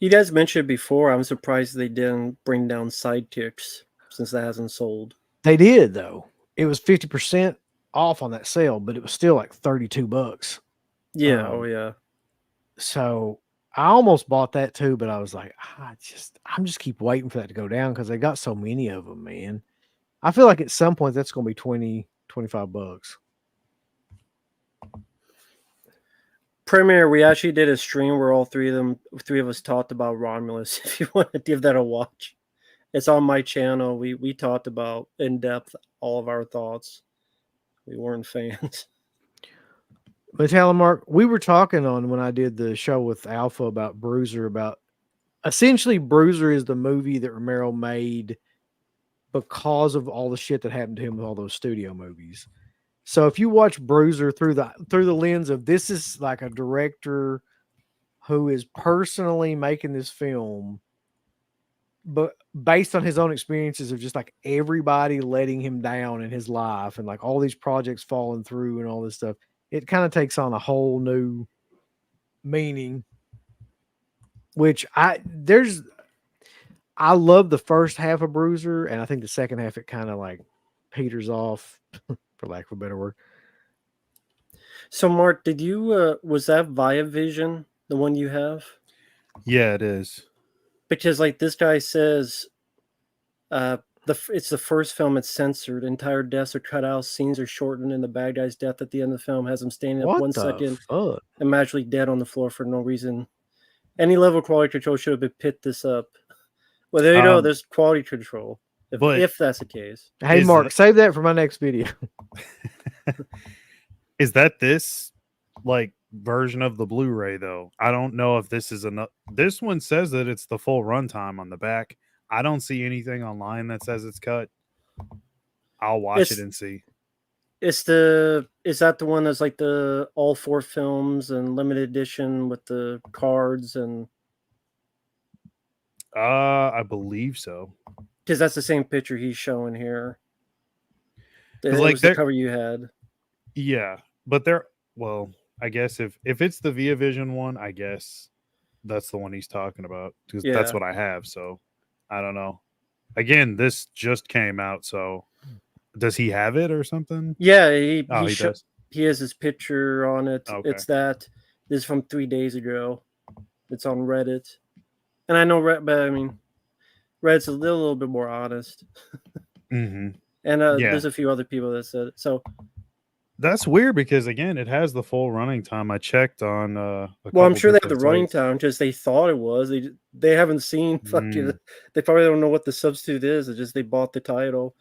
You guys mentioned before. I'm surprised they didn't bring down Sidekicks since that hasn't sold. They did though. It was 50% off on that sale, but it was still like $32. Yeah. Oh yeah. So I almost bought that too, but I was like, I'm just keep waiting for that to go down because they got so many of them, man. I feel like at some point that's going to be $20-$25. Premiere, we actually did a stream where all three of us talked about Romulus. If you want to give that a watch, it's on my channel. We talked about in depth all of our thoughts. We weren't fans. But Marq, we were talking on when I did the show with Alpha about Bruiser, about essentially Bruiser is the movie that Romero made because of all the shit that happened to him with all those studio movies. So if you watch Bruiser through the lens of this is like a director who is personally making this film, but based on his own experiences of just like everybody letting him down in his life and like all these projects falling through and all this stuff, it kind of takes on a whole new meaning. Which I love the first half of Bruiser, and I think the second half it kind of like peters off, for lack of a better word. So, Mark, did you was that Via Vision the one you have? Yeah, it is. Because like this guy says, it's the first film it's censored. Entire deaths are cut out. Scenes are shortened, and the bad guy's death at the end of the film has him standing up What 1 the second fuck? and magically dead on the floor for no reason. Any level of quality control should have been pit this up. Well, there you go. There's quality control. If that's the case. Hey, Mark, save that for my next video. Is that this like version of the Blu-ray though? I don't know if this is enough. This one says that it's the full runtime on the back. I don't see anything online that says it's cut. I'll watch it and see. Is that the one that's like the all 4 films and limited edition with the cards and? I believe so. Because that's the same picture he's showing here. It like was the cover you had. Yeah, but well, I guess if it's the Via Vision one, I guess that's the one he's talking about because that's what I have. So I don't know. Again, this just came out, so does he have it or something? Yeah, he does. He has his picture on it. Okay. It's that. This is from 3 days ago. It's on Reddit, and I know but I mean, Reddit's a little bit more honest. Mm-hmm. And there's a few other people that said it. So that's weird because again, it has the full running time. I checked on. Well, I'm sure they have the running time because they thought it was. They haven't seen fucking. They probably don't know what the substitute is. It's just they bought the title.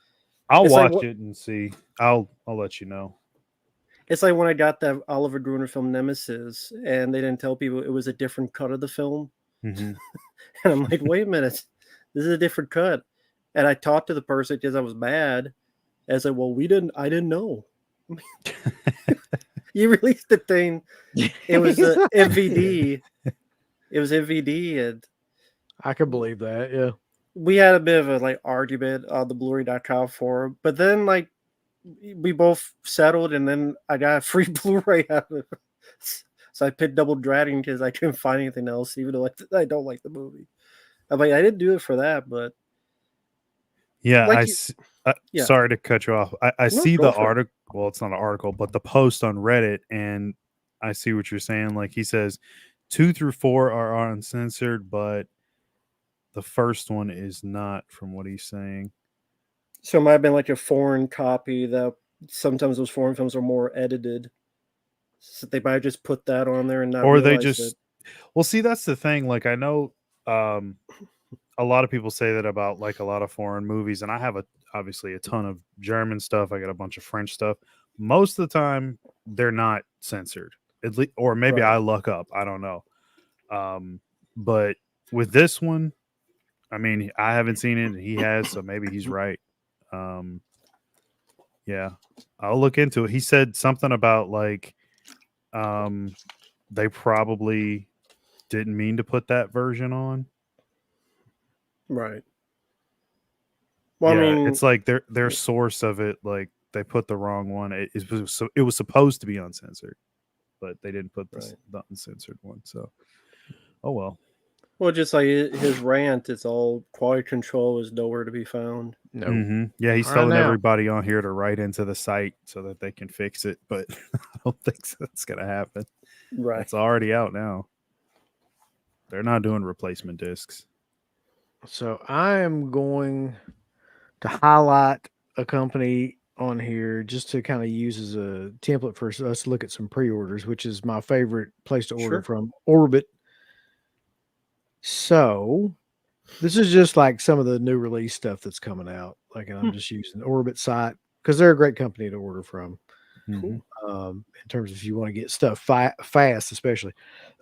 I'll watch it and see. I'll let you know. It's like when I got that Oliver Gruner film Nemesis, and they didn't tell people it was a different cut of the film. Mm-hmm. And I'm like, wait a minute, this is a different cut. And I talked to the person because I was mad. And I said, well, I didn't know. You released the thing. It was MVD. It was MVD, and I could believe that. Yeah, we had a bit of a like argument on the Blu-ray.com forum, but then like we both settled, and then I got a free Blu-ray out of it. So I picked Double Dragon because I couldn't find anything else, even though I don't like the movie. I'm like, I didn't do it for that, but yeah, like sorry to cut you off. I see the article. Well, it's not an article, but the post on Reddit, and I see what you're saying. Like he says, 2 through 4 are uncensored, but the first one is not, from what he's saying. So it might have been like a foreign copy that sometimes those foreign films are more edited. So they might have just put that on there and not. Or they just. It. Well, see, that's the thing. Like I know a lot of people say that about like a lot of foreign movies, and I have obviously a ton of German stuff. I got a bunch of French stuff. Most of the time, they're not censored. At least, or maybe I luck up. I don't know. But with this one, I mean, I haven't seen it. He has, so maybe he's right. Yeah, I'll look into it. He said something about like they probably didn't mean to put that version on. Right. Well, yeah, I mean, it's like their source of it, like they put the wrong one. It was supposed to be uncensored, but they didn't put the uncensored one. So, oh well. Well, just like his rant, it's all quality control is nowhere to be found. No. Mm-hmm. Yeah, he's telling everybody on here to write into the site so that they can fix it, but I don't think that's going to happen. Right. It's already out now. They're not doing replacement discs. So I am going to highlight a company on here just to kind of use as a template for us to look at some pre-orders, which is my favorite place to order from, Orbit. So this is just like some of the new release stuff that's coming out. Like, and I'm just using the Orbit site because they're a great company to order from. Mm-hmm. In terms of if you want to get stuff fast, especially.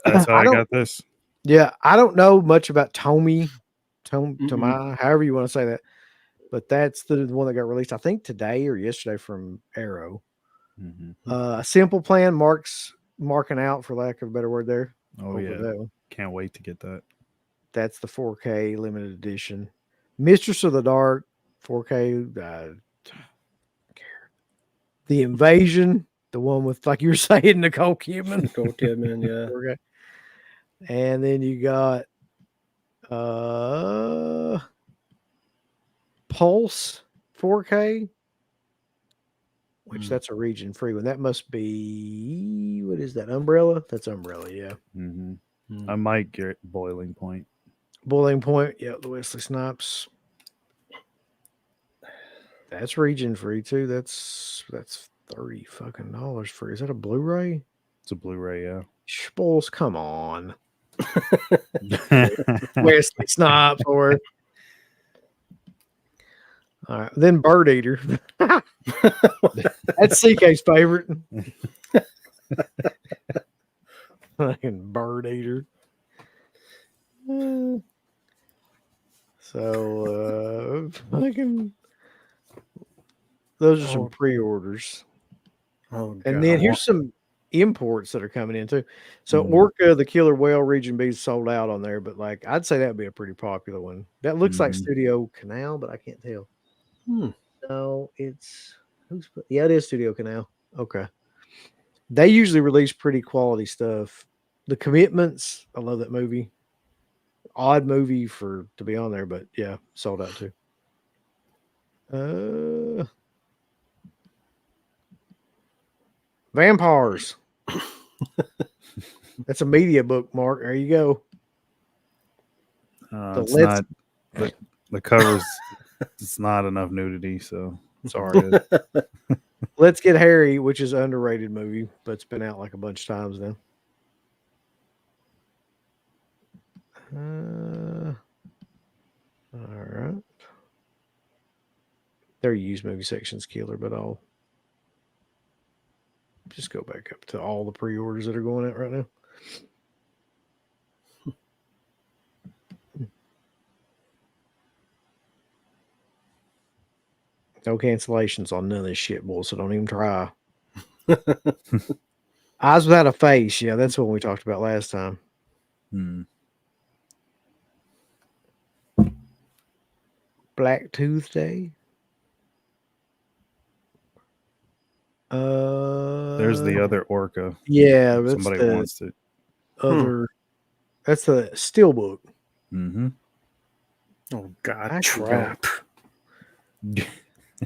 That's how I got this. Yeah, I don't know much about Tomy, however you want to say that, but that's the one that got released, I think today or yesterday from Arrow. A simple plan. Mark's marking out, for lack of a better word there. Oh over yeah, that one. can't wait to get that. That's the 4K limited edition. Mistress of the Dark, 4K. The Invasion, the one with, like you were saying, Nicole Kidman. Nicole Kidman, yeah. 4K. And then you got Pulse 4K, which that's a region free one. That must be, what is that? Umbrella? That's Umbrella, yeah. I might get Boiling Point. Boiling Point, yeah, the Wesley Snipes. That's region free too. That's $30 fucking dollars free. Is that a Blu-ray? It's a Blu-ray, yeah. Schbools, come on. Wesley Snipes or all right. Then Bird Eater. That's CK's favorite. Fucking Bird Eater. So fucking those are some pre-orders. Oh, God. And then here's some imports that are coming in too. So Orca, the Killer Whale Region B is sold out on there, but like I'd say that'd be a pretty popular one. That looks like Studio Canal, but I can't tell. No, it's yeah, it is Studio Canal. Okay. They usually release pretty quality stuff. The Commitments, I love that movie. Odd movie to be on there, but yeah, sold out too. Vampires. That's a media book, Mark. There you go. It's not the covers. It's not enough nudity, so sorry. Let's Get Harry, which is an underrated movie, but it's been out like a bunch of times now. All right. Their used movie section's killer, but I'll just go back up to all the pre-orders that are going out right now. No cancellations on none of this shit, boy, so don't even try. Eyes Without a Face. Yeah, that's what we talked about last time. Black Tuesday. There's the other Orca. Yeah, that's somebody wants it. That's the Steelbook. Oh, God. Actually, Trap.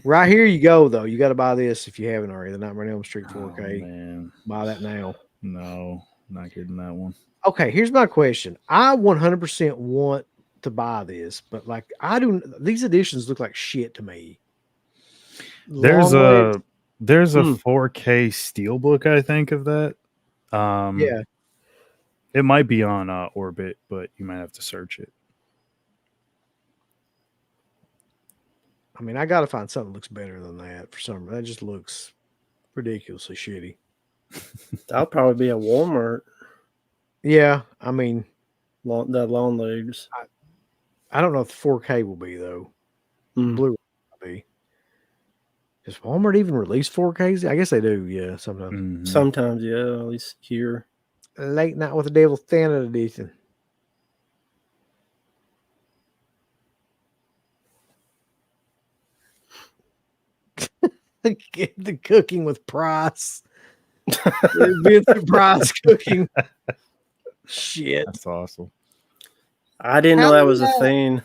Right here you go, though. You got to buy this if you haven't already. The Nightmare on Elm Street 4K. Oh, man. Buy that now. No, not getting that one. Okay, here's my question. I 100% want to buy this, but like these editions look like shit to me. There's a 4K Steelbook, I think, of that. Yeah. It might be on Orbit, but you might have to search it. I mean, I got to find something that looks better than that for some reason. That just looks ridiculously shitty. That'll probably be a Walmart. Yeah, I mean, That long legs. I don't know if the 4K will be, though. Blu-ray will be. Does Walmart even release 4Ks? I guess they do, yeah, sometimes. Sometimes, yeah, at least here. Late Night with the Devil Standard Edition. The Cooking with Price. Vincent Price cooking. Shit. That's awesome. I didn't know that was a thing.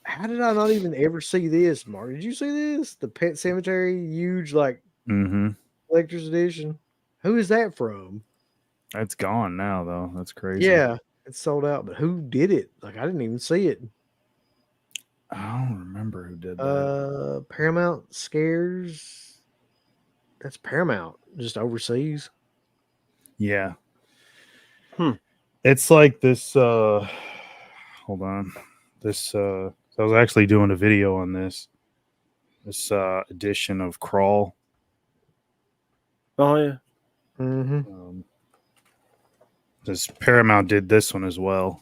How did I not even ever see this, Mark? Did you see this? The Pet Cemetery, huge, like, collector's edition. Who is that from? That's gone now, though. That's crazy. Yeah, it's sold out. But who did it? Like, I didn't even see it. I don't remember who did that. Paramount Scares. That's Paramount, just overseas. Yeah. It's like this. Hold on. This. I was actually doing a video on this. This edition of Crawl. Oh, yeah. This Paramount did this one as well.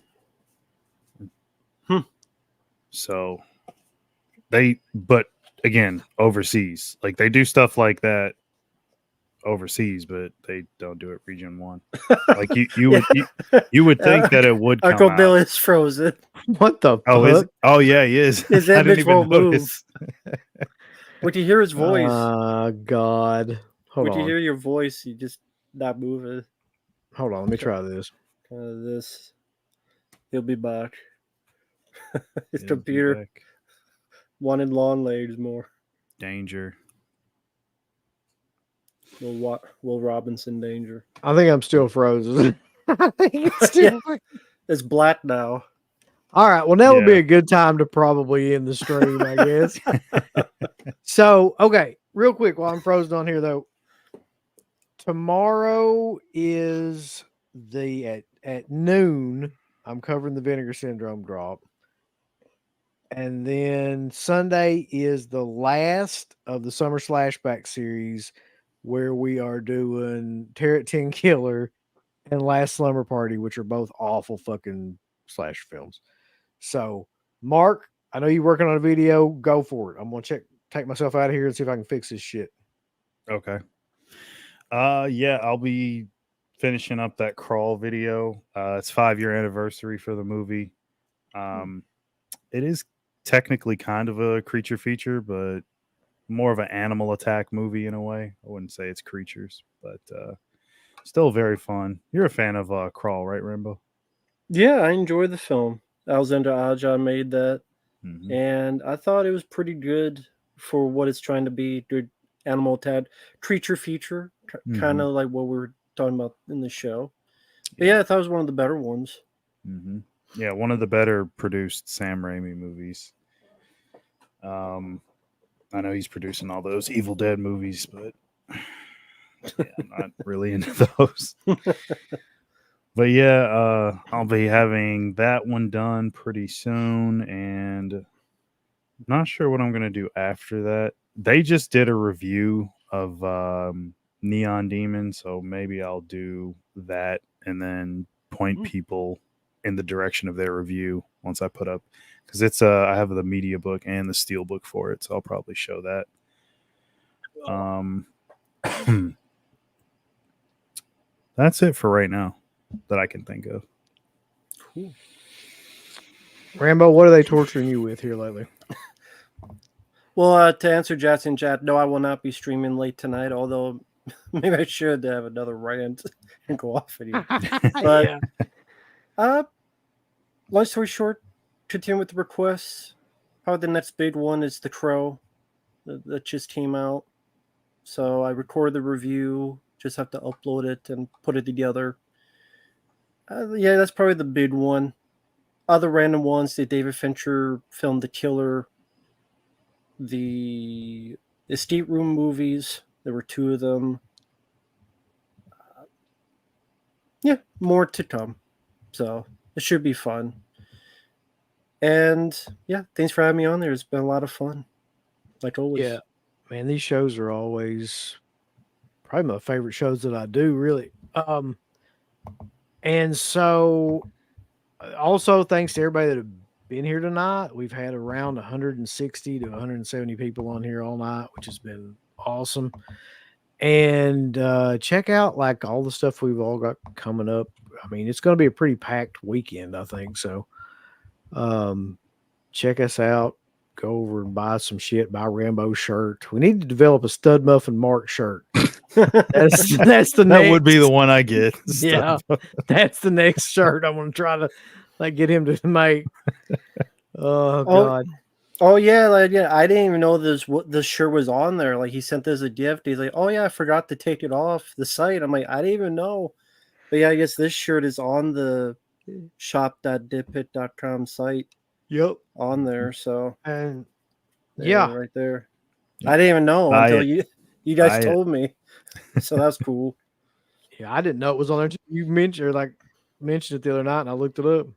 So but again, overseas, like they do stuff like that overseas, but they don't do it region 1. Like you would think that it would come Uncle out. Bill is frozen. What the Oh, is fuck? oh yeah, he is. His I didn't image even won't notice. When you hear his voice, God. Hold when you on. hear your voice, you just not moving. Hold on. Let me try this. This, he'll be back. His He'll be computer back. wanted lawn legs more. Danger. Will Robinson danger. I think I'm still frozen. I think it's still. It's black now. All right. Well, now would be Yeah. a good time to probably end the stream, I guess. So, okay, real quick while I'm frozen on here, though. Tomorrow is at noon. I'm covering the Vinegar Syndrome drop. And then Sunday is the last of the Summer Slashback series where we are doing Terror 10 Killer and Last Slumber Party, which are both awful fucking slash films. So, Marq, I know you're working on a video. Go for it. I'm going to take myself out of here and see if I can fix this shit. Okay. Yeah, I'll be finishing up that crawl video. It's 5-year anniversary for the movie. It is technically kind of a creature feature, but more of an animal attack movie in a way. I wouldn't say it's creatures, but still very fun. You're a fan of Crawl, right, Rambo? Yeah, I enjoyed the film. Alexander Aja made that, Mhm. and I thought it was pretty good for what it's trying to be. Good animal attack creature feature, kind of like what we were talking about in the show. But yeah, I thought it was one of the better ones. Mm-hmm. Yeah, one of the better produced Sam Raimi movies. I know he's producing all those Evil Dead movies, but yeah, I'm not really into those. But yeah, I'll be having that one done pretty soon, and not sure what I'm going to do after that. They just did a review of Neon Demon, so maybe I'll do that and then point people in the direction of their review once I put up, because it's I have the media book and the steel book for it, so I'll probably show that. That's it for right now that I can think of. Cool. Rambo, what are they torturing you with here lately? Well, to answer Jackson chat, no, I will not be streaming late tonight, although maybe I should have another rant and go off at you. But long story short, continue with the requests. Probably the next big one is The Crow that just came out. So I recorded the review, just have to upload it and put it together. Yeah, that's probably the big one. Other random ones, the David Fincher film The Killer, the Estate Room movies. There were 2 of them. Yeah, more to come. So it should be fun. And yeah, thanks for having me on there. It's been a lot of fun, like always. Yeah, man, these shows are always probably my favorite shows that I do, really. And so also thanks to everybody that have been here tonight. We've had around 160 to 170 people on here all night, which has been awesome. And check out like all the stuff we've all got coming up. I mean, it's going to be a pretty packed weekend, I think. So check us out. Go over and buy some shit. Buy Rambo shirt. We need to develop a Stud Muffin Marq shirt. That's the next. That would be the one I get. Yeah, that's the next shirt I'm going to try to like get him to make. Oh God. Oh yeah, I didn't even know this shirt was on there. Like he sent this as a gift. He's like, oh yeah, I forgot to take it off the site. I'm like, I didn't even know. But yeah, I guess this shirt is on the shop.dipit.com site. Yep. On there. So and yeah, right there. I didn't even know until you guys told me. So that's cool. Yeah, I didn't know it was on there. You mentioned it the other night, and I looked it up.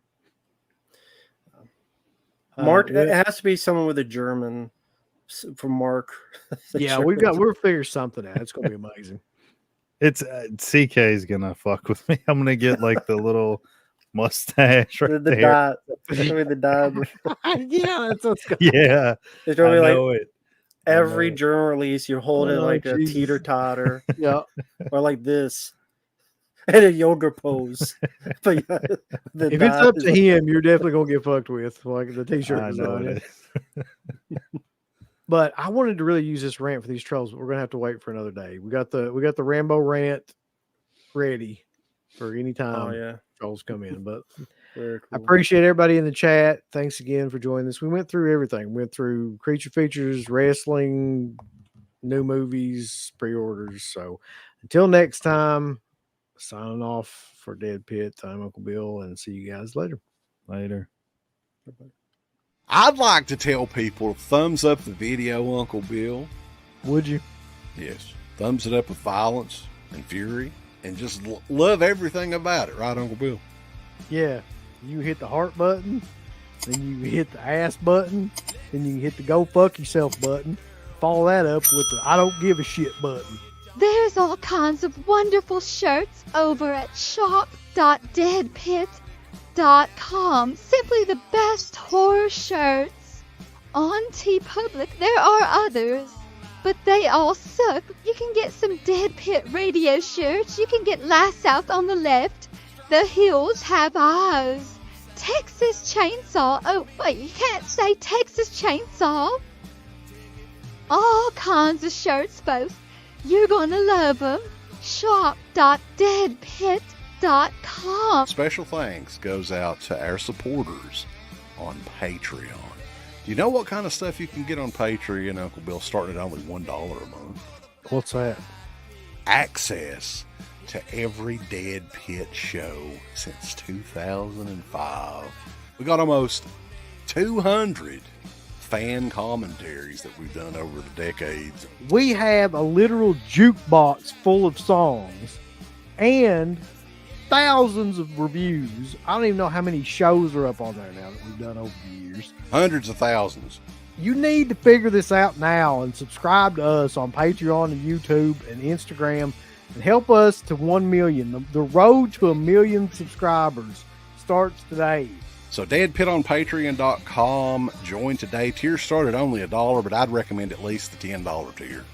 Marq, it has to be someone with a German from Marq. Yeah, we'll figure something out. It's gonna be amazing. It's CK is gonna fuck with me. I'm gonna get like the little mustache right the there. Dot. It's gonna be the dot. Yeah, that's what's going. Yeah, it's gonna be I like know it. Every journal release, you're holding Oh, like a Jesus. teeter-totter Yeah. or like this in a yoga pose. But yeah, the If it's dot up is to like- him, you're definitely gonna get fucked with, like the t-shirt I know design. it is. But I wanted to really use this rant for these trolls, but we're gonna have to wait for another day. We got the Rambo rant ready for any time oh yeah, trolls come in. But very I cool. appreciate everybody in the chat. Thanks again for joining us. We went through everything. We went through creature features, wrestling, new movies, pre-orders. So until next time, signing off for Dead Pit. I'm Uncle Bill, and see you guys later. Later. I'd like to tell people thumbs up the video, Uncle Bill. Would you? Yes. Thumbs it up with violence and fury and just love everything about it, right, Uncle Bill? Yeah. You hit the heart button, then you hit the ass button, then you hit the go fuck yourself button. Follow that up with the I don't give a shit button. There's all kinds of wonderful shirts over at shop.deadpit.com. Simply the best horror shirts. On TeePublic, there are others, but they all suck. You can get some Dead Pit radio shirts. You can get Last South on the left. The Hills Have Eyes. Texas Chainsaw. Oh, wait, you can't say Texas Chainsaw. All kinds of shirts, folks. You're gonna love them. Shop.deadpit.com. Special thanks goes out to our supporters on Patreon. Do you know what kind of stuff you can get on Patreon, Uncle Bill, starting at only $1 a month? What's that? Access to every Dead Pit show since 2005. We got almost 200 fan commentaries that we've done over the decades. We have a literal jukebox full of songs and thousands of reviews. I don't even know how many shows are up on there now that we've done over the years. Hundreds of thousands. You need to figure this out now and subscribe to us on Patreon and YouTube and Instagram and help us to 1 million. The road to 1 million subscribers starts today. So deadpitonpatreon.com. Join today. Tiers start at only $1, but I'd recommend at least the $10 tier.